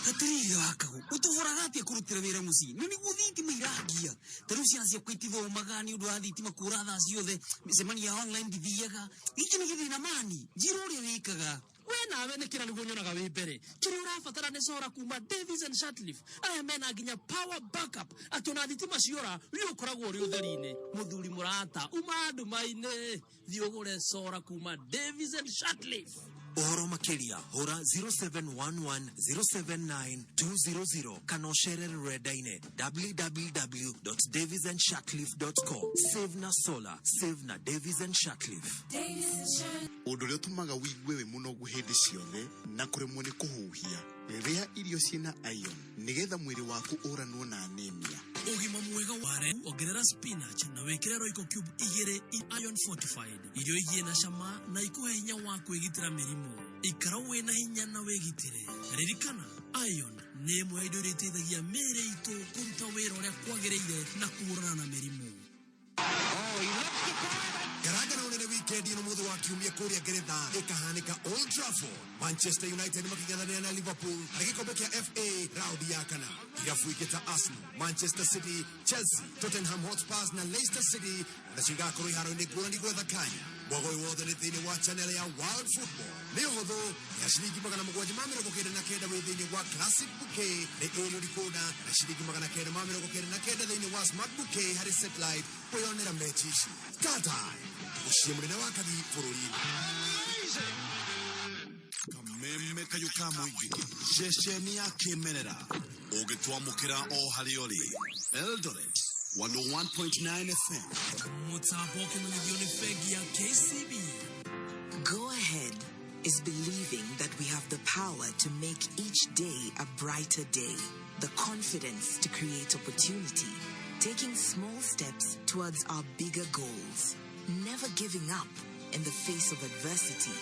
Hatirire wakagu utuvoraga atia kurutira wira muci no niguo thitima iragia taru ciana cia kwitithomaga ni undu wa thitima kura thaa ciothe micemania ya online ndithiaga iki ni githina mani njira uria wikaga we nawe nä kä ra nä guo nyonaga wä mbere kä rä å rabatara nä cora kuma Davies and Shatliff aya mena nginya power backup atä ona thitima ciora nä å koragwo å rä å theri-inä må thuri må rata uma andå mainä thiä å gå re cora kuma Davies and Shatliff. Ohoro makiria hora 0711079200 kana ucerere rurenda-inĩ www.daviesandshutcliffe.com. Save na solar, save na Davies and Shatcliffe. Ũndũ ũrĩa ũtũmaga wĩigue wĩ mũnogu hĩndĩ ciothe na kũremwo nĩ kũhuhia. Rĩa irio ciĩna iron nĩgetha mwĩrĩ waku ũranwo na anemia. Ũgima mwega ware ongerera spinach na wĩkĩre Royco Cube 2 iron fortified. Irio igie na cama na ikuhe hinya wa kwĩgitĩra mĩrimũ. Ikara wĩna hinya na wĩgitĩre. Ririkana iron nĩ ĩmwe ya indo iria iteithagia mĩĩrĩ itũ kũruta wĩra ũrĩa kwagĩrĩire na kũhũrana na mĩrimũ. Garagara unene weekend ino muthu wa kiumia kuria Ngeretha ikahanika Old Trafford. Manchester United making'ethanĩra na Liverpool harĩ gĩkombe kĩa FA raundi ya kana. Irabu ingĩ ta Arsenal, Manchester City, Chelsea, Tottenham Hotspur na Leicester City na cigakorwo iharo-inĩ ngũrani gwetha kanya. Mwago wothe nĩ thĩinĩ wa channel ya World Football. Nĩ ũhũthũ ya ciringi 799 wĩ thĩinĩ wa Classic Bouquet nĩ ĩrĩ ũrikũna na ciringi 999 thĩinĩ wa Smart Bouquet harĩ satellite kwĩyonera mechi ici. StarTime mũciĩ mũnene wa kathi bũrũri-inĩ. Kameme kayuka mũingĩ ceceni ya kĩmerera ũgĩtwamũkĩra o harĩa ũrĩ. Eldoret 101.9 FM. Mutapo kimenyithio nĩ bengi ya KCB. Go ahead is believing that we have the power to make each day a brighter day, the confidence to create opportunity, taking small steps towards our bigger goals, never giving up in the face of adversity.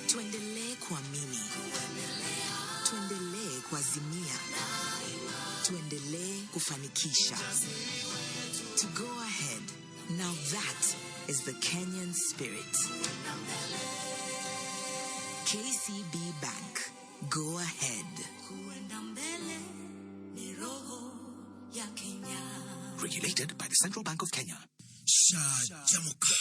Tuendelee kuamini, tuendelee kuazimia, tuendelee kufanikisha. To go ahead, now that is the Kenyan spirit. KCB Bank, go ahead. Regulated by the Central Bank of Kenya. Shajamuka.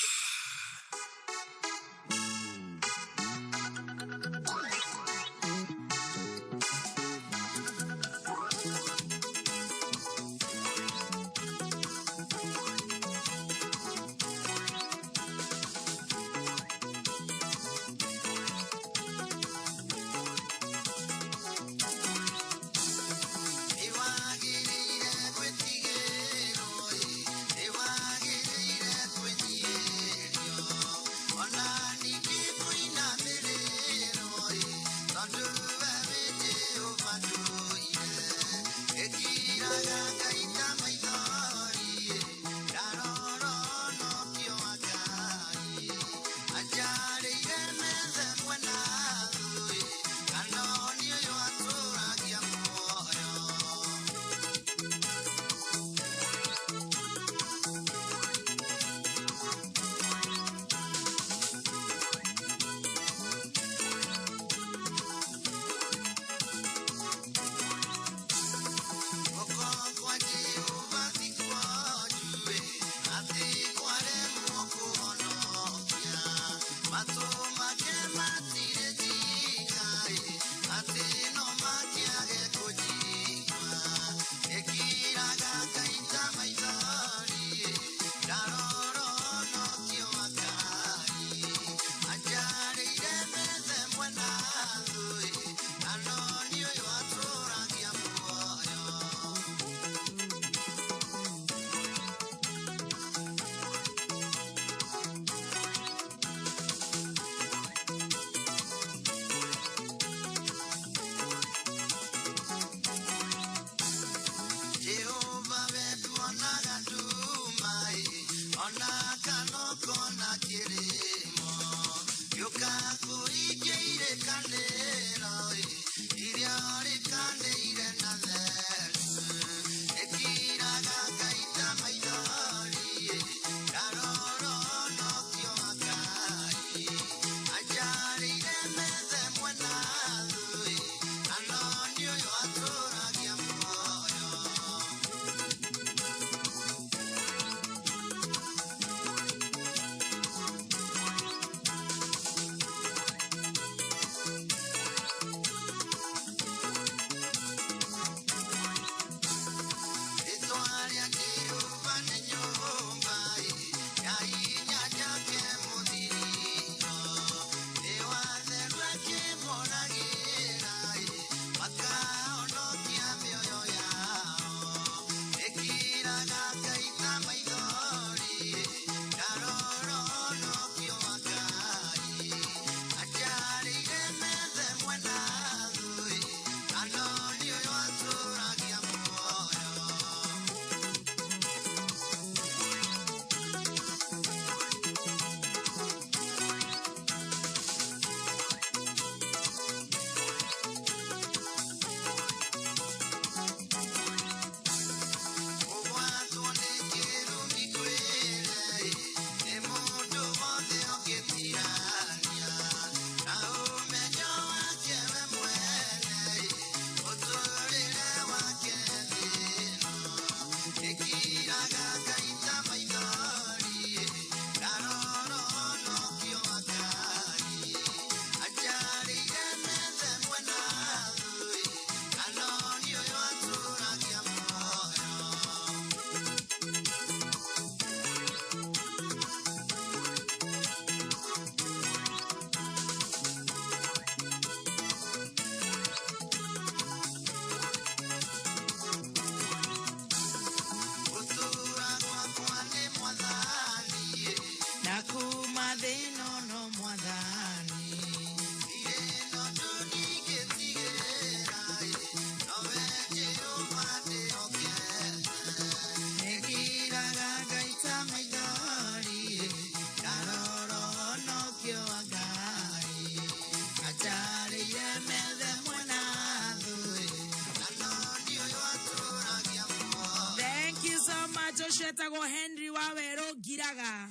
Etagwo Henry Wawero Giraga.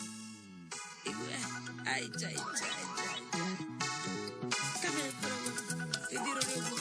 Ai chai. Kame idiro rego.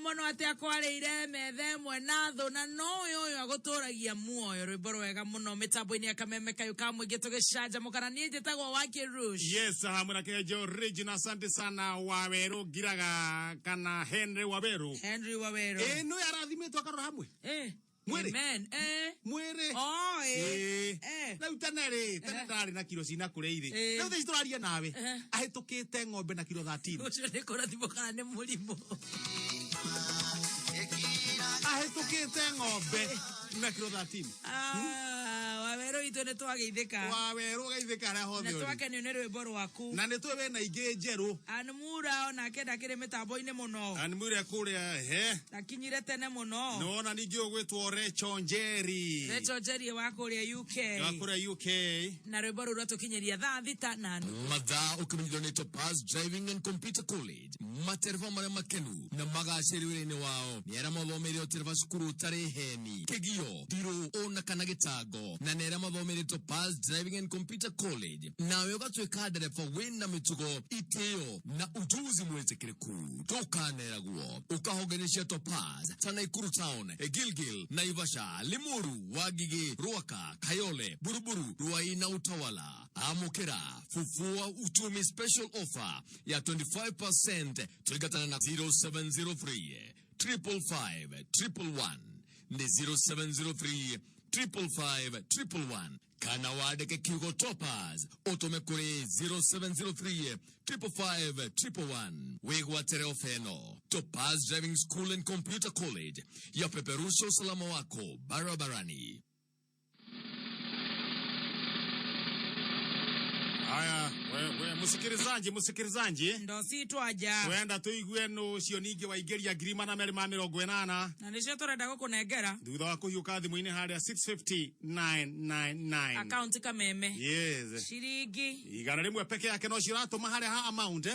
Mono ate akwareire methe mwena tho na no yo aguturagia muoyo rwimbo rwega muno mitambo-ini akameme kayo kamwe gitugicanja mukana nie njitagwo Wake Rush. Yes, hamuna kejo original. Asante sana Wawero Giraga kana Henry Wawero. No yarathimitwo akarora hamwe. Mwere. Amen. Mwere. Oh, Na utanere, tanari na kilo sina kureire. Na uthi turaria nawe. Ahetukite ng'ombe na kilo 13. Ucio ni kurathimo kana ni murimo. Ahetukite ng'ombe na kilo 13. Wawero itu ne twageithika. Wawero geithika ra hothe. Ne twakene ne rwimbo rwaku. Na ne twe na inge njeru. Anmura ona kenda kire mitambo-ini muno. Anmura kuria Nakinyire tene muno. No na ningi ogwetwo Recho Njeri. Recho Njeri wa kuria UK. Na rwimbo rwa tukinyeria thaa thita na mathaa ukimenyithio ni Topaz Driving and Computer College matereva maria makenu na magacĩri wĩra-inĩ wao nĩ arĩa mathomeire ũtereva cukuru ũtarĩ heni kĩgio ndirũ ona kana gĩtango na nĩ arĩa mathomeire Paz Driving and Computer College nawe ugatwika ndereba wina mitugo itio na ujuzi mwetekereku tukanera guo ukahoganisha Paz sana Ikuru Town Gilgil Naivasha Limuru Wagigi Ruaka Kayole Buruburu Ruaina Utawala amukira fufua uchumi special offer ya 25% tuligatana na 0703 555 111 ni 0703 555 111 kana wadeke kiugo Topaz otome kuri 0703 555 111 wegwatere ofeno Topaz Driving School and Computer College ya peperusha usalama wako barabarani. Haya, we musikirizaji ndo sitwaja wenda tuigue no cio ningi wa igeria grima na meri ma 80 na nicio turenda gukunengera thutha wa kuhiuka thimu-ini haria 650,999 account kameme yes shiringi igana rimwe peke yake no ciratuma haria ha amount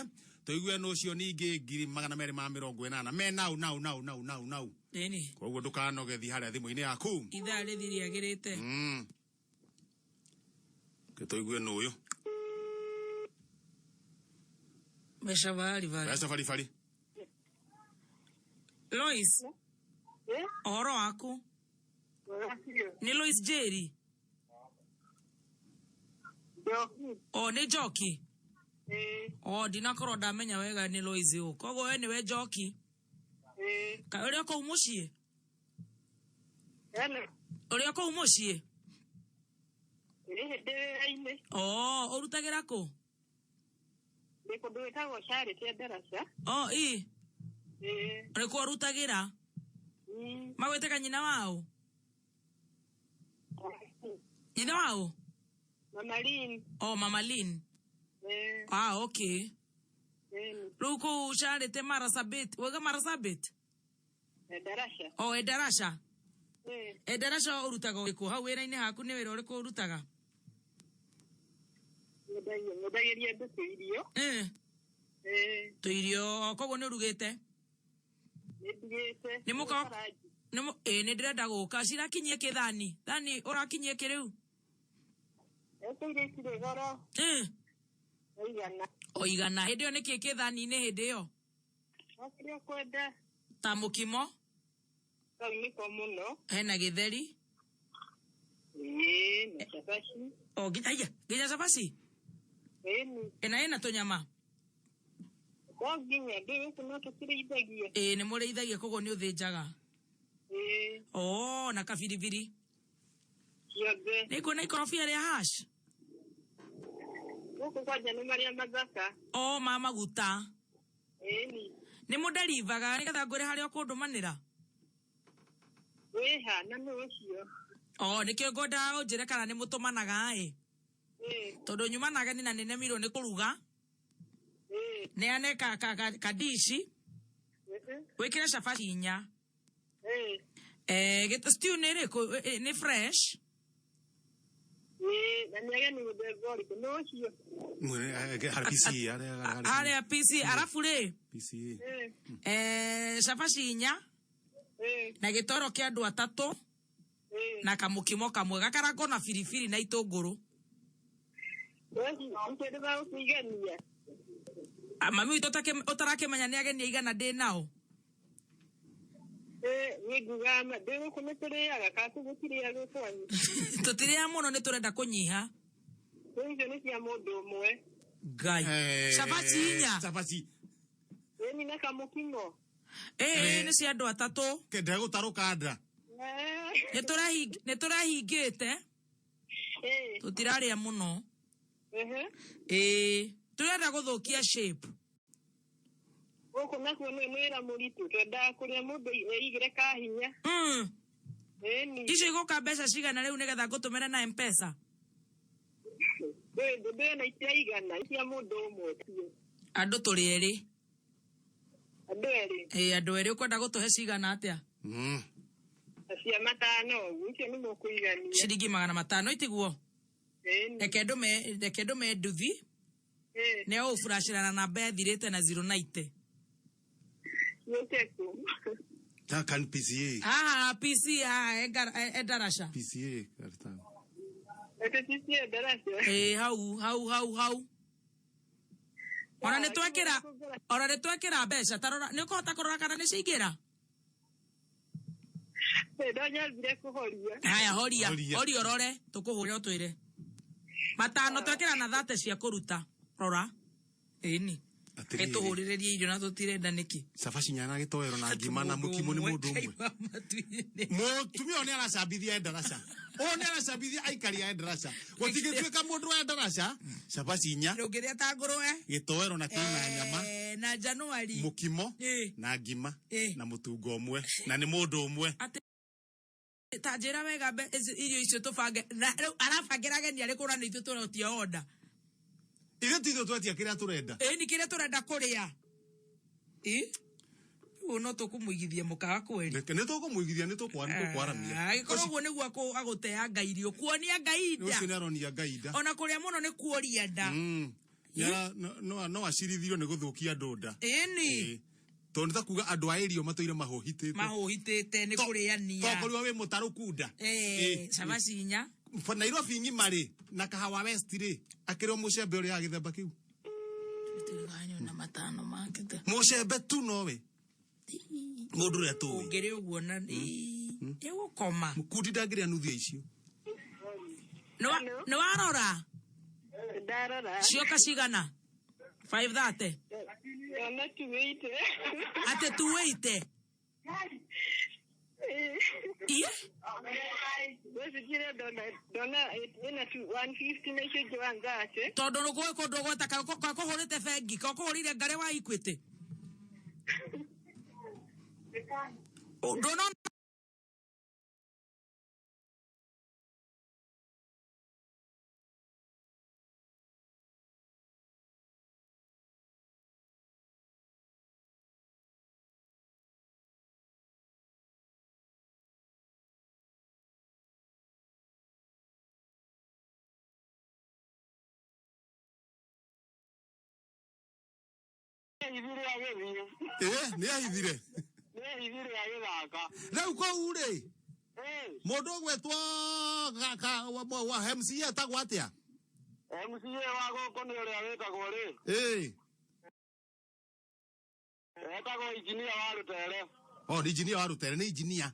tuigue no cio ningi 280 me now deni koguo ndukanogethi haria thimu-ini yaku ithaa rithiriagirite tuigue no uyu Mesha vali. Lois. Oro aku. Ni Lois Jerry. Ni Joki. Dinakoro damenya wega ni Lois yo. Kogo we ni we Joki. Ka uri ko umushie. Uri ko umushie. Orutagira ko. Ndiko ndwetagwo Charity Ndarasha. Uriko arutagira? Magweteka nyina wao? Nyina wao? Mama Lynn. Mama Lynn. Okay. Ruko Charity Marasabit. Wega Marasabit? Ndarasha. Ndarasha. Ndarasha urutaga uriko hau wera-ini haku ni wera uriko urutaga? Mudagiria ndukirio. Tuirio kogo ni urugite? Ndigite. Ni ndirenda guka cirakinyie kithani. Thani urakinyie kiriu? Ekire goro. Igana. Hindi yo niki kithani-ini hindi yo? Akiria kwenda. Ta mukimo? Niko muno. Hena githeri? Na cabaci. Ginya cabaci? Ena tunyama? Nginya ndiwe no tukiriithagia. Ni muriithagia kogo ni uthinjaga? Na kabiribiri? Ciothe. Ni kuna ikorobia ria hash? Guku kwanja ni maria mathaka. Ma maguta? Ni muderivaga nigetha ngwire haria ukundumanira? Weha na no ucio. Nikio ngoda unjire kana ni mutumanaga tondu nyumanaga ni na nenemirwo ni kuruga neane kadishi wikire cabaci 4 gita stew ni riku ni fresh na niaga ni mudegori no ucio haria PC arafu ri PC cabaci 4 na gitoro kia andu 3 na kamukimo kamwe gakarango na firifiri na itunguru. Mami utarakimenya ni ageni igana ndi nao? Nigugama ndigo kumeturiaga kaku gutiriaga kwanyu. Tutiria muno ni turenda kunyiha. Icio ni cia mundu umwe. Ngai. Cabaci 4. Cabaci. Ni na kamukimo. Ni cia andu 3. Kenda gutaruka nda. Niturahingite tutiraria muno turenda guthukia shape guku nakuo ni mwira muritu twenda kuria mundu igire kahinya icio iguka mbeca cigana riu nigetha ngutumire na M-Pesa? na itia igana icia mundu umwe andu turi eri andu eri ukwenda gutuhe cigana atia? Cia 5 icio ni mukuigania ciringi 500 itiguo? Reke ndume nduthi ne ufurashirana na bethirite na 090 yoteku Takan PCA. PCA Ndarasha. PCA karta. Ete sisi darasa. Hau. Ona nä twekera mbeca tarora nä å kåhota kå rora kana nä ciaingä Ndonyambire kuhoria. haya horia å rore tå kå hå re å twä re matano twekera na 30 cia kå ruta rora ĩni ä tå hå rä rä rie irio na tå tirenda nä kä cabaci nyana gĩtoero na ngima na mũkimo nĩ mũndũ ũmwe mũtumia ũyũ nĩ aracambithia ndaraca ũyũ nĩ aracambithia aikari a ndaraca gũtigĩtuĩka mũndũ wa ndaraca cabaci inya rĩu ngĩrĩa ta ngũrwe gĩtoero na kĩna nyama na Januari mũkimo na ngima na mũtungo ũmwe na nĩ mũndũ ũmwe ta njĩra wega irio icio tũbange rĩu arabangĩra ageni arĩkũ na nĩ ithuĩ tũrotia oda ithuĩ ti ithuĩ twetia kĩrĩa tũrenda ĩni kĩrĩa tũrenda kũrĩa rĩu no tũkũmũigithia mũkawa kweri nĩ tũkũmũigithia nĩ tũkwaramia agĩkorwo ũguo nĩguo agũteanga irio kuonia Ngai nda ũcio nĩ aronia Ngai nda ona kũrĩa mũno nĩ kuoria nda no acirithirio nĩ gũthũkia andũ nda ĩni tondũ ta kuga andũ a irio matũire mahũhitĩte nĩ kũrĩania tokorwo wĩ mũtarũku nda cabaci inya Nairobi ng'ima rĩ na Kahawa West rĩ akĩrĩ mũcembe ũrĩa gĩthemba kĩu na matano makĩte mũcembe tu nowe mũndũ ũrĩa tũĩ ũngĩrĩ ũguo na ĩgũkoma mũkundi ndangĩrĩa nuthu icio nĩ warora Ndarora. cioka cigana 530 Ona tuwĩte. Ate tuwĩte iye Wesikire dona ina 150 na icio ngwangate tondũ nũgũĩ kũndũ gweta kakũhũrĩte bengi kakũhũrĩire Ngare wa Equity ndona nĩ ahithire rĩu kũu rĩ mũndũ ũgwĩtwo MCA etagwo atĩa MCA wa gũkũ nĩ ũrĩa wĩtagwo rĩ etagwo injinia wa Rũtere nĩ injinia wa Rũtere nĩ injinia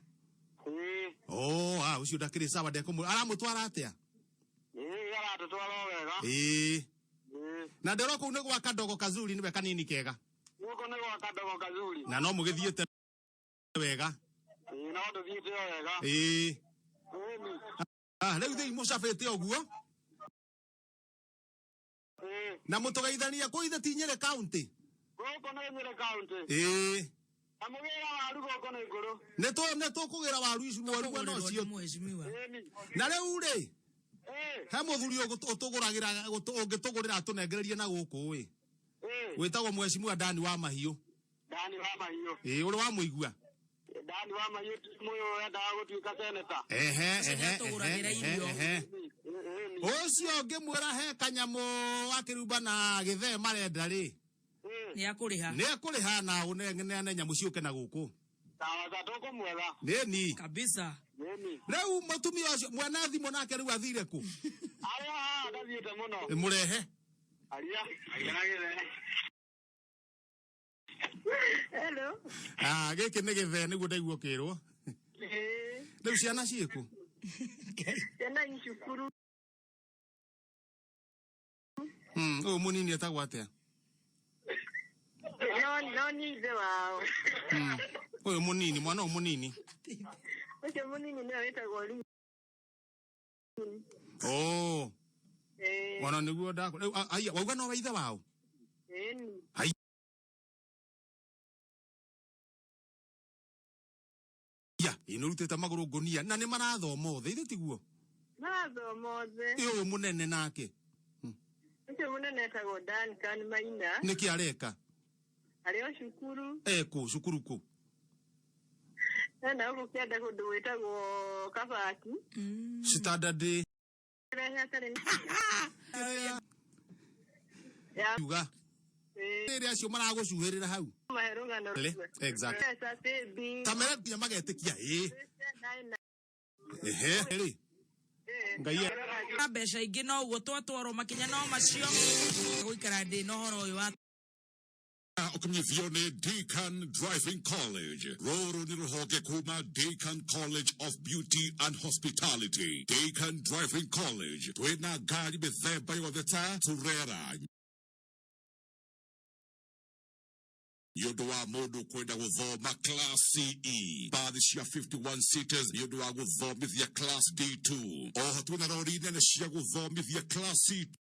ũcio ndakĩrĩ sawa aramũtwara atĩa aratũtwara wega na ndĩrwo kũu nĩ gwa Kadogo Kazuri nĩwe kanini kega gũkũ nĩ gwa Kadogo Kazuri na no mũgĩthiĩte wega no tũthiĩte wega rĩu thĩ mũcabĩte ũguo na mũtũgeithania kũu ithe ti Nyĩrĩ county gũkũ nĩ Nyĩrĩ county na mũgĩra waru gũkũ nĩ ngũrũ nĩ tũkũgĩra waru ici mwaruga no cio na rĩu rĩ he mũthuri ũngĩtũgũrĩra atũnengererie na gũkũ ĩ wĩtagwo Mheshimiwa Dani wa Mahiũ ũrĩ wa mũigua Dani wa Mahiũ mũyũ endaga gũtuĩka seneta ũcio ngĩmwĩra he kanyamũ akĩrumba na gĩthee marenda rĩ nĩ ekũrĩha na ũneane nyamũ ciũke na gũkũ nĩni kabisa rĩu mũtumia ũcio mwene thimũ nake rĩu athire kũ ndathiĩte mũno mũrehe gĩkĩ nĩ gĩthee nĩguo ndaigua kĩrwo rĩu ciana ciĩkũ ciana icukuru ũyũ mũnini etagwo atĩa no nĩ ithe wao ũyũ mũnini mwana ũyũ mũnini ũcio mũnini nĩwe wĩtagwo wana nĩguo wauga no wa ithe wao nĩ rutĩte magũrũ ngũnia na nĩ marathoma othe ithe tiguo marathoma othe ũyũ mũnene nake ũcio mũnene etagwo Duncan Maina nĩkĩ areka arĩ o cukuru cukuru kũ na ũguo kĩenda kũndũ gwĩtagwo Kabati Standard yuga rĩrĩa acio maragũcuhĩrĩra hau kamera nginya magetĩkia rĩ ngai mbeca ingĩ no ũguo twatwarwo makinya no macio gũikara ndĩ na ũhoro ũyũ wa Ukamnyithio ni Deacan Driving College. Roro ni ruhoge kuma Deacan College of Beauty and Hospitality. Deacan Driving College. Twena gari mithemba yothe ta turera. Nĩũndũ wa mũndũ kwenda gũthoma class CE. Bathi cia 51 seaters nĩũndũ wa gũthomithia class D2. Oho twina rori nene cia gũthomithia class C2.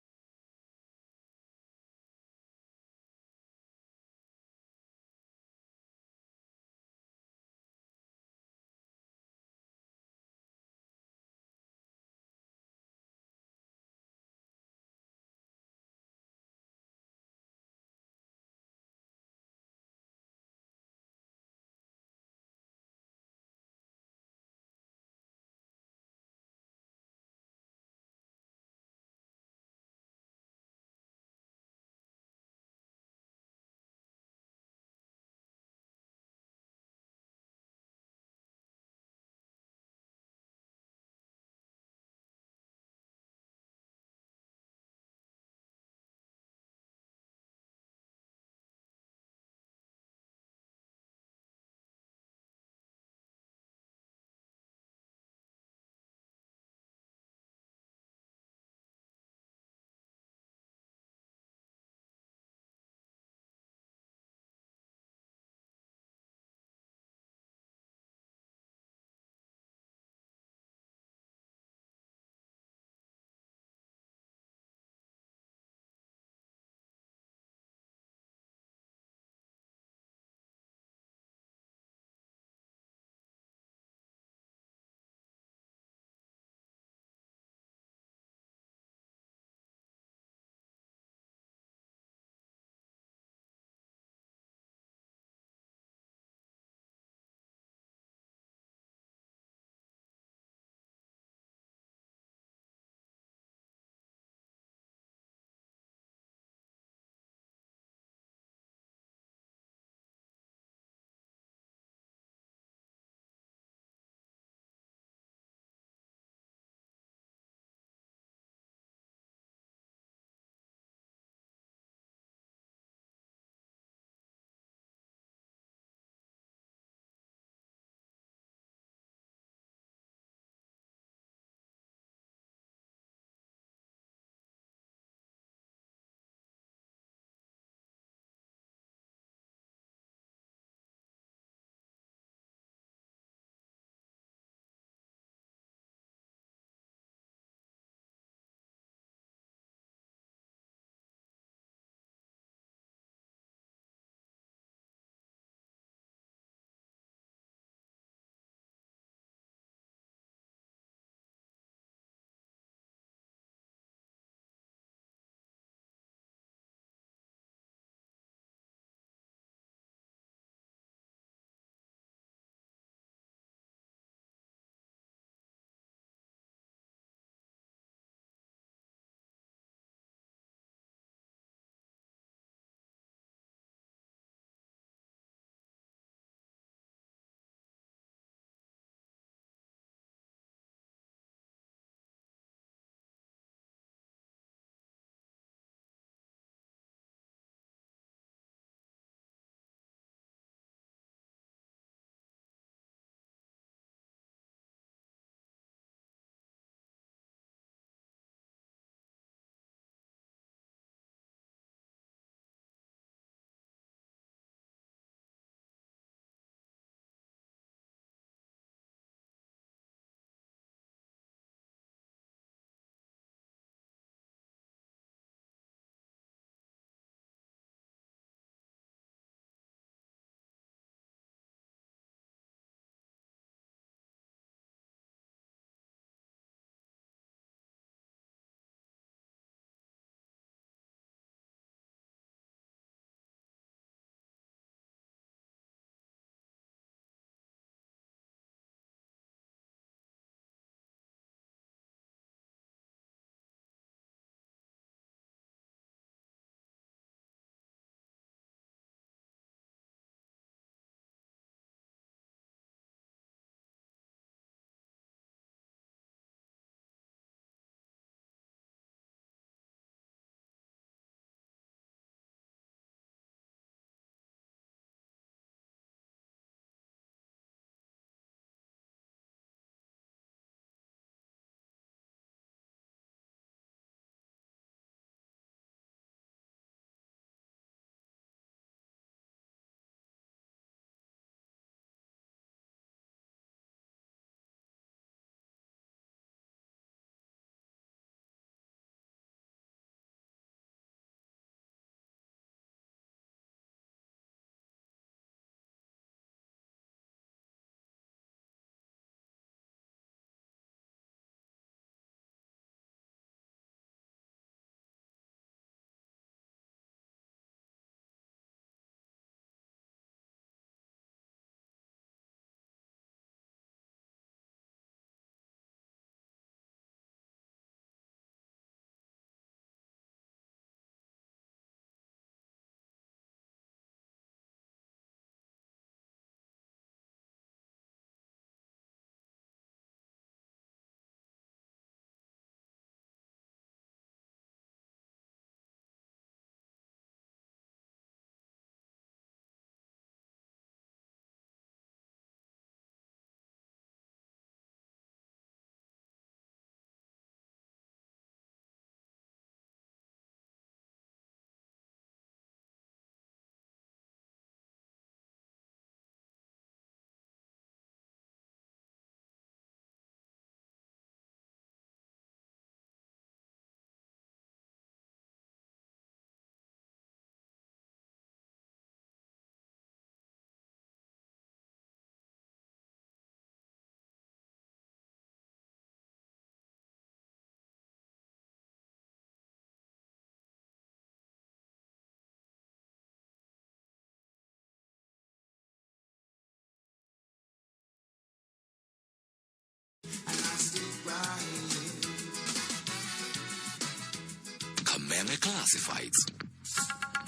Kameme Classifieds.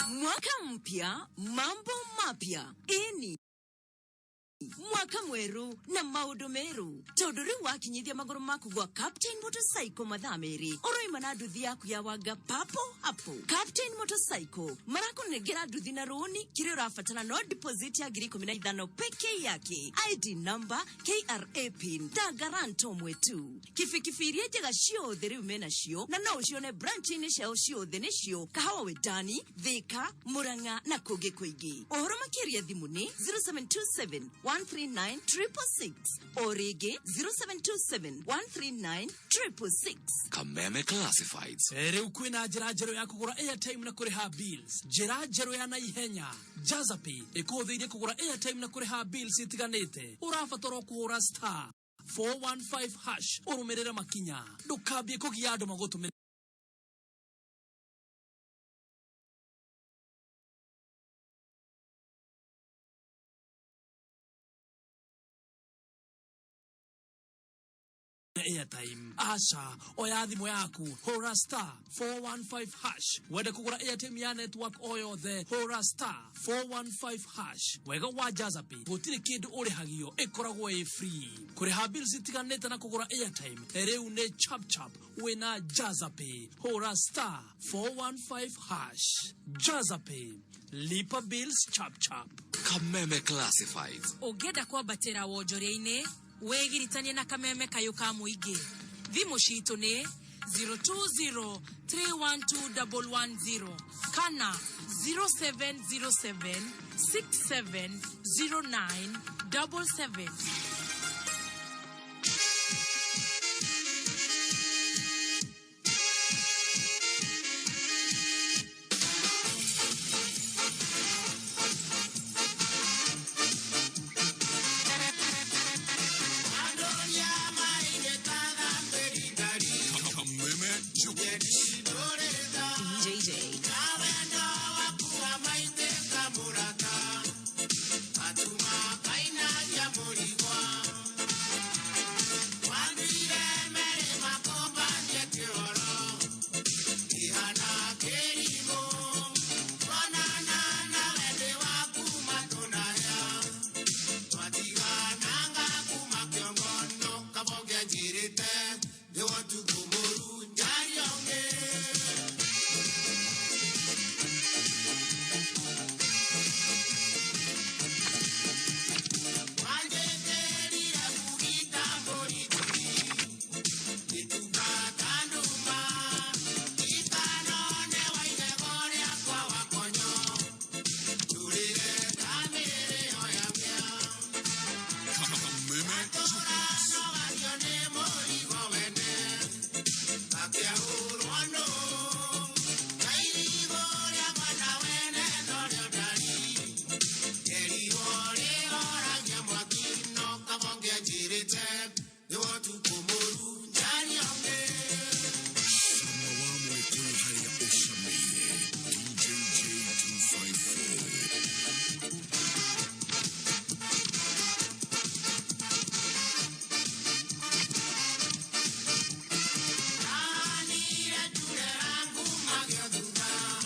Mwaka mpya, mambo mapya. Ini mwaka mweru na maundu meru. Tonduri wakinyithia maguru maku gwa Captain Motorcycle mathameri. Oroima nduthi yaku ya waga papo hapo. Captain Motorcycle marako negera nduthi na roni kire urafatana no deposit ya 15 peke yake. ID number KRA pin da garanto mwetu. Kifikifirie jega shio theri umena shio na no shione branch ini shio thene shio kahawa wedani Thika Muranga na Koge Koigi. Ohoro makiria thimuni 0727 139-666 Orege 0727-139-666. Kameme Classifieds. Rĩu kwĩna njĩra njerũ ya kũgũra airtime na kũrĩha bills. Njĩra njerũ ya naihenya. Jazapay ĩkũhũthĩirie kũgũra airtime na kũrĩha bills itiganĩte. Ũrabatara kũhũra star 415 hash ũrũmĩrĩre makinya. Ndũkambie kũgia andũ magũtũmĩre. Airtime asha oya thimu yaku hora star 415 hash wende kugura airtime ya network oyothe hora star 415 hash wega wa Jazapay gutire kindu urihagio ikoragwo e free kuriha bills itiganite na kugura airtime riu ne chap wina Jazapay hora star 415 hash Jazapay lipa bills chap Kameme Classifieds. Ogeda kwa batera wonjoria-ini wegiritanie na Kameme Kayuka Muigi. Thimu citu ni 020-312-110 kana 0707-6709-77.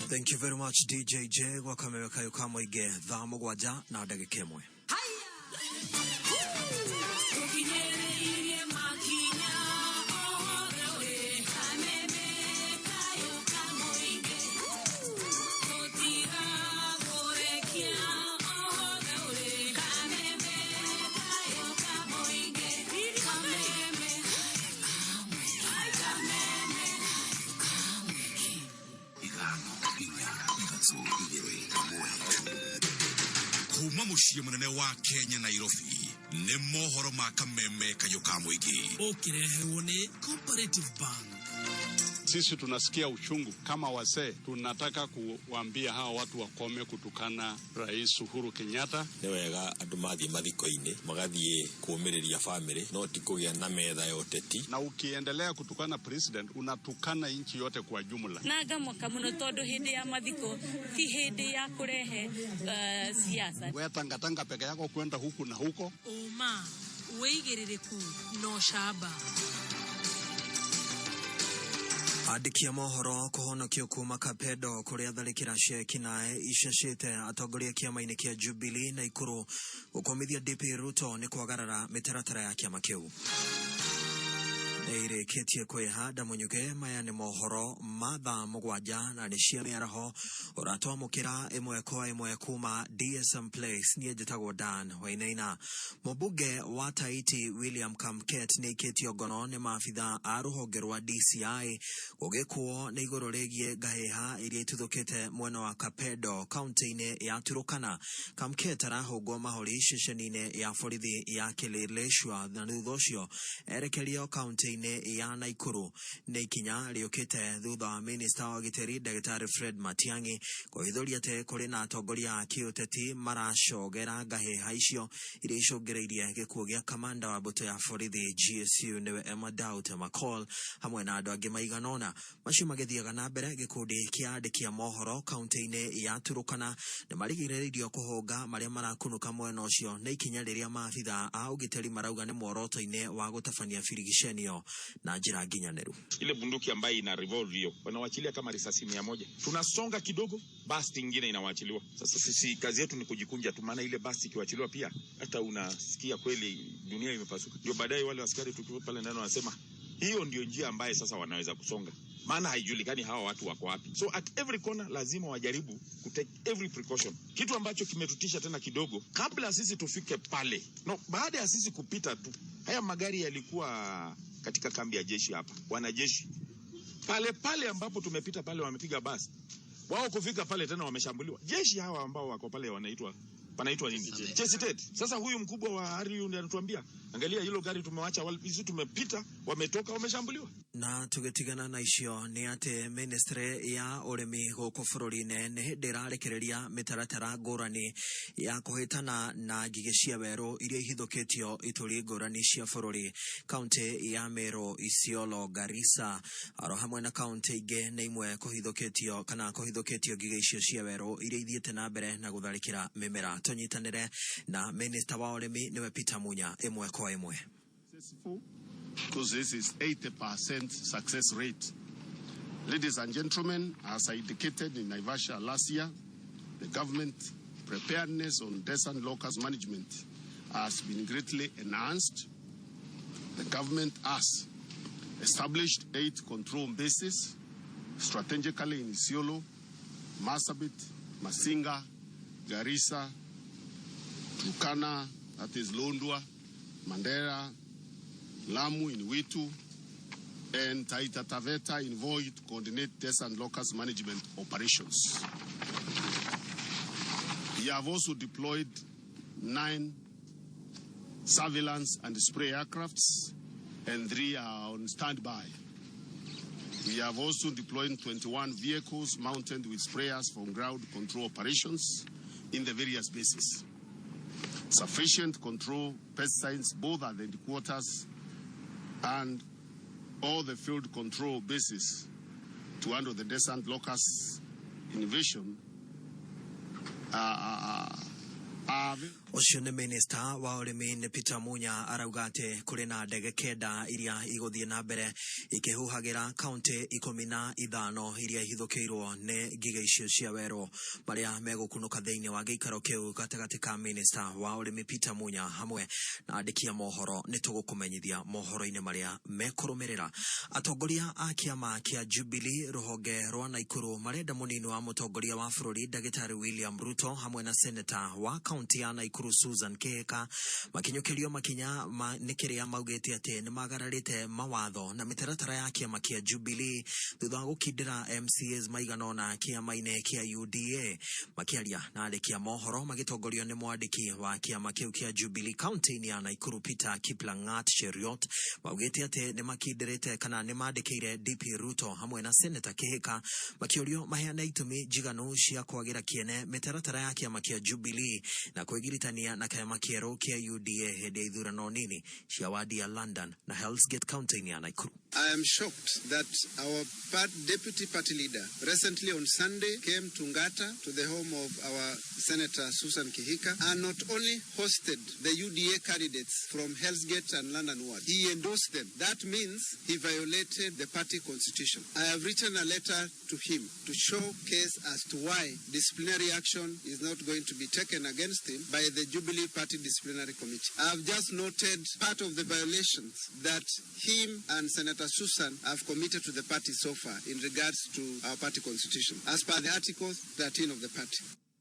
Thank you very much DJ J gwa Kameme Kayuka Muigi thaa mũgwanja na ndagĩka ĩmwe. Kuma muciĩ munene wa Kenya Nairobi nĩ mohoro ma Kameme Kayuka Muigi. Ukireherwo ni Cooperative Bank. Sisi tunasikia uchungu kama wazee, tunataka kuambia hawa watu wakome kutukana Rais Uhuru Kenyatta. Ni wega andu mathie mathiko-ini magathie kuumireria family no ti kugia na metha ya uteti. Na ukiendelea kutukana president unatukana nchi yote kwa jumla. Na ngamoka muno tondu hindi ya mathiko ti hindi ya kurehe siasa. Wewe tangatanga peke yako kwenda huku na huko. Uma weigiririku no shaba. Andikia mohoro kuhonokio kuma Kapedo kuria tharikira kinae icacite atongoria kiama-ini kia Jubilee na Ikuru gukomithia DP Ruto ni kwagarara mitaratara ya kiama kiu. Neirĩkĩtie kwĩhanda mũnyuge maya nĩ mohoro mathaa mũgwanja na nĩ cia mĩaraho ũratwamũkĩra ĩmwe kwa ĩmwe kuma DSM Place. Niĩ njĩtagwo Dan Wainaina. Mũmbunge wa Taiti William Kamket nĩ ikĩtio ngono nĩ maabitha a rũhonge rwa DCI gũgĩkwo nĩ igũrũ rĩgiĩ ngahĩha iria ituthũkĩte mwena wa Kapedo kaunti-inĩ ya Turukana. Kamket arahũngwo mahori ceceni-inĩ ya borithi ya Kileleshwa na thutha ũcio erekerio kaunti ya Naikuru. Nĩ ikinya rĩũkĩte thutha wa minista wa ũgitĩri Ndagĩtarĩ Fred Matiang'i kũhithũria atĩ kũrĩ na atongoria a kĩũteti maracogera ngahĩha icio iria icũngĩrĩirie gĩkuũ gĩa kamanda wa mbũtũ ya borithi GSU nĩwe Emma Daud McCall hamwe na andũ angĩ maigana ũna. Macio magĩthiaga na mbere, gĩkundi kĩa andĩki a mohoro kaunti-inĩ ya Turukana nĩ marigĩrĩirio kũhũnga marĩa marakunũka mwena ũcio nĩ ikinya rĩrĩa maabitha a ũgitĩri marauga nĩ muoroto-inĩ wa gũtabania birigishenio na njĩra nginyanĩru. Ile bunduki ambayo ina revolve hiyo wanawachilia kama risasi 100. Tunasonga kidogo, basi nyingine inawachiliwa. Sasa sisi kazi yetu ni kujikunja tu, maana ile basi ikiwachiliwa pia hata unasikia kweli dunia imepasuka. Ndio baadaye wale askari tukiwa pale ndani wanasema hiyo ndio njia ambayo sasa wanaweza kusonga, maana haijulikani hawa watu wako wapi. So at every corner lazima wajaribu kutake every precaution. Kitu ambacho kimetutisha tena kidogo, kabla sisi tufike pale, baada ya sisi kupita tu, haya magari yalikuwa katika kambi ya jeshi hapa. Wanajeshi pale ambapo tumepita pale wamepiga basi. Wao kufika pale tena wameshambuliwa. Jeshi hawa ambao wako pale panaitwa nini? Chesitet. Sasa huyu mkubwa wa RU ndiye anatuambia, angalia hilo gari tumewacha sisi tumepita, wametoka wameshambuliwa. Na tugetigana na icio ni ati ministry ya urimi guku bururi-ini ni hindi irarekereria mitaratara ngurani ya kuhitana na ngigĩ cia werũ iria ihithũkĩtio ituri ngurani cia bururi. Kaunti ya Meru, Isiolo, Garissa aro hamwe na kaunti ingĩ nĩ imwe kuhithũkĩtio ngigĩ icio cia werũ iria ithiĩte na mbere na gũtharĩkĩra mĩmera. Tunyitanĩre na minister wa urimi niwe Peter Munya ĩmwe kwa ĩmwe. Because this is 80% success rate. Ladies and gentlemen, as I indicated in Naivasha last year, the government preparedness on desert locust management has been greatly enhanced. The government has established 8 control bases strategically in Isiolo, Marsabit, Masinga, Garissa, Turkana, that is Londwa, Mandera, Lamu in Witu, and Taita Taveta in Voi to coordinate desert and locust management operations. We have also deployed 9 surveillance and spray aircrafts, and 3 are on standby. We have also deployed 21 vehicles mounted with sprayers for ground control operations in the various bases. Sufficient control pesticides both at the headquarters and all the field control bases to handle the desert locust invasion Ucio nĩ minista wa urimi nĩ Peter Munya arauga atĩ kũrĩ na ndege 9 iria igũthiĩ na mbere ikĩhuhagira kaunti 15 iria ihithũkĩirwo nĩ ngigĩ icio cia werũ marĩa megũkunũka thĩinĩ wa gĩikaro kĩu gatagatĩ ka minista wa urimi Peter Munya hamwe na andĩki a mohoro. Nĩ tũgũkũmenyithia mohoro-inĩ marĩa mekũrũmĩrĩra. Atongoria a kĩama kĩa Jubilee rũhonge rwa Naikuru marenda mũnini wa mũtongoria wa bũrũri Ndagĩtarĩ William Ruto hamwe na seneta wa kaunti ya Naikuru Susan Kihika makinyũkĩrio makinya nĩ kĩrĩa maugĩte atĩ nĩ magararĩte mawatho na mĩtaratara ya kĩama kĩa Jubilee thutha wa gũkindĩra MCAs maigana ũna kĩama-inĩ kĩa UDA. Makĩaria na andĩki a mohoro magĩtongorio nĩ mwandĩki wa kĩama kĩu kĩa Jubilee kaunti-inĩ ya Naikuru Peter Kiplangat Cheriot maugĩte atĩ nĩ makindĩrĩte kana nĩ mandĩkĩire DP Ruto hamwe na seneta Kihika makĩũrio maheane itũmi njiganu cia kwagĩra kĩene mĩtaratara ya kĩama kĩa Jubilee na kwĩgiritania na kĩama kĩerũ kĩa UDA hĩndĩ ya ithurano nini cia wadi ya London na Hell's Gate County ya Nakuru. I am shocked that our deputy party leader recently on Sunday came to Ngata to the home of our Senator Susan Kihika and not only hosted the UDA candidates from Hell's Gate and London Ward, he endorsed them. That means he violated the party constitution. I have written a letter to him to showcase as to why disciplinary action is not going to be taken against him by the Jubilee Party Disciplinary Committee. I have just noted part of the violations that him and Senator Susan have committed to the party so far in regards to our party constitution, as per the Article 13 of the party.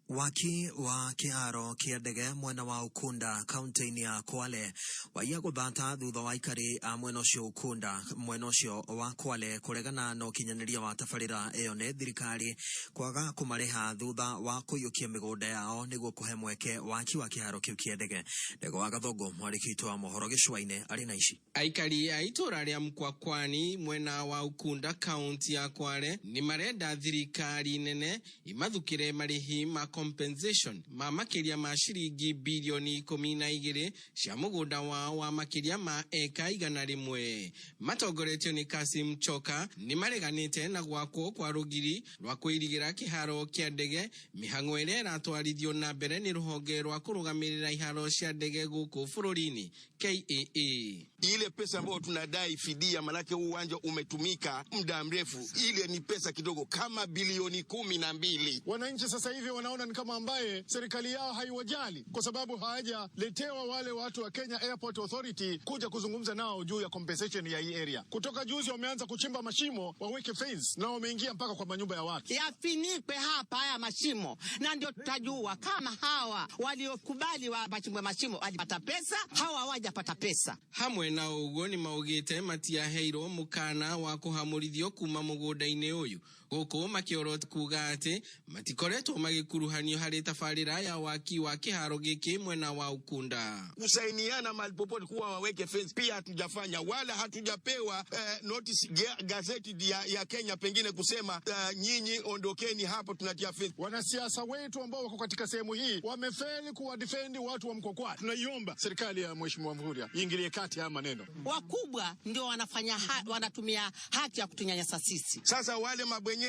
Waki wa kiaro kia ndege mwena wa Ukunda kaunti-ini ya Kwale waiya guthata thutha wa aikari a mwena ucio Ukunda mwena ucio wa Kwale kuregana na ukinyaniria wa tabarĩra ĩyo nĩ thirikari kwaga kũmarĩha thutha wa kũiyũkia mĩgũnda yao nĩguo kũhe mweke waki wa kĩharo kĩu kĩa ndege. Ndego wa Gathongo mwandĩki witũ wa mohoro gĩcũa-inĩ arĩ na ici. Aikari a itũra rĩa Mkwakwani mwena wa Ukunda kaunti ya Kwale nĩ marenda thirikari nene imathukĩre marĩhi ma compensation ma makiria ma shiringi bilioni 12 cia mugunda wa makiria ma eka 100 matongoretio ni Kasim Choka ni mareganite na gwako kwa rugiri rwa kuirigira kiharo kia ndege mihango ĩrĩa iratwarithio na mbere ni ruhonge rwa kurugamirira iharo cia ndege guku furorini KAA. Ile pesa ambayo tunadai fidia manake uwanja umetumika muda mrefu, ile ni pesa kidogo kama bilioni 12. Wananchi sasa hivi wanaona ni kama ambaye serikali yao haiwajali kwa sababu hawajaletewa wale watu wa Kenya Airport Authority kuja kuzungumza nao juu ya compensation ya hii area. Kutoka juzi wameanza kuchimba mashimo waweke fence na wameingia mpaka kwa manyumba ya watu. Yafinikwe hapa haya mashimo na ndio tutajua kama hawa waliokubali wachimbwe mashimo walipata pesa, hawa hawajapata pesa. Hamwe na ugo ni maugite matiaheirwo mukana wa kuhamurithio kuma mugunda-ini uyu guku makiorota kuga ati matikoretwo magikuruhanio hari tafarira ya waki wa kiharo giki mwena wa Ukunda. Kusainiana mahali popote kuwa waweke fence pia hatujafanya, wala hatujapewa notice gazeti ya Kenya pengine kusema nyinyi ondokeni hapo tunatia fence. Wanasiasa wetu ambao wako katika sehemu hii wamefeli kuwadefend watu wa Mkwakwani. Tunaiomba serikali ya Mheshimiwa Mvurya iingilie kati haya maneno. Wakubwa ndio wanafanya wanatumia haki ya kutunyanyasa sisi. Sasa wale mabwenyenye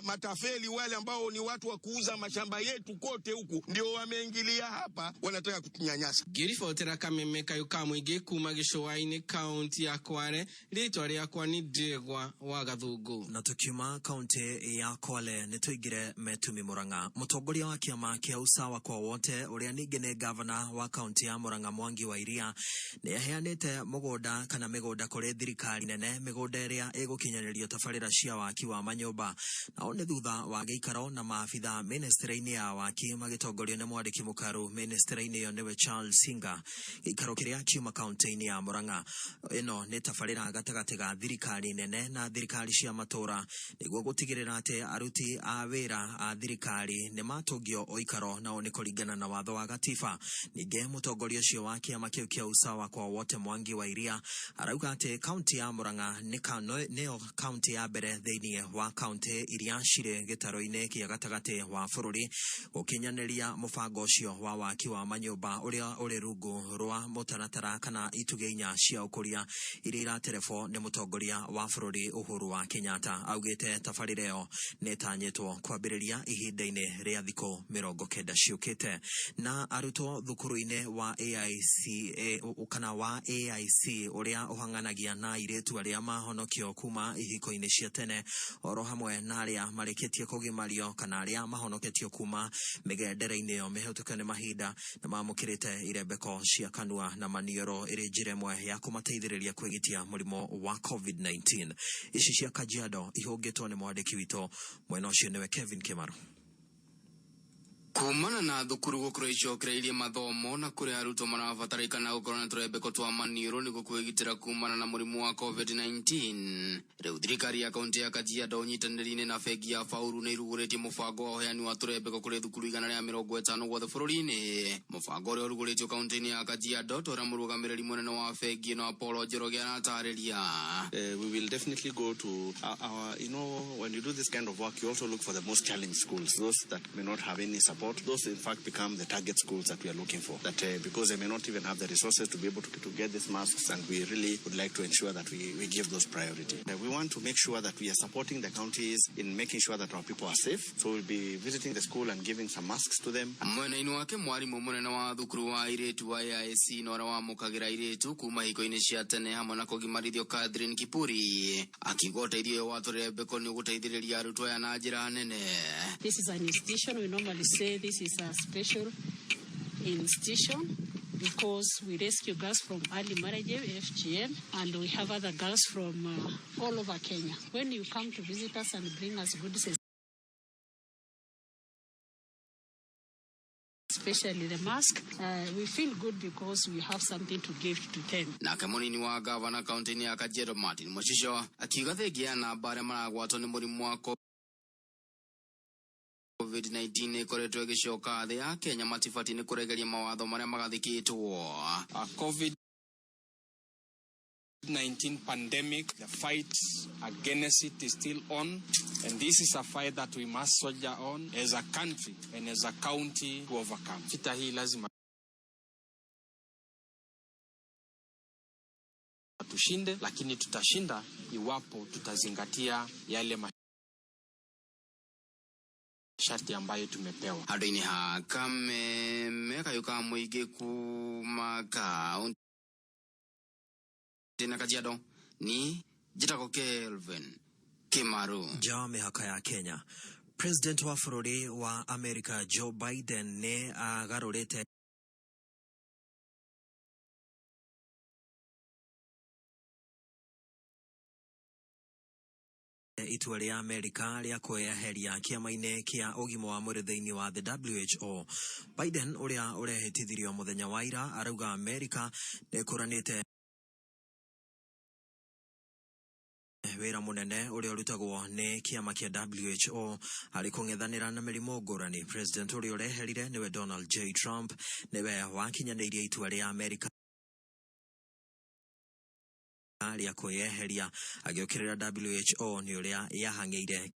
matafeli wale ambao ni watu wa kuuza mashamba yetu kote huku ndio wameingilia hapa, wanataka kutunyanyasa. Girifotera Kameme Kayuka Mwige kuma gĩcũa-inĩ kaunti ya Kwale, ritwa rĩakwa ni Ndegwa wa Gathungu. Na tukiuma kaunti ya Kwale nĩ tuingire Metumi Murang'a. Mũtongoria wa kĩama kĩa Usawa kwa Wote ũrĩa ningĩ nĩ governor wa kaunti ya Murang'a Mwangi wa Iria nĩ aheanĩte mũgũnda kana mĩgũnda kũrĩ thirikari nene, mĩgũnda ĩrĩa ĩgũkinyanĩrio tabarĩra cia waki wa manyũmba. Nao nĩ thutha wa gĩikaro na maabitha ministry-inĩ ya waki magĩtongorio nĩ mwandĩki mũkaru ministry-inĩ ĩyo nĩwe Charles Singa. Gĩikaro kĩrĩa kiuma kaunti-inĩ ya Murang'a. Ĩno nĩ tabarĩra gatagatĩ ga thirikari nene na thirikari cia matũra nĩguo gũtigĩrĩra atĩ aruti a wĩra a thirikari nĩ matũngio ũikaro nao nĩ kũringana na watho wa gatiba. Ningĩ mũtongoria ũcio wa kĩama kĩu kĩa Usawa kwa Wote Mwangi wa Iria arauga atĩ kaunti ya Murang'a nĩyo kaunti ya mbere thĩinĩ wa kaunti iria cirĩ gĩtaro-inĩ kĩa gatagatĩ wa bũrũri gũkinyanĩria mũbango ũcio wa waki wa manyũmba ũrĩa ũrĩ rungu rwa mũtaratara kana itugĩ inya cia ũkũria iria iraterebwo nĩ mũtongoria wa bũrũri Uhuru wa Kenyatta. Augĩte tabarĩra ĩyo nĩ ĩtanyĩtwo kwambĩrĩria ihinda-inĩ rĩa thikũ 90 ciũkĩte. Na arutwo thukuru-inĩ wa AIC ũrĩa ũhang'anagia na airĩtu arĩa mahonokio kuma ihiko-inĩ cia tene oro hamwe na arĩa marĩkĩtie kũgimario kana arĩa mahonoketio kuma mĩgendere-inĩ ĩyo mĩhĩtũke nĩ mahinda na mamũkĩrĩte irembeko cia kanua na maniũrũ ĩrĩ njĩra ĩmwe ya kũmateithĩrĩria kwĩgitia mũrimũ wa COVID-19. Ici cia Kajiado ihũngĩtwo nĩ mwandĩki witũ mwena ũcio nĩwe Kevin Kimaru. Kumana na thukuru gũkorwo icokereirie mathomo na kũrĩ arutwo marabatarĩkana gũkorwo na tũrembeko twa maniũrũ nĩguo kwĩgitĩra kumana na mũrimũ wa COVID-19. Rĩu thirikari ya kaunti ya Kajiado ũnyitanĩri-inĩ na bengi ya Faulu nĩ irugũrĩtie mũbango wa ũheani wa tũrembeko kũrĩ thukuru 150 guothe bũrũri-inĩ. Mũbango ũrĩa ũrugũrĩtio kaunti-inĩ ya Kajiado tũrĩa mũrũgamĩrĩri mũnene wa bengi ĩno Apollo Njoroge aratarĩria. We will definitely go to our, when you do this kind of work, you also look for the most challenged schools, those that may not have any support support, those in fact become the target schools that we are looking for. That because they may not even have the resources to be able to get these masks, and we really would like to ensure that we give those priority. We want to make sure that we are supporting the counties in making sure that our people are safe. So we'll be visiting the school and giving some masks to them. Mwena-ini wake mwarimu munene wa thukuru wa airetu wa AIC nora wa mukagira airetu kuma hiko-ini cia tene hamwe na kugimarithio Catherine Kipuri akiuga uteithio wa Rebeko ni guteithiriria arutwo aya na njira nene. This is an institution. We normally say this is a special institution because we rescue girls from early marriage, FGM, and we have other girls from all over Kenya. When you come to visit us and bring us goodies, especially the mask, we feel good because we have something to give to them. Nake munini wa gavana kaunti-ini ya Kajiado Martin Mushisho akiuga thengia na bare maragwatwo ni murimu wa COVID-19 ikoretwo igicoka thĩ ya Kenya matibati ni kuregeria mawatho maria magathikitwo. COVID-19 pandemic, the fight against it is still on, and this is a fight that we must soldier on as a country and as a county to overcome. Vita hii lazima tushinde, lakini tutashinda iwapo tutazingatia yale masharti ambayo tumepewa. Hado-ini hakame meka yuka muige kumaka tena Kajiado ni Jitako Kelvin Kimaru. Ja mihaka ya Kenya. President wa bururi wa America Joe Biden ne agarurite itua ria Amerika ria kweheria kiama-ini kia ugima wa mwiri thiini wa the WHO. Biden uria urehitithirio muthenya wa ira arauga Amerika nikuranite wira munene uria urutagwo ni kiama kia WHO ari kung'ethanira na mirimo ngurani. President uria ureherire niwe Donald J. Trump niwe wakinyanirie itua ria Amerika ria kweheria agiukirira WHO ni uria yahang'eire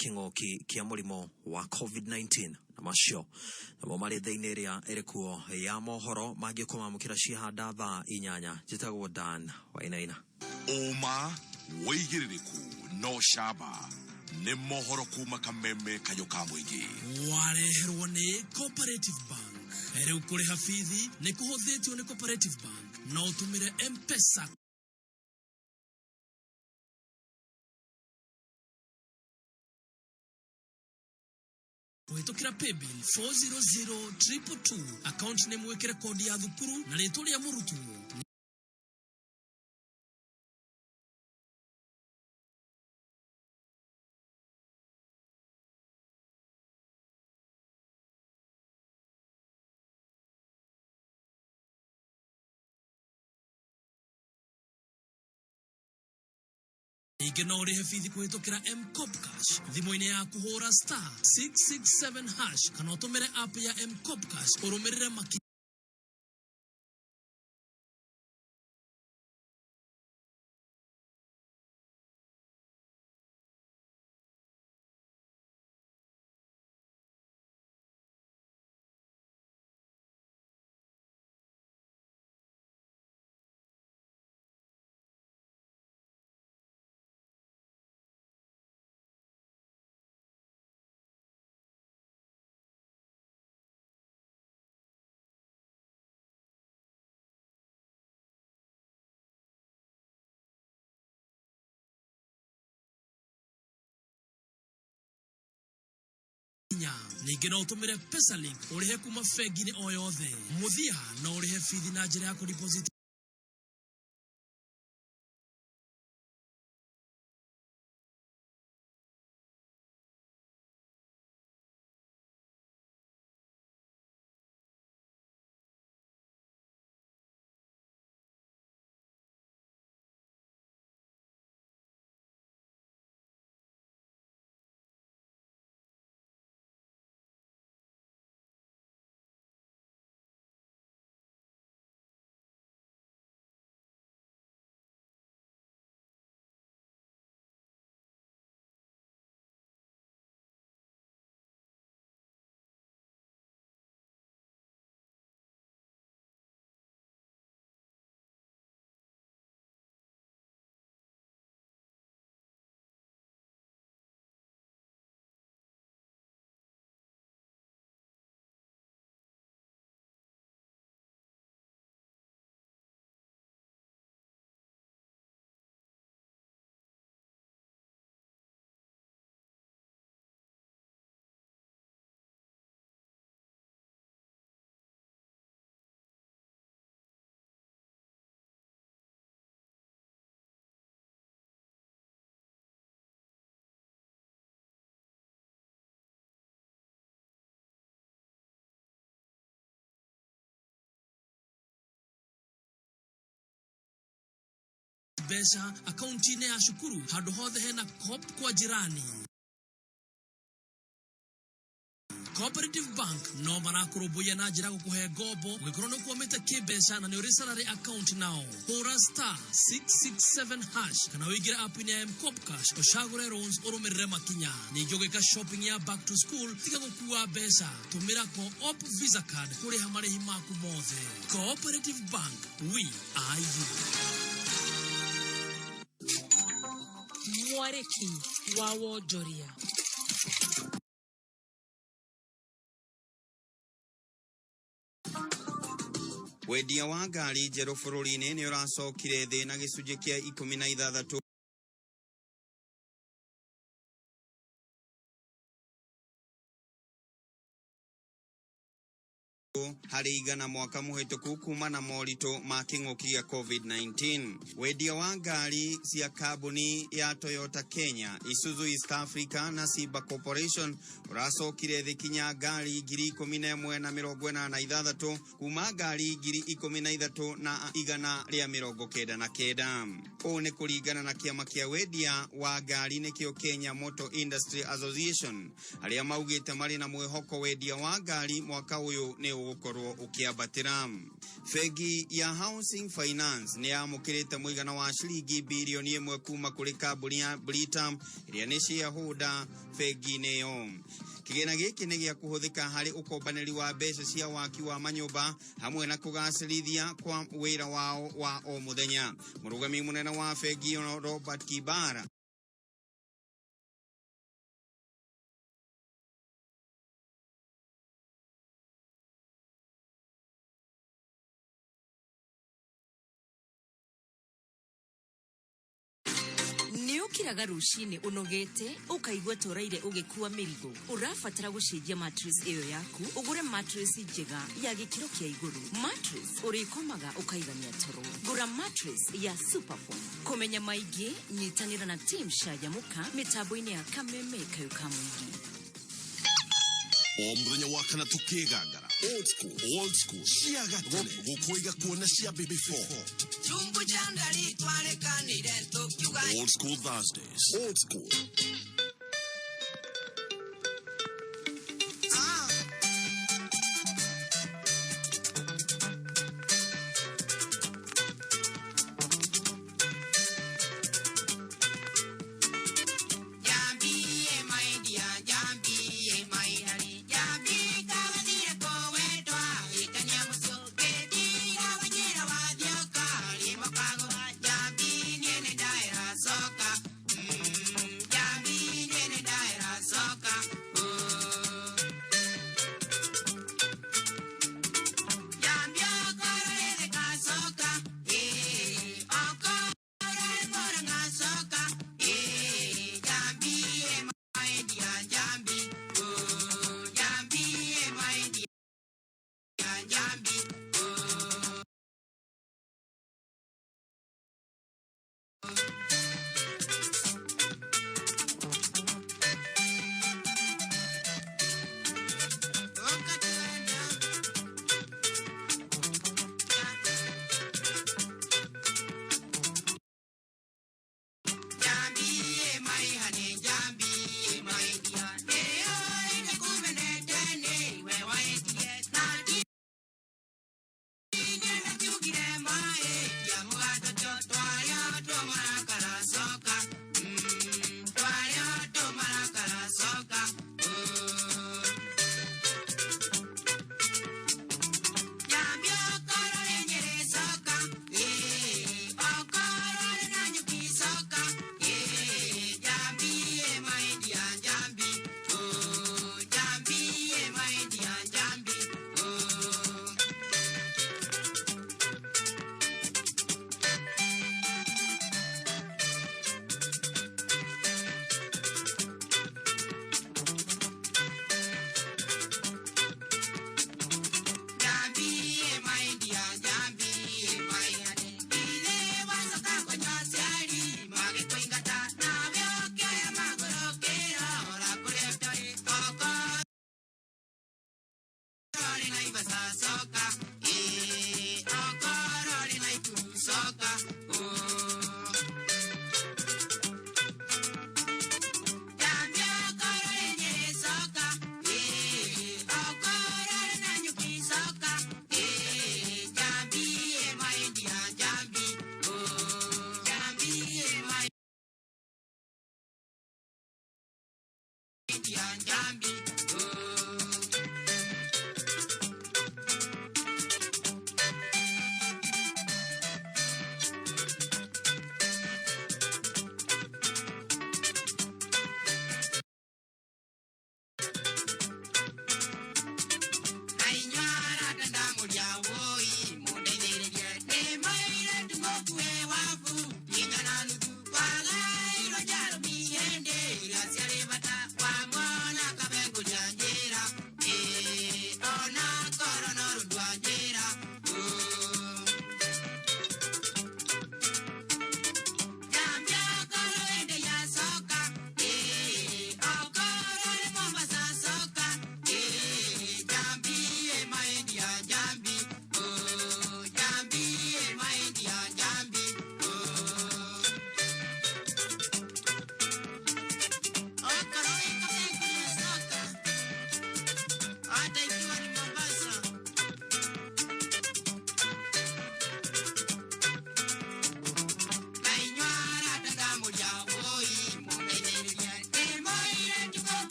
king'oki kia murimo wa COVID-19 na macio namo mari thiini ria irikuo ya mohoro mangikumamukira cihanda thaa 8 jitagwo Dan Wainaina. Oma weigiririku no shaba ne mohoro kuma kameme kayo kamwingi wareherwo ni Cooperative Bank. Riu kuriha fithi ni kuhuthitio ni Cooperative Bank no utumire M-Pesa Wetokira paybill 40022 account name wekere kodi ya thukuru na rituli ya murutu. Igena urihe fithi kuhetokera M-Cop Cash thimo-ini yaku hura star 667 hash kana utumire app ya M-Cop Cash urumirire Ningĩ no utumire pesa link urihe kuma fegi-ini o yothe muthia no urihe fithi na njira ya kudeposit pesa akaunti ya shukuru hado hothe hena Coop kwa jirani. Cooperative Bank no marakurubuya na njira gukuhe ngobo wikorono kwamete kibesa na ni uri salary account nao hura star 667 hash kana wigira app ni ya M-Cop Cash ushagure loans urumirire makinya ningyo gika shopping ya back to school tika gukuwa besa tumira Co-op Visa card kuri hamarihi maku mothe. Cooperative Bank, we are you. Mwareki wa Wonjoria. Wendia wa ngari njeru bururi-ini ni uracokire thi na gicunji kia 16 hari igana mwaka muhituku kuma na morito ma king'uki gĩa COVID-19. Wendia wa ngari cia kambuni ya Toyota Kenya, Isuzu East Africa na Simba Corporation uracokire thi kinya ngari 11,186 kuma ngari 13,199. Ũũ nĩ kũringana na kĩama kĩa wendia wa ngari nĩkĩo Kenya Motor Industry Association, arĩa maugĩte marĩ na mwĩhoko wendia wa ngari mwaka ũyũ nĩ ugukorwo ukiambatira. Fegi ya Housing Finance ni yamukirite muigana wa shilingi bilioni 1 kuma kuri kambuni ya Britam iria ni shareholder fegi neyo. Kigina giki ni gia kuhuthika hari ukombaniri wa mbeca cia waki wa manyumba hamwe na kugacirithia kwa wira wao wa o muthenya. Murugami munene wa fegi Robert Kibara Ukiraga rushini unogete ukaigwa toraire ugekuwa mirigo urafatara gucenjia mattress iyo yaku ugure mattress njega ya gikiro kia iguru. Mattress urikomaga ukaigania toro. Gura mattress ya Superform. Kumenya maigi nyitanira na team Shajamuka mitambo-ini ya Kameme Kayuka Mwingi. Omuthenya wa kana tukigangara old school ciagatene gukoiga kuona cia BB4 chumbu chandari twarekanire tukiuga Old School Thursdays. Old School. Kwa mwana kabengu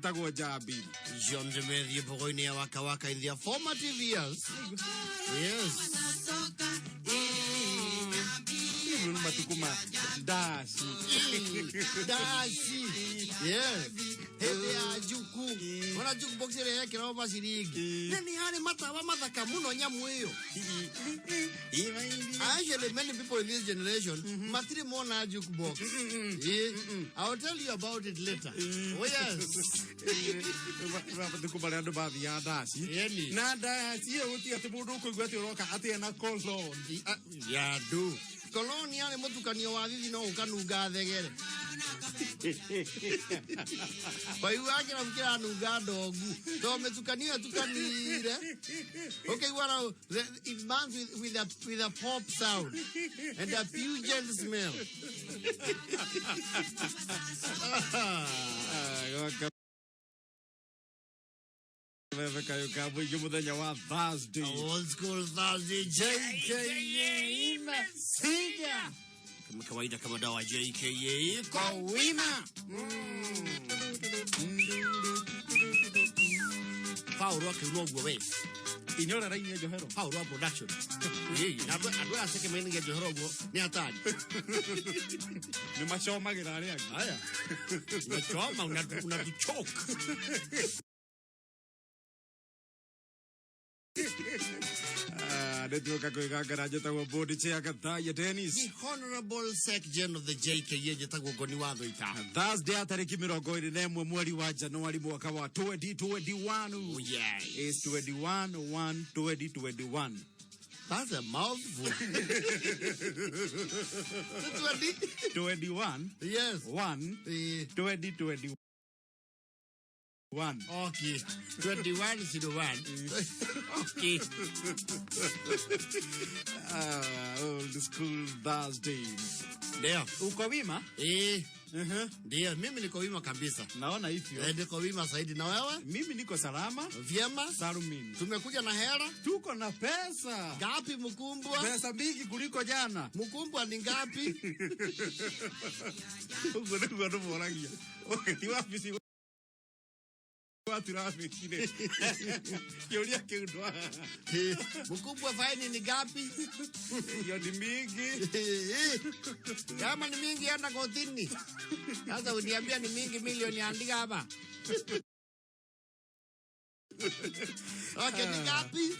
njĩtagwo Njambi. John Demethi bogoini ya Waka Waka in their formative years. Yes. Matukuma Dashi. Dashi. Yes. Hebe ajuku. Wana juku boxere yake na masirigi. Nani hali matawa mathaka muno nyamu hiyo. Actually, many people in this generation matiri mona juke box. I'll tell you about it later. Oh yes. Matukuma ndo baadhi ya Dashi. Na Dashi hiyo uti atimudu kuigwati roka ati na kolon. Ya do. Koloni yale mutukanio wa vivi no ukanunga thegere. Bayu yake na mkira nunga dogu. So metukanio tukanire. Okay, well, it burns with a pop sound and a pungent smell. Thursday. Old school Thursday, JKA Masiga. Kama kawaida kama dawa JKA kwa wima. Power Rock Rogue Wave. Inyora raini ya Johero. Power Rock Production. Adwa seke meni ya Johero ni hatari. Ni machoma gilale yake. Haya. Machoma unatuchoka. The Honorable Secretary of the JKA Jetago Goniwado Ita. Thursday atariki 21 mwezi wa Januari mwaka wa 2021. Oh yes. It's 21/1/2021. That's a mouthful. 21. Yes. 1/2021. Okay. 21/01. Okay. Old school Thursday. Ndio. Uko wima? Ndio, mimi niko wima kabisa. Naona hivyo. Niko wima zaidi na wewe? Mimi niko salama. Vyema? Salumini. Tumekuja na hela? Tuko na pesa. Ngapi mkumbwa? Pesa mingi kuliko jana. Mkumbwa ni ngapi? Uko ndo morangia. Okay, ni wapi si watu rafi kile. Kiolia kiundwa. Mkumbwa faini ni ngapi? Hiyo ni mingi. Kama ni mingi enda kotini. Sasa uniambia ni mingi milioni andika hapa. Okay, ni ngapi?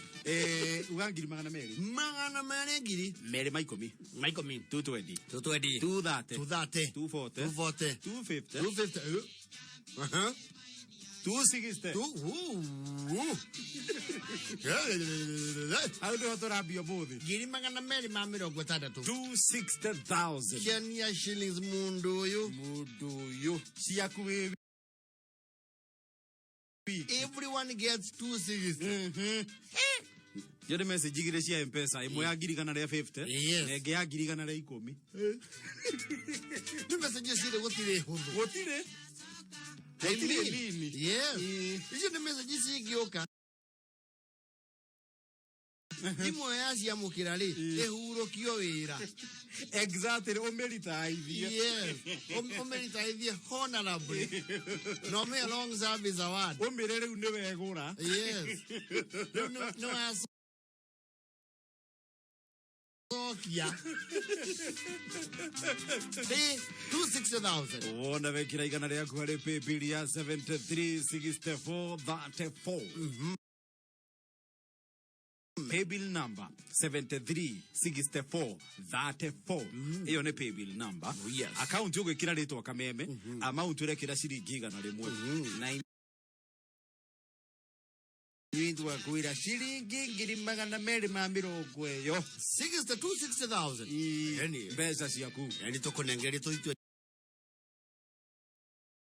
Ugangiri magana meri. Magana meri ngiri. Meri maikomi. 220. 220. 230. 230. 240. 240. 250. 250. 260. How do you rabio bodi? Giri magana meri ma 260,000. Kenya shillings mundu yu. Siyakuwe. Everyone gets 260. Yode message gire cia M-Pesa imwe ya ngiri kana ria 50 nenge ya ngiri kana ria 10. Tu message cire gotire hundu. Gotire? Lini? Yes. Icio ni message cingioka. Imwe ya cia mukira ri ihurukio wira. Exactly, omeritaithie. Yes. Omeritaithie honorably. No me long service award. Omere riu ni wegura. Yes. No as Sokia. 260,000. Wona wekira igana riaku hari PayBill ya 736434. PayBill number 736434. Iyo ne PayBill number. Yes. Account yogo ikira ritwa kameme. Amount urekira ciringi igana rimwe. Windwa kuira shilingi ngiri magana meri ma mirongo eyo 62,000. Yani pesa ciaku yani tukunengeri tuitwe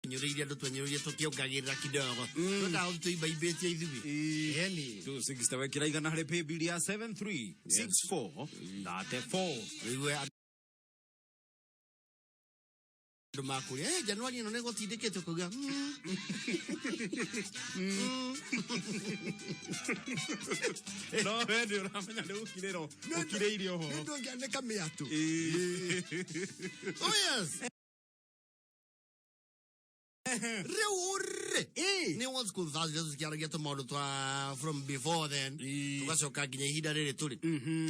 nyuriria ndutwenyeria tukiongagirira kidogo tuda tuibaibetie ithubi yani 260 wekira igana hari PayBill ya 736434. iwe Makuri, Januari ino nego tindikite kuga. No, wewe unafanya leo kilero. Ukire irio ho. Ndio ngiandika miatu. Oh yes. reure ni old school thoughts just kiaragia to modo twa from before then tugacoka nginya ihinda riri turi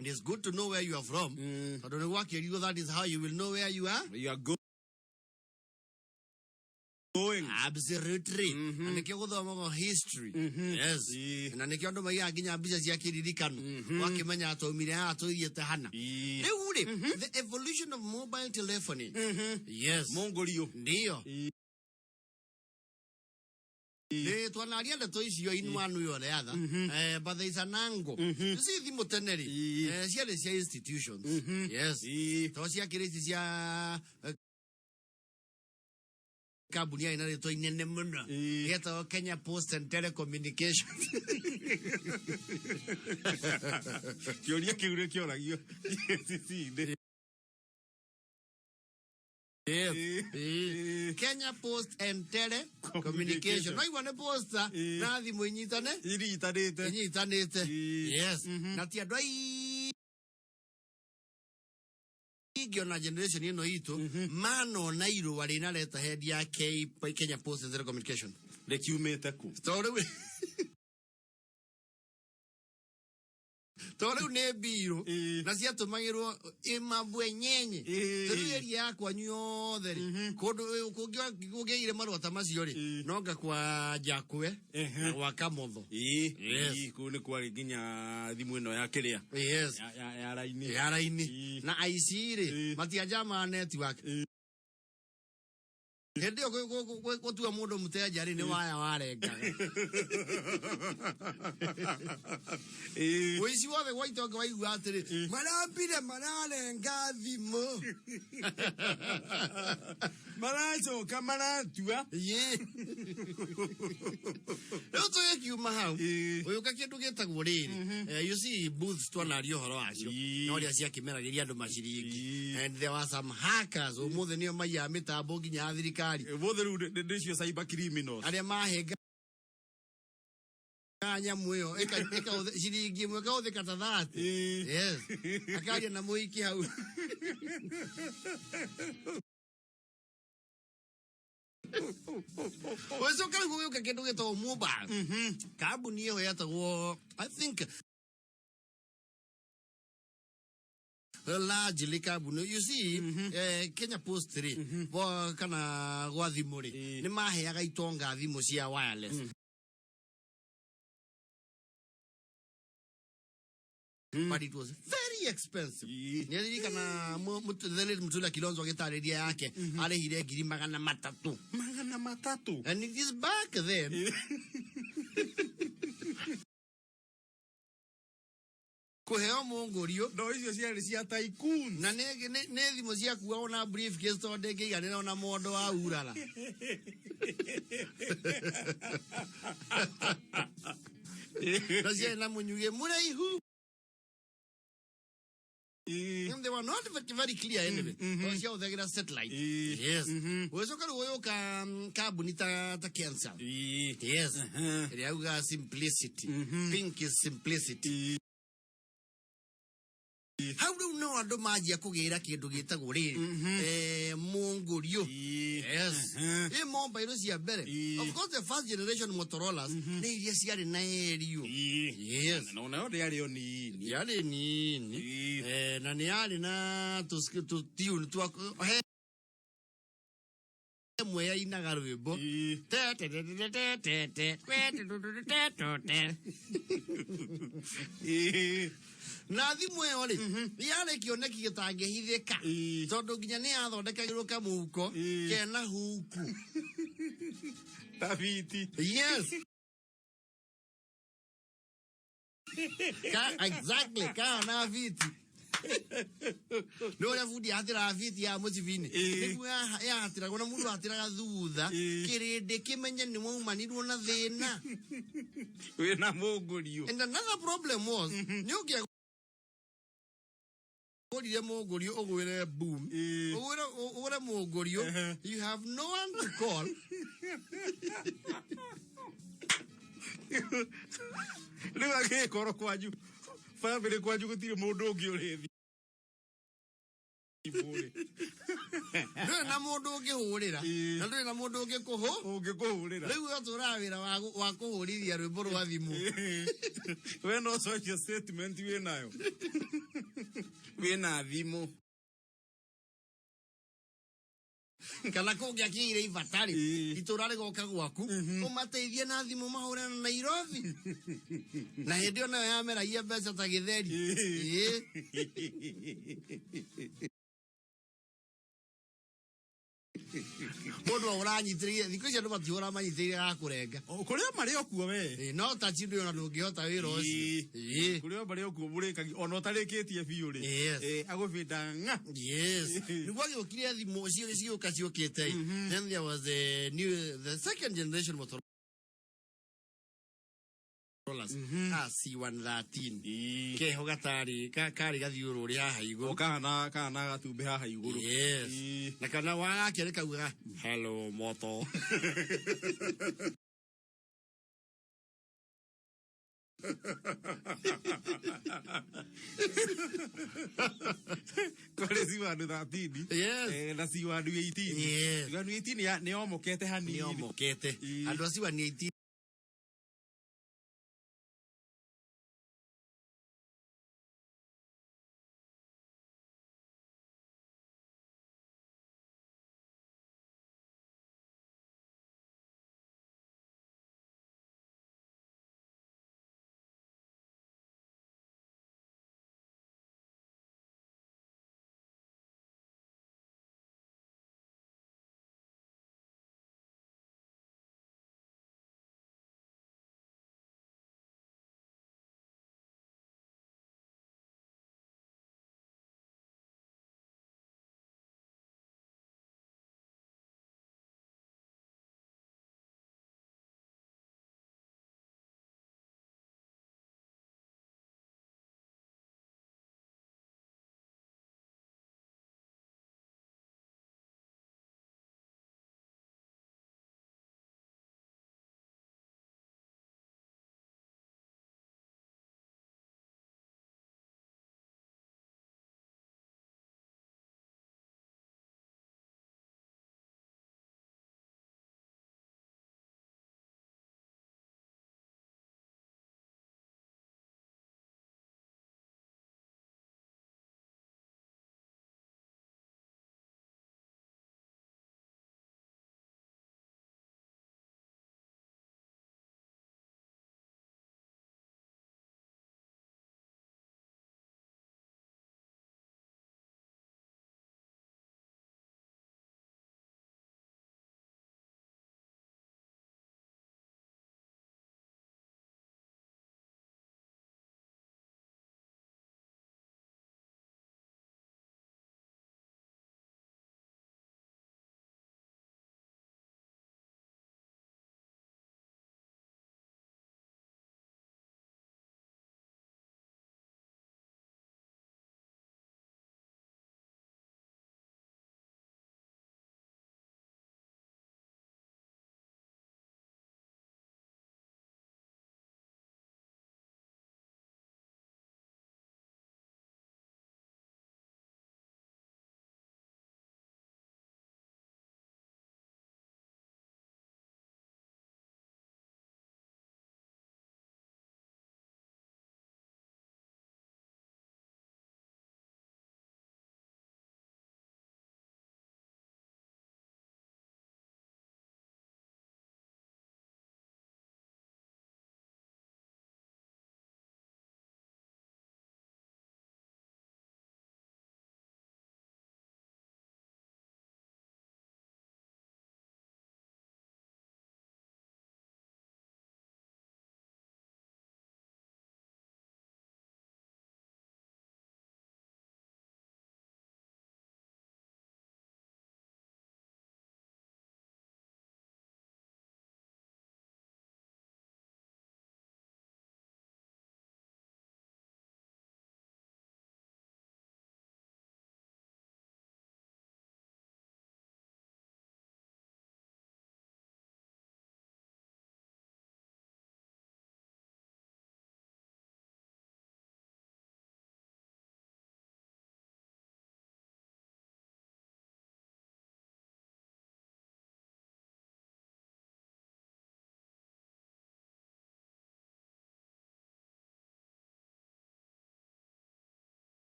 it is good to know where you are from but when you work here that is how you will know where you are going absolutely and nikio guthoma history yes na nikio ndo maiya nginya mbica cia kiririkano wakimenya atomire ha atoiriete hana reure the evolution of mobile telephony yes mongorio ndio twanaria ndeto icio inwanu yone yatha but there is an angle you see thimu teneri ciarĩ cia institutions yes to cia kiriti cia kabuni ya inaletwa inene muna yeta Kenya Post and Telecommunications kioria kiure kioragio sisi Kenya Post and Telecommunication. No iwane posta na thimu inyitanite yes na ti andu igio na generation ino itu mano na iru wari na leta head ya Kenya Post and Telecommunication rekiumete ku story tore ne biro na cia tumagirwo imabwe nyenye turi yakwa nyothe kodo kugeire marwa tamacio ri nonga kwa jakwe wa kamotho yes ku ni kwa nginya thimu ino ya kiria yes ya raini na aicire matia jama network Hende kutua mundu muteja ri ni waya warenga wisi wothe waitonga waigua atiri marambire mararenga thimu maracoka maratua leo tuye kiuma hau uyuka kindu gitagwo riri you see booths twanario horo acio no ria cia kimeragiria andu maciringi and there were some hackers umuthe nio maiya mitambo nginya thirikari bothe ru ndio cyber criminals aria mahenga nyamu yo eka ciringi mwe ka uthika ta 30 yes akaria na muiki hau weso kali kuyoka kindu gito mobile kabuni yo yatagwo I think largely kabuni you see Kenya Post ri bo kana gwa thimu ri ni maheaga itonga thimu cia wireless but it was very expensive nili kana mutula Kilonzo gitariria yake arehire 300 and it is back then kuheo mongorio ndo icio ciarĩ cia tycoon na ne thimu cia kuwa ona briefcase to ndege igane ona mondo wa urala Rasia na munyuge muraihu they were not very clear anyway Rasia uthagira satellite yes weso kali woyoka kabuni ta cancer yes iliauga simplicity pink is simplicity how do you know andu majia kugira kindu gitagwo riri mongorio yes mobile cia mbere of course the first generation Motorolas ni iria ciari na erio yes no no yari oni yari ni na ni yari na tu tune tu mwe ya inaga rwimbo na thimu yo ri yare kioneki gitangihithika tondu nginya ni athondekagirwo kamuko kena huku taviti yes exactly na viti no ya fudi atira viti ya mujivini niku ya atira gona mundu atira thutha kirinde kimenye ni maumanirwo na thina we na mongorio and another problem was nyukia Ogire mongorio ogwire boom ogwire mongorio you have no one to call Riwa ke koro kwaju family kwaju gutire mundu ungi urithi Ndũrĩ na mũndũ ũngĩhũrĩra na ndũrĩ na mũndũ ũngĩkũhũrĩra rĩu ũtũraga wĩra wa kũhũrithia rwĩmbo rwa thimũ we no social statement wĩnayo wĩna thimũ kana kũngĩ akĩire ibatarĩ itũra rĩgoka gwaku ũmateithie na thimũ mahũre na Nairobi na hĩndĩ ĩyo nayo yameragia mbeca ta gĩtheri mũndũ ũranyitĩrĩire thikũ ici andũ matihũra manyitĩrĩire gakũrenga kũrĩa marĩ okuo we no ta cindũ ona ndũngĩhota wĩra ũcio kũrĩa marĩ okuo mũrĩkagia ona ũtarĩkĩtie biũ rĩ agũbinda ng'a nĩguo gĩũkire thimũ ciũka ciũkĩte then there was the second generation Motorola C113 keho gatari kari gathiũrũrĩ haha igũrũ kana gatumbĩ haha igũrũ na kana wagakĩrĩ kauga hello moto kore C113 na C118 C118 nĩ omokete hanini andũ a C118